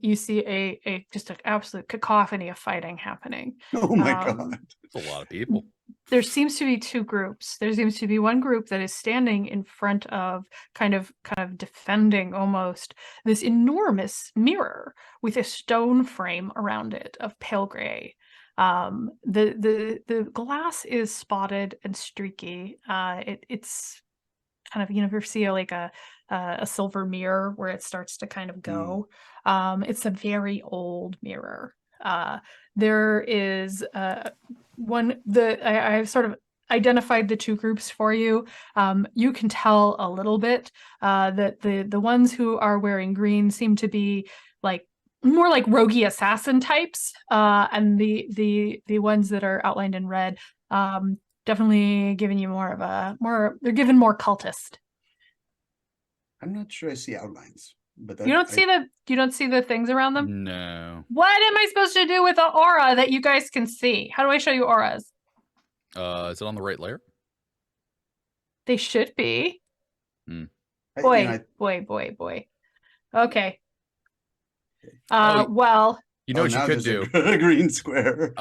Speaker 1: You see just an absolute cacophony of fighting happening.
Speaker 5: Oh my god.
Speaker 2: That's a lot of people.
Speaker 1: There seems to be two groups. There seems to be one group that is standing in front of kind of defending almost this enormous mirror with a stone frame around it of pale gray. The glass is spotted and streaky. It's kind of, you ever see a silver mirror where it starts to kind of go. It's a very old mirror. There is I've sort of identified the two groups for you. You can tell a little bit that the ones who are wearing green seem to be like more like roguey assassin types, and the ones that are outlined in red definitely giving you more of a they're given more cultist.
Speaker 5: I'm not sure I see outlines, but
Speaker 1: You don't see the things around them?
Speaker 2: No.
Speaker 1: What am I supposed to do with the aura that you guys can see? How do I show you auras?
Speaker 2: Is it on the right layer?
Speaker 1: They should be.
Speaker 5: I-
Speaker 1: Boy. Okay.
Speaker 2: Oh,
Speaker 1: Well,
Speaker 2: You know what you
Speaker 5: now
Speaker 2: could
Speaker 5: there's
Speaker 2: do?
Speaker 5: a green square.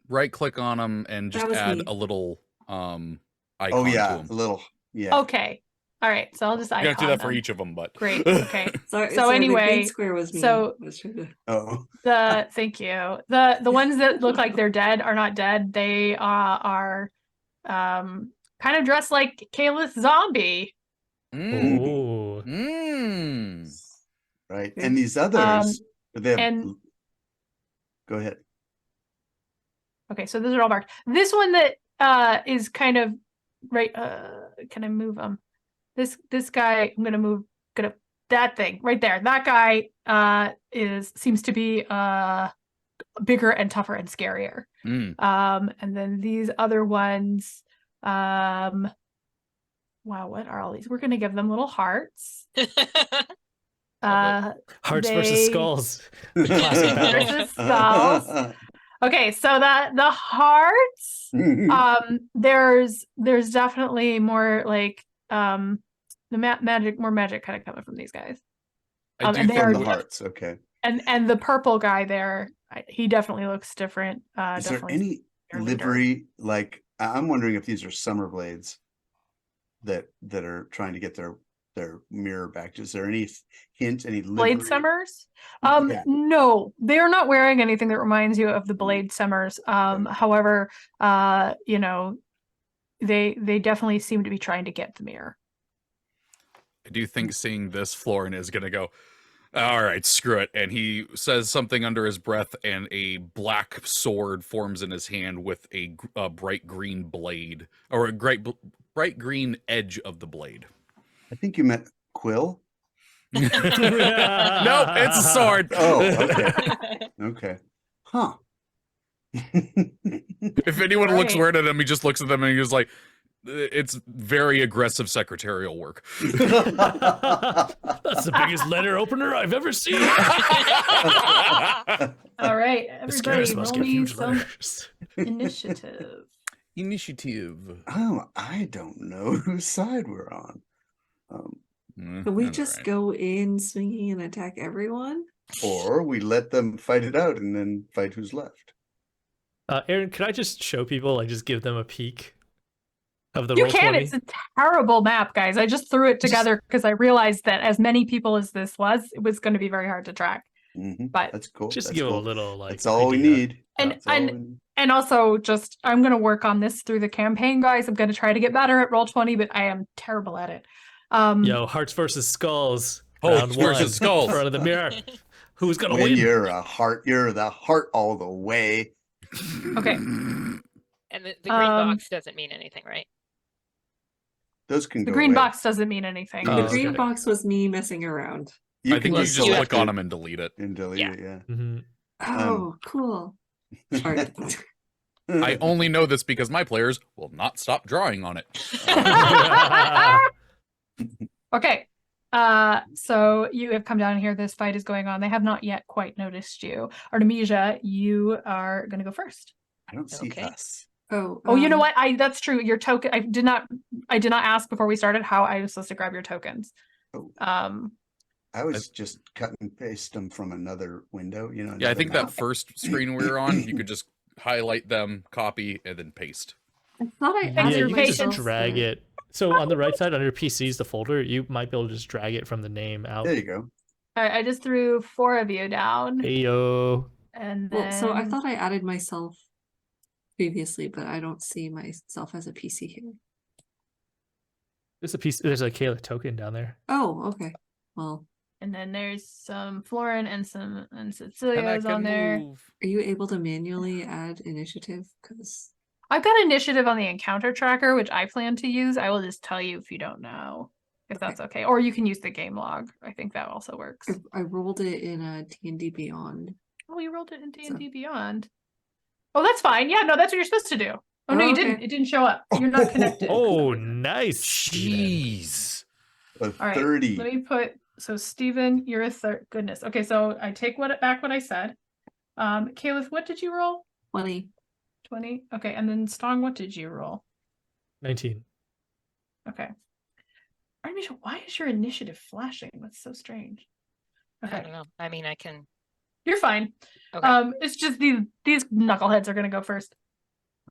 Speaker 2: Right click on them and just
Speaker 6: That was
Speaker 2: add
Speaker 6: me.
Speaker 2: a little icon
Speaker 5: Oh
Speaker 2: to
Speaker 5: yeah,
Speaker 2: them.
Speaker 5: a little. Yeah.
Speaker 1: okay. All right. So I'll just
Speaker 2: You
Speaker 1: icon
Speaker 2: don't do that for
Speaker 1: them.
Speaker 2: each of them, but
Speaker 1: Great. Okay.
Speaker 6: Sorry,
Speaker 1: So
Speaker 6: sorry, the
Speaker 1: anyway,
Speaker 6: green square was me.
Speaker 1: so-
Speaker 6: I was trying to...
Speaker 5: Oh.
Speaker 1: Thank you. The ones that look like they're dead are not dead. They are kind of dressed like Kayla's zombie.
Speaker 2: Mm.
Speaker 3: Oh.
Speaker 2: Mm.
Speaker 5: Right.
Speaker 6: Okay.
Speaker 5: And these others, they have,
Speaker 1: and-
Speaker 5: go ahead.
Speaker 1: Okay, so those are all marked. This one that is kind of right. Can I move them? This guy, I'm gonna that thing right there. That guy seems to be bigger and tougher and scarier.
Speaker 2: Mm.
Speaker 1: And then these other ones, wow, what are all these? We're gonna give them little hearts.
Speaker 3: Hearts versus
Speaker 1: They-
Speaker 3: skulls. The classic battle.
Speaker 1: Versus skulls. Okay, so the hearts, there's definitely more like the more magic kind of coming from these guys.
Speaker 2: I do
Speaker 1: and they
Speaker 2: think
Speaker 1: are
Speaker 5: From the hearts, okay.
Speaker 1: and the purple guy there, he definitely looks different.
Speaker 5: Is there
Speaker 1: Definitely
Speaker 5: any
Speaker 1: their leader.
Speaker 5: livery, like, I'm wondering if these are summer blades that are trying to get their mirror back. Is there any hint, any livery?
Speaker 1: Blade Summers?
Speaker 5: Yeah.
Speaker 1: No, they're not wearing anything that reminds you of the Blade Summers. However, you know, they definitely seem to be trying to get the mirror.
Speaker 2: I do think seeing this, Florin is gonna go, all right, screw it. And he says something under his breath, and a black sword forms in his hand with a bright green blade, or a bright green edge of the blade.
Speaker 5: I think you meant quill.
Speaker 2: Nope, it's a sword.
Speaker 5: Oh, okay. Okay. Huh.
Speaker 2: If anyone looks
Speaker 1: Right.
Speaker 2: weird at him, he just looks at them and he's like, it's very aggressive secretarial work.
Speaker 3: That's the biggest letter opener I've ever seen.
Speaker 1: All right,
Speaker 3: The
Speaker 1: everybody,
Speaker 3: Scrawlers must
Speaker 1: roll
Speaker 3: get
Speaker 1: me
Speaker 3: huge
Speaker 1: some
Speaker 3: letters.
Speaker 1: initiative.
Speaker 2: Initiative.
Speaker 5: Oh, I don't know whose side we're on.
Speaker 6: Can we
Speaker 2: That's
Speaker 6: just
Speaker 2: right.
Speaker 6: go in swinging and attack everyone?
Speaker 5: Or we let them fight it out and then fight who's left.
Speaker 3: Aaron, could I just show people, like, just give them a peek of the
Speaker 1: You
Speaker 3: roll
Speaker 1: can.
Speaker 3: 20?
Speaker 1: It's a terrible map, guys. I just threw it together because I realized that as many people as this was, it was going to be very hard to track.
Speaker 5: Mhm.
Speaker 1: But
Speaker 5: That's cool.
Speaker 3: Just
Speaker 5: That's
Speaker 3: give
Speaker 5: cool.
Speaker 3: them a little, like,
Speaker 5: That's all we
Speaker 3: idea.
Speaker 5: need.
Speaker 1: And-
Speaker 5: That's all we need.
Speaker 1: And also, just I'm going to work on this through the campaign, guys. I'm going to try to get better at Roll20, but I am terrible at it.
Speaker 3: Yo, hearts versus skulls.
Speaker 2: Oh,
Speaker 3: Round
Speaker 2: versus
Speaker 3: one,
Speaker 2: skulls.
Speaker 3: in front of the mirror. Who's gonna
Speaker 5: When
Speaker 3: win?
Speaker 5: you're a heart, you're the heart all the way.
Speaker 1: Okay.
Speaker 4: And the green box doesn't mean anything, right?
Speaker 5: Those can
Speaker 1: The
Speaker 5: go
Speaker 1: green
Speaker 5: away.
Speaker 1: box doesn't mean anything.
Speaker 3: Oh,
Speaker 6: The
Speaker 3: okay.
Speaker 6: green box was me messing around.
Speaker 5: You
Speaker 2: I think
Speaker 5: can
Speaker 2: you
Speaker 5: just
Speaker 2: just
Speaker 5: select
Speaker 2: click on
Speaker 5: it
Speaker 2: them and delete it.
Speaker 5: and delete
Speaker 4: Yeah.
Speaker 5: it. Yeah.
Speaker 3: Mhm.
Speaker 6: Oh, cool. Sorry.
Speaker 2: I only know this because my players will not stop drawing on it.
Speaker 1: Okay. So you have come down here. This fight is going on. They have not yet quite noticed you. Artemisia, you are going to go first.
Speaker 5: I don't see
Speaker 4: Okay.
Speaker 5: us.
Speaker 6: Oh,
Speaker 1: Oh, you know what? That's true. Your token. I did not ask before we started how I was supposed to grab your tokens.
Speaker 5: Oh.
Speaker 1: Um.
Speaker 5: I was just cut and paste them from another window. You know.
Speaker 2: Yeah, I
Speaker 5: another
Speaker 2: think
Speaker 5: map.
Speaker 2: that first screen we were on, you could just highlight them, copy, and then paste.
Speaker 6: I thought I
Speaker 1: Thanks
Speaker 3: Yeah,
Speaker 1: for
Speaker 6: added
Speaker 3: you can just
Speaker 1: patience.
Speaker 6: myself
Speaker 3: drag
Speaker 6: the-
Speaker 3: it. So on the right side under PCs, the folder, you might be able to just drag it from the name out.
Speaker 5: There you go.
Speaker 1: All right, I just threw 4 of you down,
Speaker 3: Heyo.
Speaker 1: and then
Speaker 6: Well, so I thought I added myself previously, but I don't see myself as a PC here.
Speaker 3: There's a piece. There's a Kayla token down there.
Speaker 6: Oh, okay. Well,
Speaker 1: and then there's some Florin and
Speaker 2: And I
Speaker 1: Cecilia's
Speaker 2: can
Speaker 1: on there.
Speaker 2: move.
Speaker 6: are you able to manually add initiative? Because
Speaker 1: I've got initiative on the encounter tracker, which I plan to use. I will just tell you if you don't know, if that's okay. Or you can use the game log. I think that also works.
Speaker 6: I rolled it in a D&D Beyond.
Speaker 1: Oh, you rolled it in D&D Beyond. Oh, that's fine. Yeah, no, that's what you're supposed to do. Oh, no, you didn't. It didn't show up. You're not connected.
Speaker 3: Oh, nice.
Speaker 2: Jeez.
Speaker 5: A
Speaker 1: All right,
Speaker 5: 30.
Speaker 1: let me put, so Steven, you're a third. Goodness. Okay, so I take back what I said. Caleb, what did you roll?
Speaker 6: 20.
Speaker 1: 20. Okay, and then Stong, what did you roll?
Speaker 3: 19.
Speaker 1: Okay. Artemisha, why is your initiative flashing? That's so strange.
Speaker 4: I
Speaker 1: Okay,
Speaker 4: don't know. I mean, I can.
Speaker 1: you're fine.
Speaker 4: Okay.
Speaker 1: It's just these knuckleheads are gonna go first.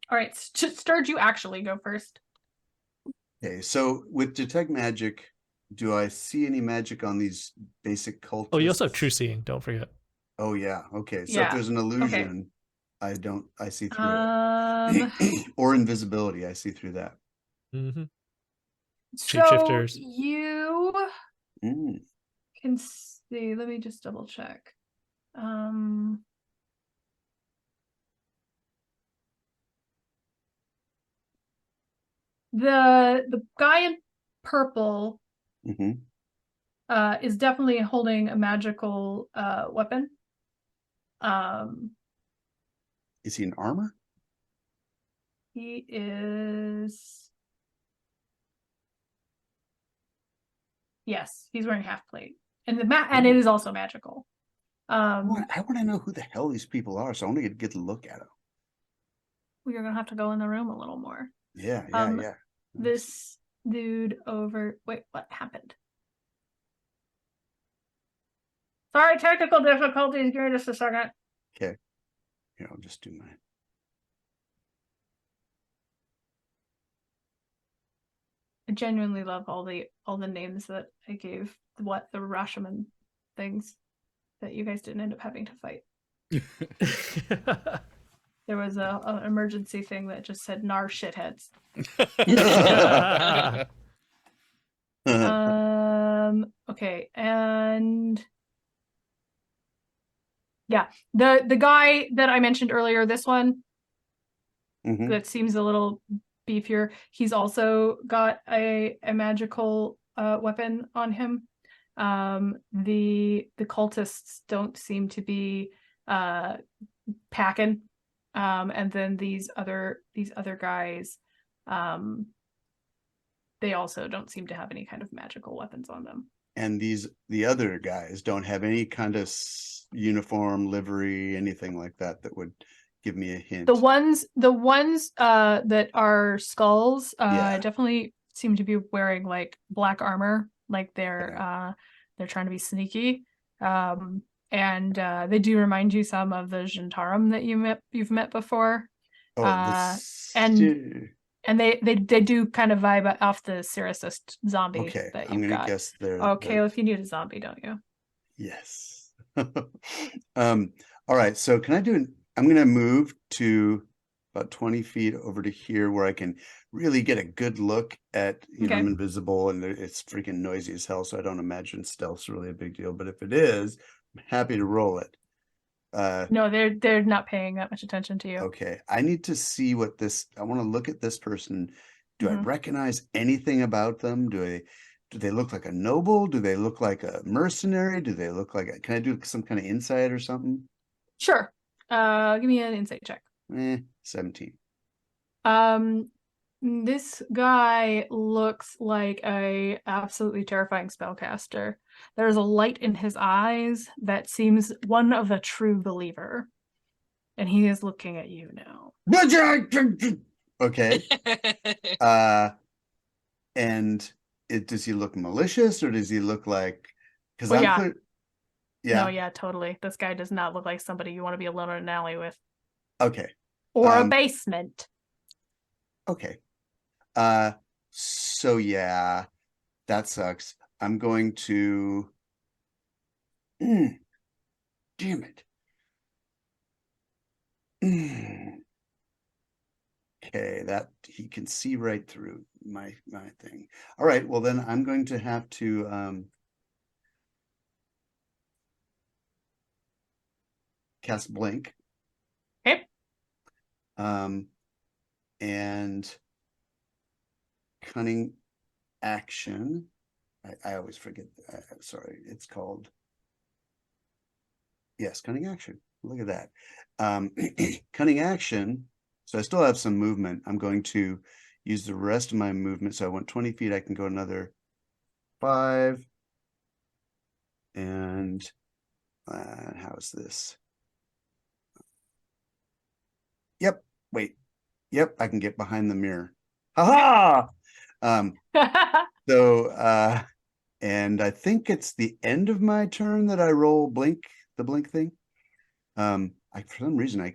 Speaker 1: All right, Sturge, you actually go first.
Speaker 5: Okay, so with detect magic, do I see any magic on these basic cultists?
Speaker 3: Oh, you also have true seeing. Don't forget.
Speaker 5: Oh yeah. Okay. So
Speaker 1: Yeah,
Speaker 5: if there's an illusion, I see through
Speaker 1: Um,
Speaker 5: it. Or invisibility, I see through that.
Speaker 3: Mm-hmm.
Speaker 1: so
Speaker 3: Shapeshifters.
Speaker 1: you
Speaker 5: Mm.
Speaker 1: can see. Let me just double check. The guy in purple
Speaker 5: Hmm.
Speaker 1: is definitely holding a magical weapon.
Speaker 5: Is he in armor?
Speaker 1: He is. Yes, he's wearing half plate, and and it is also magical.
Speaker 5: I want to know who the hell these people are, so I want to get a look at them.
Speaker 1: We're gonna have to go in the room a little more.
Speaker 5: Yeah.
Speaker 1: This dude over. Wait, what happened? Sorry, technical difficulties. Give me just a second.
Speaker 5: Okay. Here, I'll just do mine.
Speaker 1: I genuinely love all the names that I gave the Rashomon things that you guys didn't end up having to fight. There was an emergency thing that just said "Nar shitheads." Okay, and yeah, the guy that I mentioned earlier, this one
Speaker 5: Mhm.
Speaker 1: that seems a little beefier, he's also got a magical weapon on him. The cultists don't seem to be packing, and then these other guys, they also don't seem to have any kind of magical weapons on them.
Speaker 5: And the other guys don't have any kind of uniform, livery, anything like that would give me a hint.
Speaker 1: The ones that are skulls
Speaker 5: Yeah.
Speaker 1: definitely seem to be wearing like black armor, like they're trying to be sneaky. And they do remind you some of the Zhentarim that you've met before.
Speaker 5: Oh,
Speaker 1: And they do kind of vibe off the Cyricist zombie
Speaker 5: okay.
Speaker 1: that
Speaker 5: I'm
Speaker 1: you've
Speaker 5: gonna
Speaker 1: got.
Speaker 5: guess they're
Speaker 1: Okay, well, if you need a zombie, don't you?
Speaker 5: Yes. All right. So can I I'm gonna move to about 20 feet over to here where I can really get a good look at,
Speaker 1: Okay.
Speaker 5: I'm invisible and it's freaking noisy as hell, so I don't imagine stealth's really a big deal. But if it is, I'm happy to roll it.
Speaker 1: No, they're not paying that much attention to you.
Speaker 5: Okay. I need to see I want to look at this person. Do I
Speaker 1: Mhm.
Speaker 5: recognize anything about them? Do they look like a noble? Do they look like a mercenary? Do they look like can I do some kind of insight or something?
Speaker 1: Sure. Give me an insight check.
Speaker 5: 17.
Speaker 1: This guy looks like a absolutely terrifying spellcaster. There's a light in his eyes that seems one of a true believer. And he is looking at you now.
Speaker 5: Okay. And does he look malicious or does he look like because
Speaker 1: Well,
Speaker 5: I'm
Speaker 1: yeah.
Speaker 5: clear. Yeah.
Speaker 1: No, yeah, totally. This guy does not look like somebody you want to be alone in an alley with.
Speaker 5: Okay.
Speaker 1: Or a basement.
Speaker 5: Okay. So yeah, that sucks. I'm going to damn it. Okay, that he can see right through my thing. All right, well then I'm going to have to cast blink.
Speaker 1: Okay.
Speaker 5: and cunning action. I always forget. Sorry, it's called. Yes, cunning action. Look at that. Cunning action. So I still have some movement. I'm going to use the rest of my movement. So I went 20 feet. I can go another 5. And how is this? Yep. Wait. Yep. I can get behind the mirror. Ha ha! So, and I think it's the end of my turn that I roll the blink thing. For some reason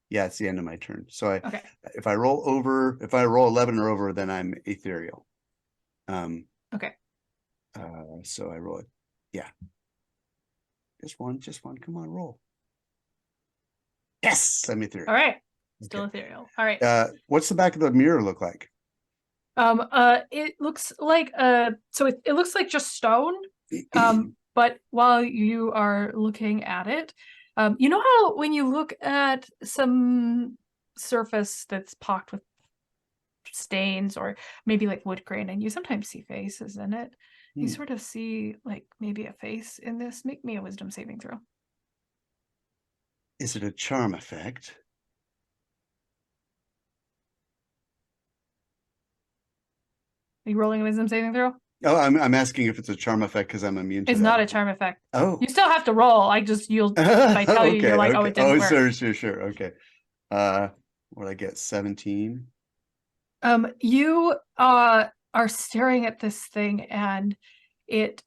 Speaker 5: yeah, it's the end of my turn. So
Speaker 1: Okay.
Speaker 5: if I roll 11 or over, then I'm ethereal.
Speaker 1: Okay.
Speaker 5: So I roll it. Yeah. Just one. Come on, roll. Yes, I'm ethereal.
Speaker 1: All right. Still
Speaker 5: Okay.
Speaker 1: ethereal. All right.
Speaker 5: What's the back of the mirror look like?
Speaker 1: It looks like so it looks like just stone. But while you are looking at it, you know how when you look at some surface that's pocked with stains or maybe like wood grain, and you sometimes see faces in it. You sort of see like maybe a face in this. Make me a wisdom saving throw.
Speaker 5: Is it a charm effect?
Speaker 1: Are you rolling a wisdom saving throw?
Speaker 5: Oh, I'm asking if it's a charm effect because I'm immune to
Speaker 1: It's
Speaker 5: that.
Speaker 1: not a charm effect.
Speaker 5: Oh.
Speaker 1: You still have to roll. If I tell you, you're like, oh, it didn't work.
Speaker 5: Sure. Okay. What I get? 17.
Speaker 1: You are staring at this thing, and it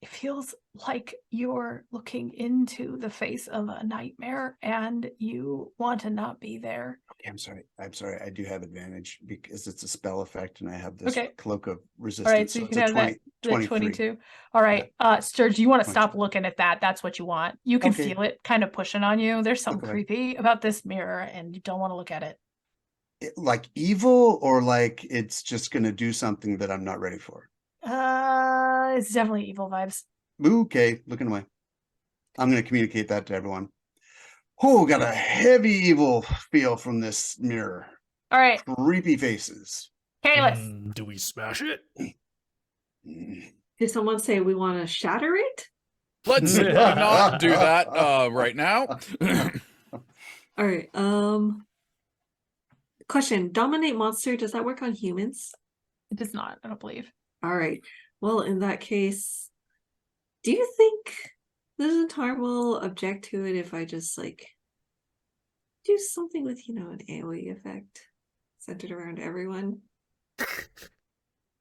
Speaker 1: feels like you're looking into the face of a nightmare, and you want to not be there.
Speaker 5: Okay, I'm sorry. I do have advantage because it's a spell effect, and I have this
Speaker 1: Okay.
Speaker 5: cloak of resistance.
Speaker 1: All right, so you can have that 22. All right, Sturge, you want to stop looking at that. That's what you want. You can feel it kind of pushing on you. There's something creepy about this mirror, and you don't want to look at it.
Speaker 5: Like evil, or like it's just going to do something that I'm not ready for?
Speaker 1: It's definitely evil vibes.
Speaker 5: Okay, looking away. I'm going to communicate that to everyone. Oh, got a heavy evil feel from this mirror.
Speaker 1: All right.
Speaker 5: Creepy faces.
Speaker 1: Kalis.
Speaker 3: Do we smash it?
Speaker 6: Did someone say we want to shatter it?
Speaker 2: Let's not do that right now.
Speaker 6: All right. Question: Dominate monster, does that work on humans?
Speaker 1: It does not, I don't believe.
Speaker 6: All right. Well, in that case, do you think the Zhentarim will object to it if I just like do something with, an AoE effect centered around everyone?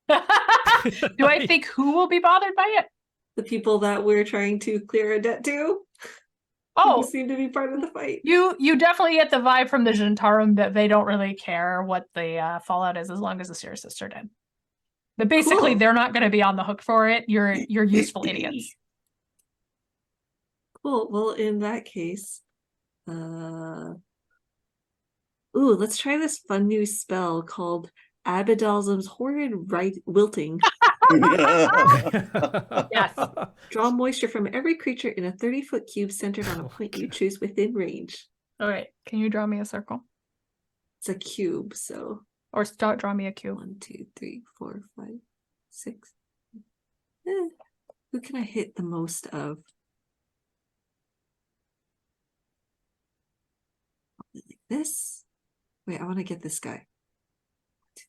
Speaker 1: Do I think who will be bothered by it?
Speaker 6: The people that we're trying to clear a debt to.
Speaker 1: Oh,
Speaker 6: who seem to be part of the fight.
Speaker 1: You definitely get the vibe from the Zhentarim that they don't really care what the fallout is as long as the Seer Sister did. But basically, they're not going to be on the hook for it. You're useful idiots.
Speaker 6: Cool. Well, in that case, let's try this fun new spell called Abadalzam's Horrid Wilting.
Speaker 1: Yes.
Speaker 6: Draw moisture from every creature in a 30-foot cube centered on a point you choose within range.
Speaker 1: All right. Can you draw me a circle?
Speaker 6: It's a cube, so.
Speaker 1: Or draw me a cube.
Speaker 6: 1, 2, 3, 4, 5, 6. Who can I hit the most of? Like this. Wait, I want to get this guy.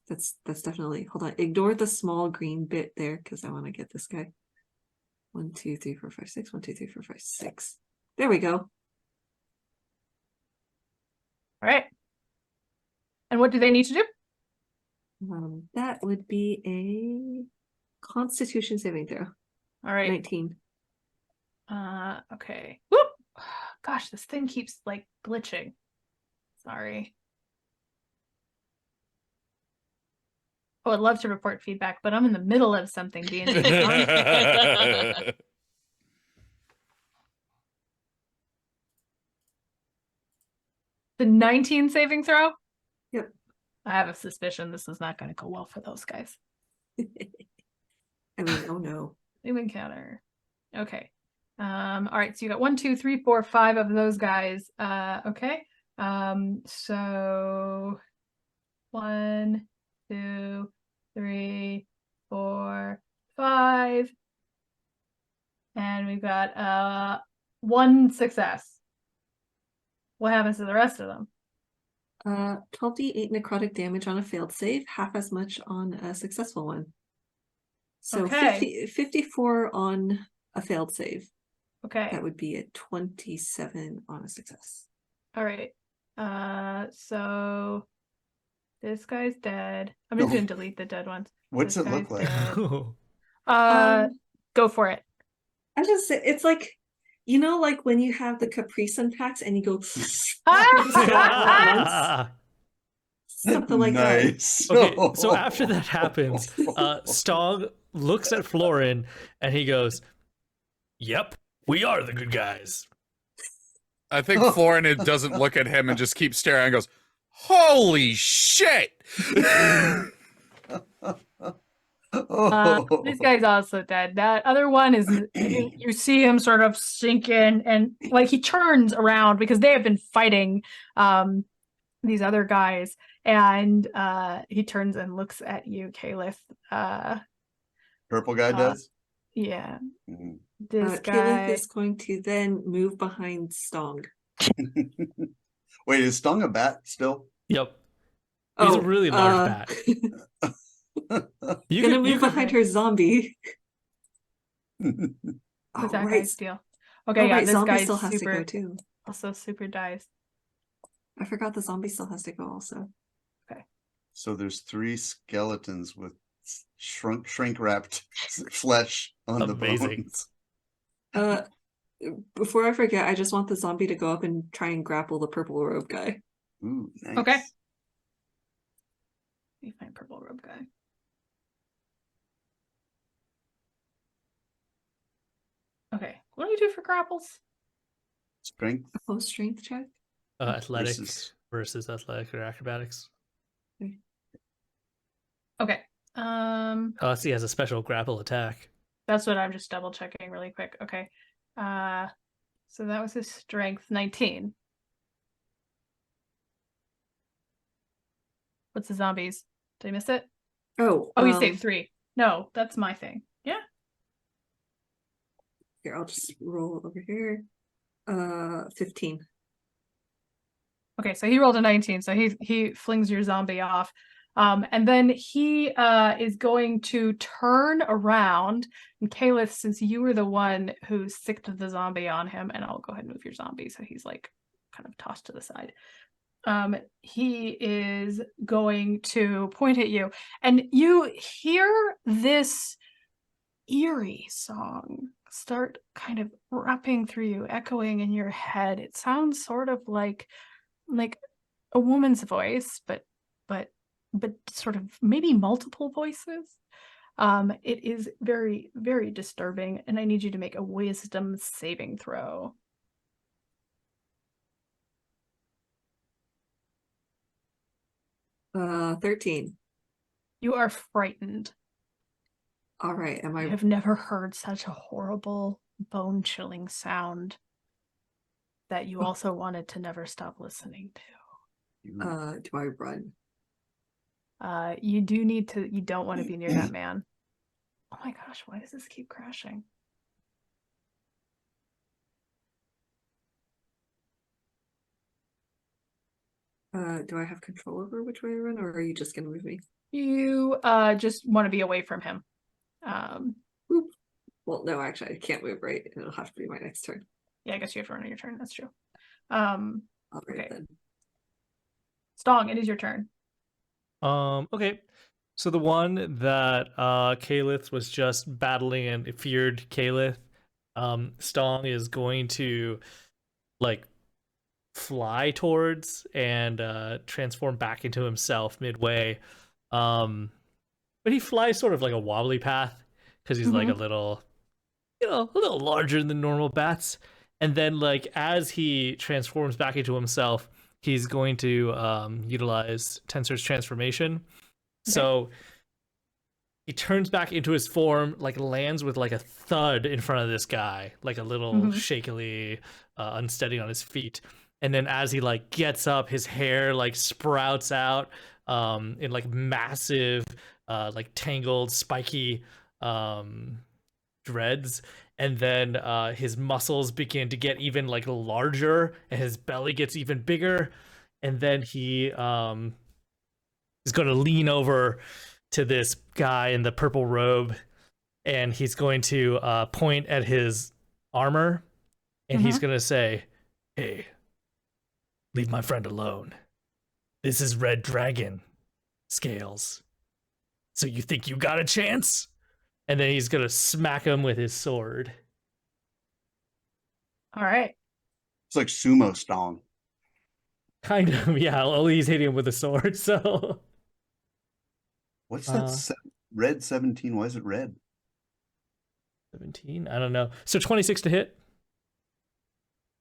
Speaker 6: That's definitely, hold on. Ignore the small green bit there because I want to get this guy. 1, 2, 3, 4, 5, 6. 1, 2, 3, 4, 5, 6. There we go.
Speaker 1: All right. And what do they need to do?
Speaker 6: That would be a Constitution saving throw.
Speaker 1: All right.
Speaker 6: 19.
Speaker 1: Okay. Whoop! Gosh, this thing keeps like glitching. Sorry. Oh, I'd love to report feedback, but I'm in the middle of something being The 19 saving throw?
Speaker 6: Yep.
Speaker 1: I have a suspicion this is not going to go well for those guys.
Speaker 6: I mean, oh no.
Speaker 1: New encounter. Okay. All right, so you got 1, 2, 3, 4, 5 of those guys. Okay. So 1, 2, 3, 4, 5. And we've got 1 success. What happens to the rest of them?
Speaker 6: 12d8 necrotic damage on a failed save, half as much on a successful one. So
Speaker 1: Okay.
Speaker 6: 54 on a failed save.
Speaker 1: Okay.
Speaker 6: That would be a 27 on a success.
Speaker 1: All right. So this guy's dead. I'm just gonna delete the dead ones.
Speaker 5: What's
Speaker 1: This
Speaker 5: it look
Speaker 1: guy's
Speaker 5: like?
Speaker 1: dead. Go for it.
Speaker 6: I just say it's like, you know, like when you have the Capri Sun packs and you go something like
Speaker 5: Nice.
Speaker 3: Okay, so after that happens, Stog looks at Florin and he goes, "Yep, we are the good guys."
Speaker 2: I think Florin doesn't look at him and just keeps staring and goes, "Holy shit!"
Speaker 1: This guy's also dead. That other one is, you see him sort of sink in, and like he turns around because they have been fighting these other guys, and he turns and looks at you, Caliph.
Speaker 5: Purple guy does?
Speaker 1: Yeah.
Speaker 5: Mhm.
Speaker 1: This
Speaker 6: Caliph
Speaker 1: guy
Speaker 6: is going to then move behind Stong.
Speaker 5: Wait, is Stong a bat still?
Speaker 3: Yep. He's a really large bat.
Speaker 6: You gonna move behind her zombie.
Speaker 1: What's that
Speaker 6: right.
Speaker 1: guy's deal? Okay, yeah,
Speaker 6: right,
Speaker 1: this
Speaker 6: zombie
Speaker 1: guy
Speaker 6: still has to go too.
Speaker 1: also super dies.
Speaker 6: I forgot the zombie still has to go also.
Speaker 5: So there's 3 skeletons with shrink wrapped flesh on
Speaker 3: Amazing.
Speaker 5: the bones.
Speaker 6: Before I forget, I just want the zombie to go up and try and grapple the purple robe guy.
Speaker 5: Ooh, nice.
Speaker 1: Okay. Let me find purple robe guy. Okay, what do you do for grapples?
Speaker 5: Strength.
Speaker 6: Opposed strength check.
Speaker 3: Athletics versus athletic or acrobatics.
Speaker 1: Okay.
Speaker 3: So he has a special grapple attack.
Speaker 1: That's what I'm just double checking really quick. Okay. So that was his strength 19. What's the zombies? Did I miss it?
Speaker 6: Oh,
Speaker 1: you saved 3. No, that's my thing. Yeah.
Speaker 6: Here, I'll just roll over here. 15.
Speaker 1: Okay, so he rolled a 19, so he flings your zombie off. And then he is going to turn around, and Caliph, since you were the one who sicked the zombie on him, and I'll go ahead and move your zombie so he's like kind of tossed to the side. He is going to point at you, and you hear this eerie song start kind of wrapping through you, echoing in your head. It sounds sort of like a woman's voice, but sort of maybe multiple voices. It is very, very disturbing, and I need you to make a wisdom saving throw.
Speaker 6: Uh, 13.
Speaker 1: You are frightened.
Speaker 6: All right.
Speaker 1: I have never heard such a horrible, bone-chilling sound that you also wanted to never stop listening to.
Speaker 6: Do I run?
Speaker 1: You do need to. You don't want to be near that man. Oh my gosh! Why does this keep crashing?
Speaker 6: Do I have control over which way I run, or are you just gonna move me?
Speaker 1: You just want to be away from him.
Speaker 6: Well, no, actually, I can't move, right? It'll have to be my next turn.
Speaker 1: Yeah, I guess you have to run on your turn. That's true.
Speaker 6: All right,
Speaker 1: Okay.
Speaker 6: then.
Speaker 1: Stong, it is your turn.
Speaker 3: Okay. So the one that Caliph was just battling and feared Caliph, Stong is going to like fly towards and transform back into himself midway. But he flies sort of like a wobbly path because he's like a little, a little larger than normal bats. And then like as he transforms back into himself, he's going to utilize Tensor's transformation. Okay. So he turns back into his form, like lands with like a thud in front of this guy, like a little shakily unsteady on his feet. and then as he like gets up, his hair like sprouts out in like massive like tangled spiky dreads, and then his muscles begin to get even like larger, and his belly gets even bigger, and then he is going to lean over to this guy in the purple robe, and he's going to point at his armor, and he's going to say, "Hey, leave my friend alone. This is Red Dragon Scales. So you think you got a chance?" And then he's going to smack him with his sword.
Speaker 1: All right.
Speaker 5: It's like sumo stong.
Speaker 3: Kind of, yeah. Only he's hitting him with a sword, so...
Speaker 5: What's that? Red 17. Why is it red?
Speaker 3: 17? I don't know. So 26 to hit?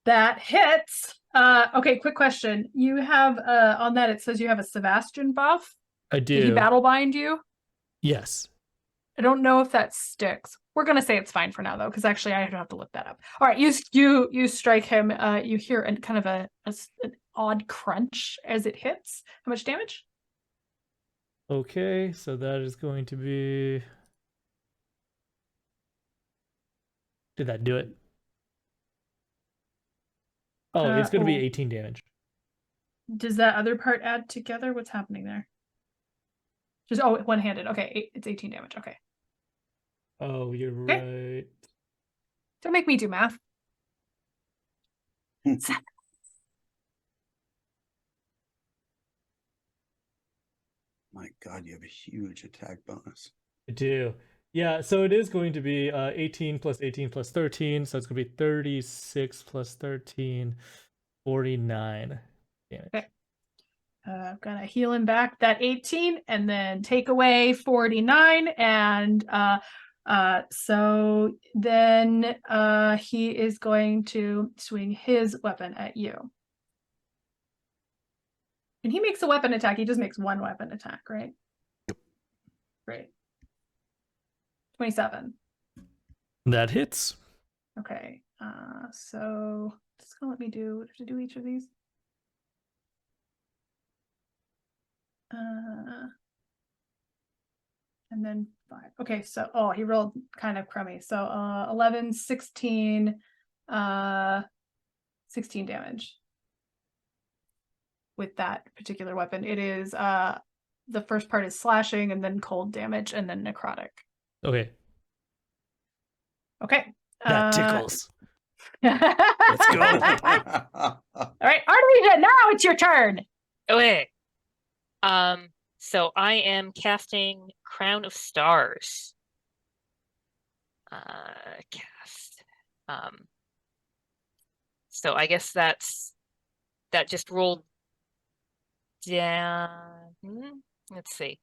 Speaker 1: That hits. Okay, quick question. You have, on that, it says you have a Sebastian buff.
Speaker 3: I do.
Speaker 1: Did he battle bind you?
Speaker 3: Yes.
Speaker 1: I don't know if that sticks. We're gonna say it's fine for now, though, because actually I have to look that up. All right, you strike him. You hear kind of an odd crunch as it hits. How much damage?
Speaker 3: Okay, so that is going to be... Did that do it? Oh, it's going to be 18 damage.
Speaker 1: Does that other part add together? What's happening there? Just one-handed. Okay, it's 18 damage. Okay.
Speaker 3: Oh, you're right.
Speaker 1: Don't make me do math.
Speaker 5: My God, you have a huge attack bonus.
Speaker 3: I do. Yeah, so it is going to be 18 plus 18 plus 13, so it's going to be 36 plus 13, 49 damage.
Speaker 1: Okay. I'm gonna heal him back that 18 and then take away 49, and so then he is going to swing his weapon at you. And he makes a weapon attack. He just makes one weapon attack, right?
Speaker 2: Yep.
Speaker 1: Great. 27.
Speaker 3: That hits.
Speaker 1: Okay. So it's gonna let me do to do each of these. And then 5. Okay, so he rolled kind of crummy. So 11, 16, 16 damage with that particular weapon. It is the first part is slashing, and then cold damage, and then necrotic.
Speaker 3: Okay.
Speaker 1: Okay.
Speaker 3: That tickles.
Speaker 1: Let's
Speaker 3: go.
Speaker 1: All right, Artemisia, now it's your turn.
Speaker 4: Okay. So I am casting Crown of Stars. Cast. So I guess that just rolled down. Let's see.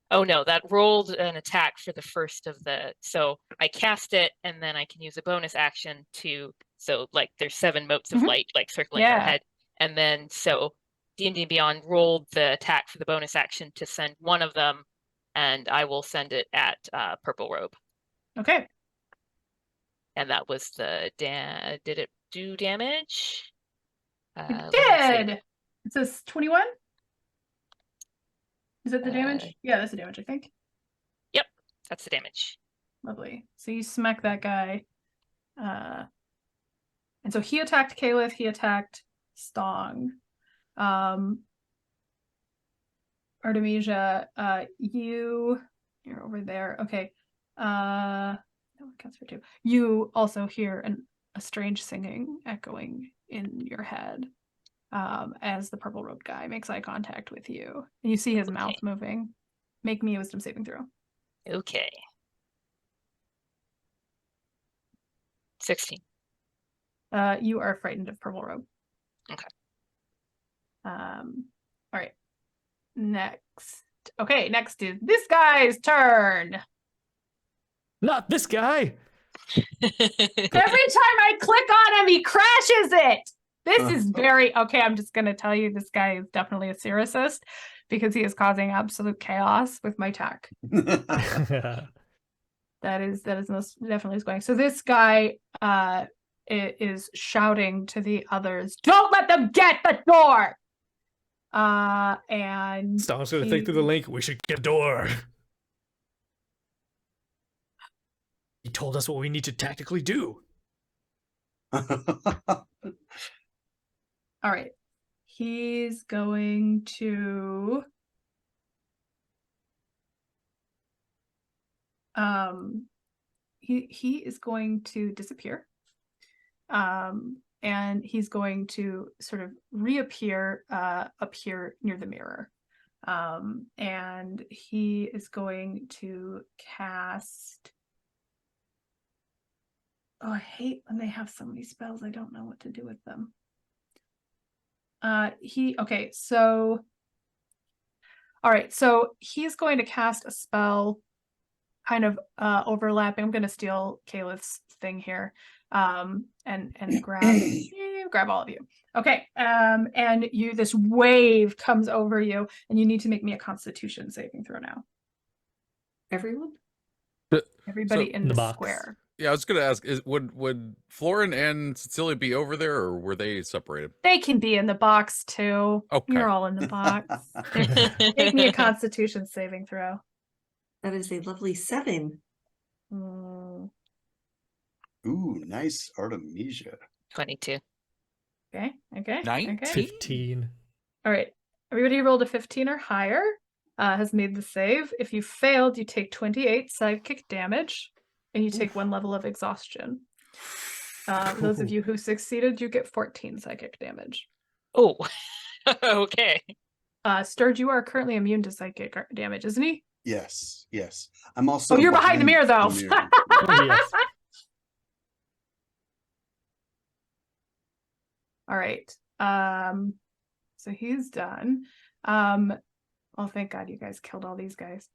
Speaker 4: Oh no, that rolled an attack for the first of the. So I cast it, and then I can use a bonus action to. So like there's 7 motes of light like circling your head, and then so. D&D Beyond rolled the attack for the bonus action to send one of them, and I will send it at Purple Robe.
Speaker 1: Okay.
Speaker 4: And that was the did it do damage?
Speaker 1: It did. It says 21. Is it the damage? Yeah, that's the damage, I think.
Speaker 4: Yep, that's the damage.
Speaker 1: Lovely. So you smack that guy. And so he attacked Caliph, he attacked Stong. Artemisia, you're over there. Okay. That one counts for 2. You also hear a strange singing echoing in your head as the purple robed guy makes eye contact with you. And you see his mouth moving. Make me a wisdom saving throw.
Speaker 4: Okay. 16.
Speaker 1: You are frightened of purple robe.
Speaker 4: Okay.
Speaker 1: All right. Next. Okay, next is this guy's turn.
Speaker 3: Not this guy.
Speaker 1: Every time I click on him, he crashes it. This is very okay. I'm just gonna tell you, this guy is definitely a Cyricist because he is causing absolute chaos with my tech. That is most definitely is going. So this guy it is shouting to the others, "Don't let them get the door!" And
Speaker 3: Stomp's gonna think through the link. We should get a door. He told us what we need to tactically do.
Speaker 1: All right. He's going to he is going to disappear. And he's going to sort of reappear up here near the mirror. And he is going to cast. Oh, I hate when they have so many spells. I don't know what to do with them. Okay, so all right, so he's going to cast a spell kind of overlapping. I'm going to steal Calith's thing here. And grab all of you. Okay. And this wave comes over you, and you need to make me a Constitution saving throw now.
Speaker 6: Everyone?
Speaker 1: Everybody in the
Speaker 3: box.
Speaker 1: square.
Speaker 2: Yeah, I was gonna ask: would Florin and Cecilia be over there, or were they separated?
Speaker 1: They can be in the box too.
Speaker 2: Okay.
Speaker 1: You're all in the box. Make me a Constitution saving throw.
Speaker 6: That is a lovely 7.
Speaker 1: Mm,
Speaker 5: Ooh, nice Artemisia.
Speaker 4: 22.
Speaker 1: okay.
Speaker 2: 19.
Speaker 3: 15.
Speaker 1: All right. Everybody who rolled a 15 or higher has made the save. If you failed, you take 28 psychic damage, and you take 1 level of exhaustion. Those of you who succeeded, you get 14 psychic damage.
Speaker 4: Oh, okay.
Speaker 1: Sturge, you are currently immune to psychic damage, isn't he?
Speaker 5: Yes, yes. I'm also.
Speaker 1: Oh, you're behind the mirror, though.
Speaker 5: the mirror.
Speaker 3: Oh, yes.
Speaker 1: All right. So he's done. Oh, thank God you guys killed all these guys.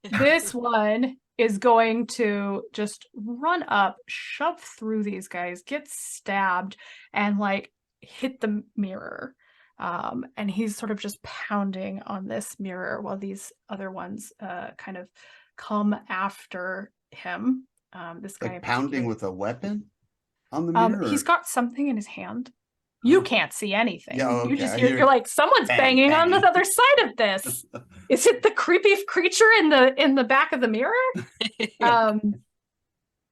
Speaker 1: This one is going to just run up, shove through these guys, get stabbed, and like hit the mirror. And he's sort of just pounding on this mirror while these other ones kind of come after him. This guy
Speaker 5: Like pounding with a weapon on the mirror?
Speaker 1: he's got something in his hand. You can't see anything.
Speaker 5: Yeah,
Speaker 1: You
Speaker 5: okay.
Speaker 1: just
Speaker 5: I
Speaker 1: you're
Speaker 5: hear
Speaker 1: like, someone's
Speaker 5: bang,
Speaker 1: banging on the
Speaker 5: bang.
Speaker 1: other side of this. Is it the creepy creature in the back of the mirror?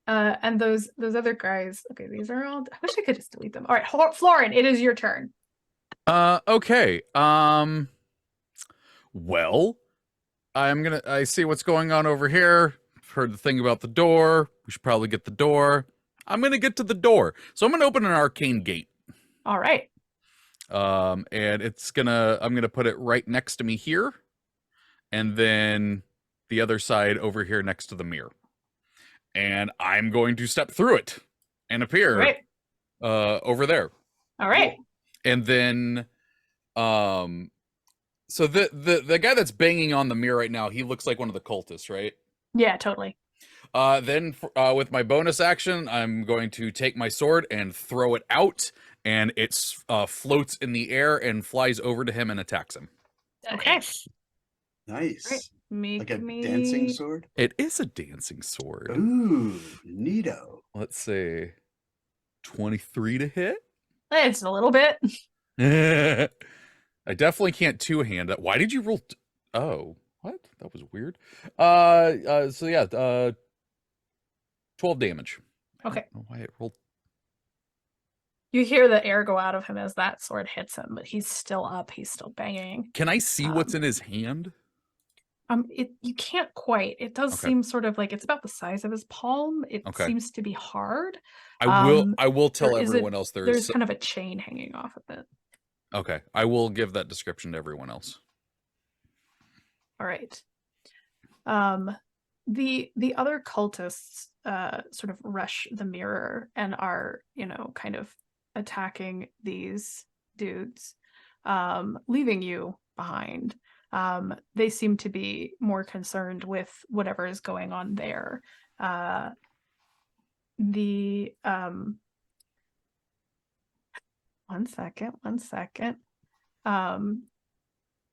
Speaker 1: And those other guys. Okay, these are all. I wish I could just delete them. All right, Florin, it is your turn.
Speaker 2: Okay. Well, I see what's going on over here. Heard the thing about the door. We should probably get the door. I'm gonna get to the door. So I'm gonna open an arcane gate.
Speaker 1: All right.
Speaker 2: And I'm gonna put it right next to me here. And then the other side over here next to the mirror. And I'm going to step through it and appear
Speaker 1: Right.
Speaker 2: Over there.
Speaker 1: All right.
Speaker 2: And then so the guy that's banging on the mirror right now, he looks like one of the cultists, right?
Speaker 1: Yeah, totally.
Speaker 2: Then with my bonus action, I'm going to take my sword and throw it out, and it floats in the air and flies over to him and attacks him.
Speaker 1: Okay.
Speaker 4: Nice.
Speaker 5: Nice.
Speaker 1: Right. Make
Speaker 5: Like a
Speaker 1: me
Speaker 5: dancing sword?
Speaker 2: It is a dancing sword.
Speaker 5: Ooh, neato.
Speaker 2: Let's say 23 to hit.
Speaker 1: It's a little bit.
Speaker 2: I definitely can't two-hand it. Why did you roll? Oh, what? That was weird. So yeah, 12 damage.
Speaker 1: Okay.
Speaker 2: I don't know why it rolled.
Speaker 1: You hear the air go out of him as that sword hits him, but he's still up. He's still banging.
Speaker 2: Can I see what's in his hand?
Speaker 1: You can't quite. It does
Speaker 2: Okay.
Speaker 1: seem sort of like it's about the size of his palm. It
Speaker 2: Okay.
Speaker 1: seems to be hard.
Speaker 2: I will tell
Speaker 1: there is
Speaker 2: everyone else
Speaker 1: There's kind of a chain hanging off of it.
Speaker 2: Okay. I will give that description to everyone else.
Speaker 1: All right. The other cultists sort of rush the mirror and are, kind of attacking these dudes, leaving you behind. They seem to be more concerned with whatever is going on there. One second.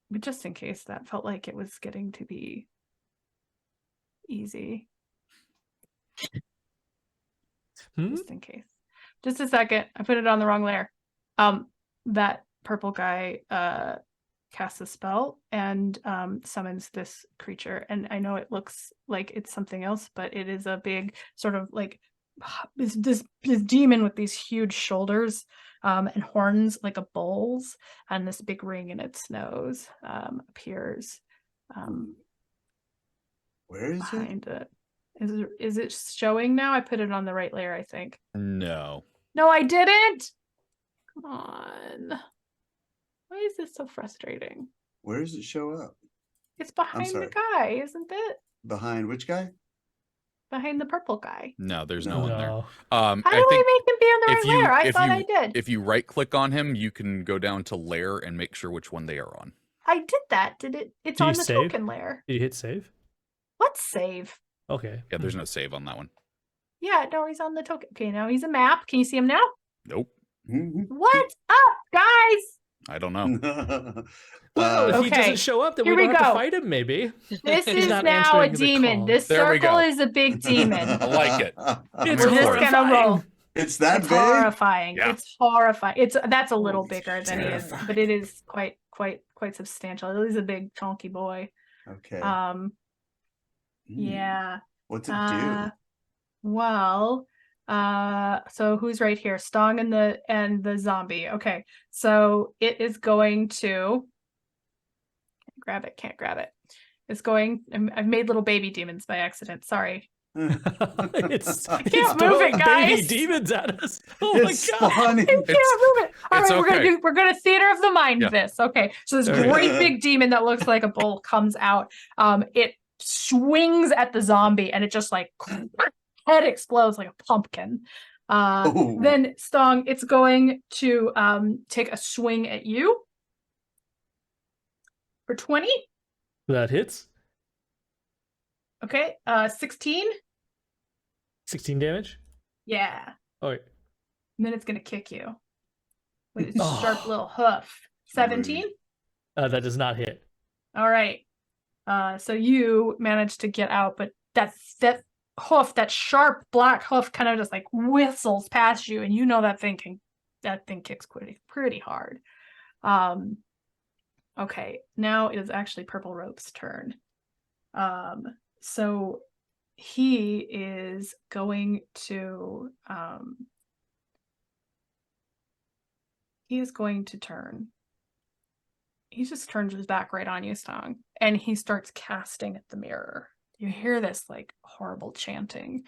Speaker 1: But just in case that felt like it was getting to be easy. Just in case. Just a second. I put it on the wrong layer. That purple guy casts a spell and summons this creature. And I know it looks like it's something else, but it is a big sort of like this demon with these huge shoulders and horns like a bull's, and this big ring in its nose appears
Speaker 5: Where is it?
Speaker 1: behind it. Is it showing now? I put it on the right layer, I think.
Speaker 2: No.
Speaker 1: No, I didn't. Come on. Why is this so frustrating?
Speaker 5: Where does it show up?
Speaker 1: It's behind the
Speaker 5: sorry.
Speaker 1: guy, isn't it?
Speaker 5: Behind which guy?
Speaker 1: Behind the purple guy.
Speaker 2: No, there's no one there.
Speaker 3: No.
Speaker 1: How do I make him be on the right layer? I thought I did.
Speaker 2: If you right click on him, you can go down to layer and make sure which one they are on.
Speaker 1: I did that. Did it? It's
Speaker 3: Do you
Speaker 1: on the
Speaker 3: save?
Speaker 1: token layer.
Speaker 3: Did you hit save?
Speaker 1: Let's save.
Speaker 3: Okay.
Speaker 2: Yeah, there's no save on that one.
Speaker 1: Yeah, no, he's on the token. Okay, now he's a map. Can you see him now?
Speaker 2: Nope.
Speaker 1: What's up, guys?
Speaker 2: I don't know.
Speaker 3: Well, if he
Speaker 1: Okay,
Speaker 3: doesn't show up, then
Speaker 1: here
Speaker 3: we don't
Speaker 1: we
Speaker 3: have to
Speaker 1: go.
Speaker 3: fight him, maybe.
Speaker 1: This
Speaker 3: He's
Speaker 1: is
Speaker 3: not
Speaker 1: now a
Speaker 3: answering the
Speaker 1: demon.
Speaker 3: call.
Speaker 1: This
Speaker 2: There we
Speaker 1: circle
Speaker 2: go.
Speaker 1: is a big demon.
Speaker 2: I like it.
Speaker 3: It's
Speaker 1: We're just
Speaker 3: horrifying.
Speaker 1: gonna roll.
Speaker 5: It's that
Speaker 1: It's
Speaker 5: big?
Speaker 1: horrifying.
Speaker 2: Yeah.
Speaker 1: It's horrifying. That's a little
Speaker 5: Oh,
Speaker 1: bigger than he is,
Speaker 5: terrifying.
Speaker 1: but it is quite substantial. He's a big chunky boy.
Speaker 5: Okay.
Speaker 1: Yeah.
Speaker 5: What's it do?
Speaker 1: Well, so who's right here? Stong and the zombie. Okay. So it is going to can't grab it. It's going I've made little baby demons by accident. Sorry.
Speaker 3: it's
Speaker 1: can't
Speaker 3: it's
Speaker 1: move
Speaker 3: throwing
Speaker 1: it, guys.
Speaker 3: baby demons at us. Oh
Speaker 5: It's
Speaker 3: my god.
Speaker 5: spawning.
Speaker 1: I can't move it. All
Speaker 2: it's
Speaker 1: right,
Speaker 2: okay.
Speaker 1: we're gonna theater of the mind
Speaker 2: Yeah.
Speaker 1: this. Okay. So this
Speaker 3: Okay.
Speaker 1: great big demon that looks like a bull comes out. It swings at the zombie and it just like head explodes like a pumpkin.
Speaker 5: Ooh.
Speaker 1: Then Stong, it's going to take a swing at you for 20.
Speaker 3: That hits.
Speaker 1: Okay. 16.
Speaker 3: 16 damage.
Speaker 1: Yeah.
Speaker 3: Oh, wait.
Speaker 1: And then it's gonna kick you with its
Speaker 3: Oh.
Speaker 1: sharp little hoof. 17.
Speaker 3: That does not hit.
Speaker 1: All right. So you managed to get out, but that hoof, that sharp black hoof, kind of just like whistles past you, and you know that thing kicks pretty hard. Okay, now it is actually Purple Rope's turn. So he is going to turn. He just turns his back right on you, Stong, and he starts casting at the mirror. You hear this like horrible chanting.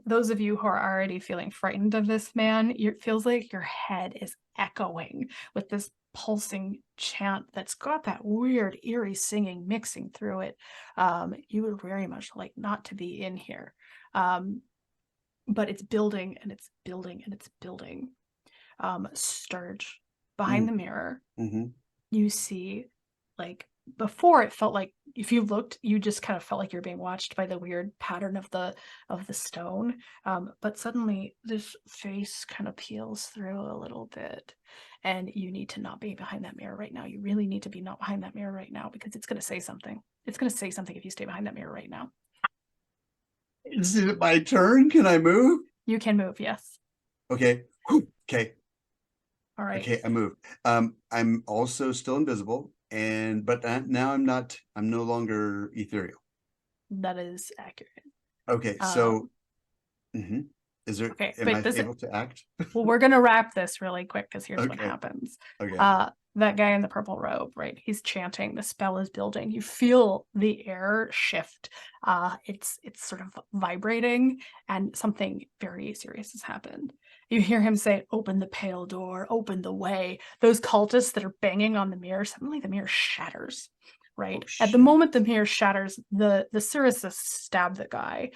Speaker 1: Those of you who are already feeling frightened of this man, it feels like your head is echoing with this pulsing chant that's got that weird, eerie singing mixing through it. You would very much like not to be in here. But it's building and it's building and it's building. Sturge, behind the mirror, you see, like, before it felt like if you looked, you just kind of felt like you're being watched by the weird pattern of the stone. But suddenly this face kind of peels through a little bit, and you need to not be behind that mirror right now. You really need to be not behind that mirror right now, because it's going to say something. It's going to say something if you stay behind that mirror right now.
Speaker 5: Is it my turn? Can I move?
Speaker 1: You can move, yes.
Speaker 5: Okay. Okay.
Speaker 1: All right.
Speaker 5: Okay, I moved. I'm also still invisible, but now I'm no longer ethereal.
Speaker 1: That is accurate.
Speaker 5: Okay, so is there
Speaker 1: Okay,
Speaker 5: am
Speaker 1: but
Speaker 5: I
Speaker 1: this is-
Speaker 5: able to act?
Speaker 1: Well, we're going to wrap this really quick, because here's what
Speaker 5: Okay.
Speaker 1: happens.
Speaker 5: Okay.
Speaker 1: That guy in the purple robe, right? He's chanting, the spell is building. You feel the air shift. It's sort of vibrating, and something very serious has happened. You hear him say, "Open the pale door, open the way." Those cultists that are banging on the mirror, suddenly the mirror shatters, right?
Speaker 5: Oh,
Speaker 1: At the
Speaker 5: shit.
Speaker 1: moment the mirror shatters, the Syracuse stab the guy.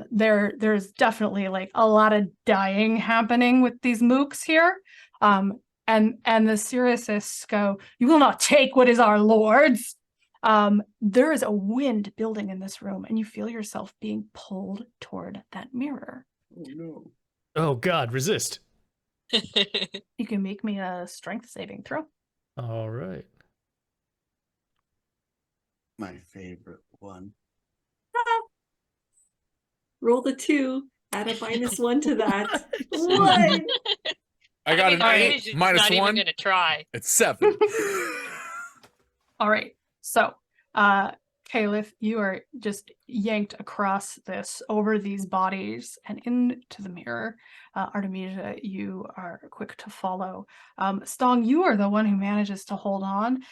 Speaker 1: There's definitely like a lot of dying happening with these mooks here. And the Syracuse go, "You will not take what is our lord's." There is a wind building in this room, and you feel yourself being pulled toward that mirror.
Speaker 5: Oh no.
Speaker 3: Oh god, resist.
Speaker 1: You can make me a strength saving throw.
Speaker 3: All right.
Speaker 5: My favorite one.
Speaker 6: Roll the 2. Add a -1 to that. What?
Speaker 2: I got an
Speaker 4: our
Speaker 2: 8
Speaker 4: vision's
Speaker 2: minus
Speaker 4: not
Speaker 2: 1.
Speaker 4: even gonna try.
Speaker 2: It's 7.
Speaker 1: All right. So, Caliph, you are just yanked across this, over these bodies, and into the mirror. Artemisia, you are quick to follow. Stong, you are the one who manages to hold on.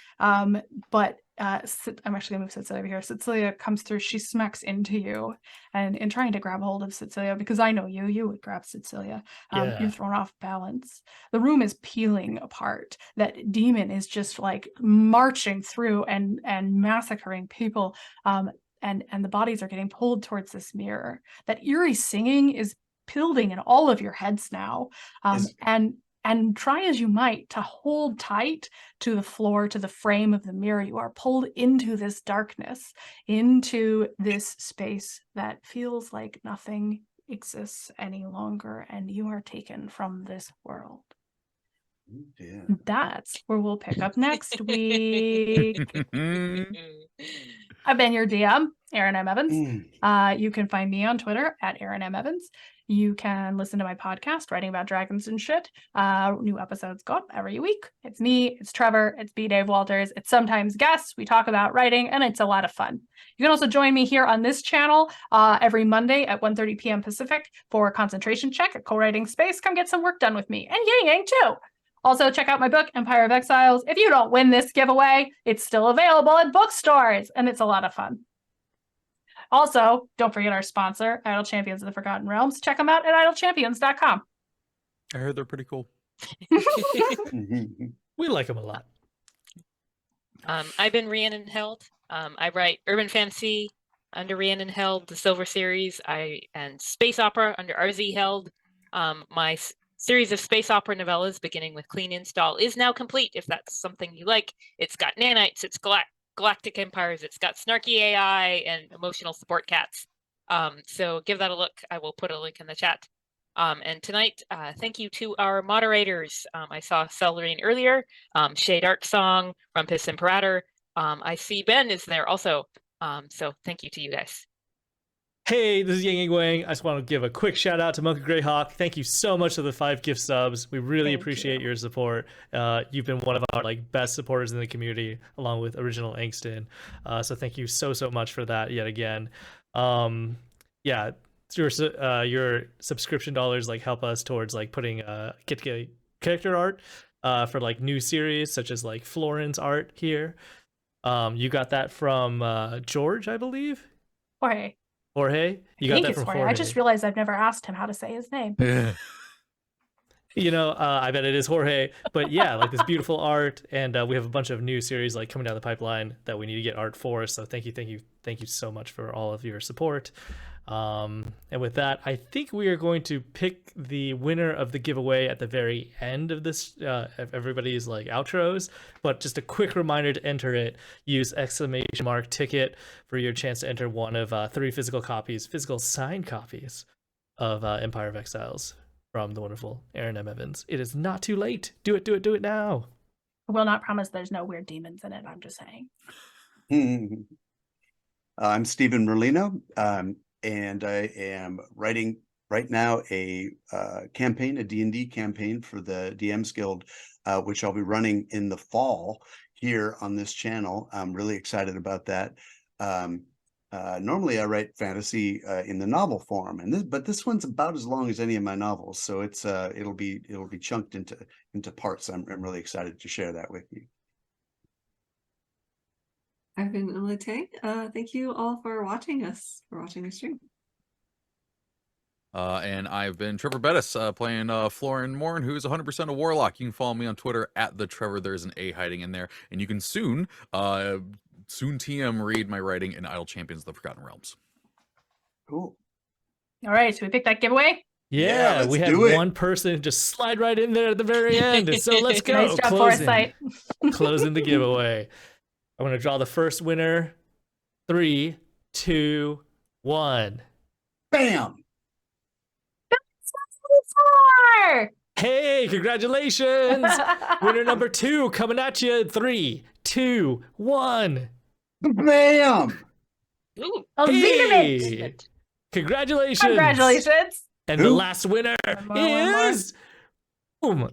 Speaker 1: But I'm actually going to move Cecilia over here. Cecilia comes through. She smacks into you. And in trying to grab hold of Cecilia, because I know you would grab Cecilia,
Speaker 3: Yeah.
Speaker 1: you're thrown off balance. The room is peeling apart. That demon is just like marching through and massacring people. And the bodies are getting pulled towards this mirror. That eerie singing is building in all of your heads now. And try as you might to hold tight to the floor, to the frame of the mirror, you are pulled into this darkness, into this space that feels like nothing exists any longer, and you are taken from this world.
Speaker 5: Yeah.
Speaker 1: That's where we'll pick up next week. I've been your DM, Erin M. Evans. You can find me on Twitter at Erin M. Evans. You can listen to my podcast, Writing About Dragons and Shit. New episodes go up every week. It's me, it's Trevor, it's B. Dave Walters, it's sometimes guests. We talk about writing, and it's a lot of fun. You can also join me here on this channel every Monday at 1:30 p.m. Pacific for a concentration check at Co-Writing Space. Come get some work done with me, and Yang Yang too. Also, check out my book, Empire of Exiles. If you don't win this giveaway, it's still available at bookstores, and it's a lot of fun. Also, don't forget our sponsor, Idle Champions of the Forgotten Realms. Check them out at idlechampions.com.
Speaker 2: I heard they're pretty cool.
Speaker 3: We like them a lot.
Speaker 4: I've been Rhiannon Held. I write urban fantasy under Rhiannon Held, the Silver Series, and space opera under RZ Held. My series of space opera novellas, beginning with Clean Install, is now complete. If that's something you like, it's got nanites, it's galactic empires, it's got snarky AI and emotional support cats. So give that a look. I will put a link in the chat. And tonight, thank you to our moderators. I saw Celerine earlier, Shade Art Song, Rumpus Imperator. I see Ben is there also. So thank you to you guys.
Speaker 3: Hey, this is Yang Yang Wang. I just want to give a quick shout out to Mocha Greyhawk. Thank you so much for the 5 gift subs. We really appreciate your support. You've been one of our best supporters in the community, along with Original Angston. So thank you so much for that yet again. Yeah, your subscription dollars help us towards putting get character art for new series such as Florin's art here. You got that from George, I believe. Jorge, you got that from Jorge.
Speaker 1: I just realized I've never asked him how to say his name.
Speaker 3: You know, I bet it is Jorge. But yeah, this beautiful art, and we have a bunch of new series coming down the pipeline that we need to get art for. So thank you so much for all of your support. And with that, I think we are going to pick the winner of the giveaway at the very end of this, everybody's outros. But just a quick reminder to enter it: use !ticket for your chance to enter one of 3 physical signed copies of Empire of Exiles from the wonderful Erin M. Evans. It is not too late. Do it now.
Speaker 1: I will not promise there's no weird demons in it. I'm just saying.
Speaker 5: I'm Stephen Merlino. And I am writing right now a campaign, a D&D campaign for the DMs Guild, which I'll be running in the fall here on this channel. I'm really excited about that. Normally I write fantasy in the novel form, but this one's about as long as any of my novels, so it's it'll be chunked into parts. I'm really excited to share that with you.
Speaker 6: I've been Emily Tang. Thank you all for watching our stream.
Speaker 2: And I've been Trevor Bettis, playing Florin Morn, who is 100% a warlock. You can follow me on Twitter at the Trevor. There's an A hiding in there, and you can soon TM read my writing in Idle Champions of the Forgotten Realms.
Speaker 5: Cool.
Speaker 1: All right, so we pick that giveaway.
Speaker 3: Yeah, we had one person just slide right in there at the very end. So let's go.
Speaker 1: Nice job, Foresight.
Speaker 3: Closing the giveaway. I'm going to draw the first winner. 3, 2, 1.
Speaker 5: Bam!
Speaker 3: Hey, congratulations! Winner number 2 coming at you. 3, 2, 1.
Speaker 5: Bam!
Speaker 4: Ooh.
Speaker 1: Hey!
Speaker 3: Congratulations!
Speaker 1: Congratulations!
Speaker 3: And the last winner is boom,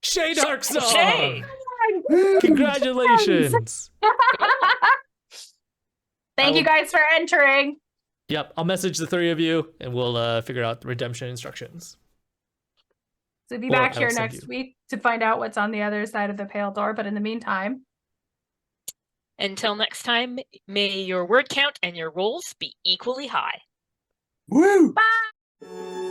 Speaker 3: Shay Darksong.
Speaker 4: Shay!
Speaker 3: Congratulations.
Speaker 1: Thank you guys for entering.
Speaker 3: Yep, I'll message the three of you and we'll figure out the redemption instructions.
Speaker 1: So be
Speaker 3: Or
Speaker 1: back
Speaker 3: I'll
Speaker 1: here
Speaker 3: send
Speaker 1: next
Speaker 3: you.
Speaker 1: week to find out what's on the other side of the pale door. But in the meantime,
Speaker 4: Until next time, may your word count and your rolls be equally high.
Speaker 5: Woo!
Speaker 1: bye.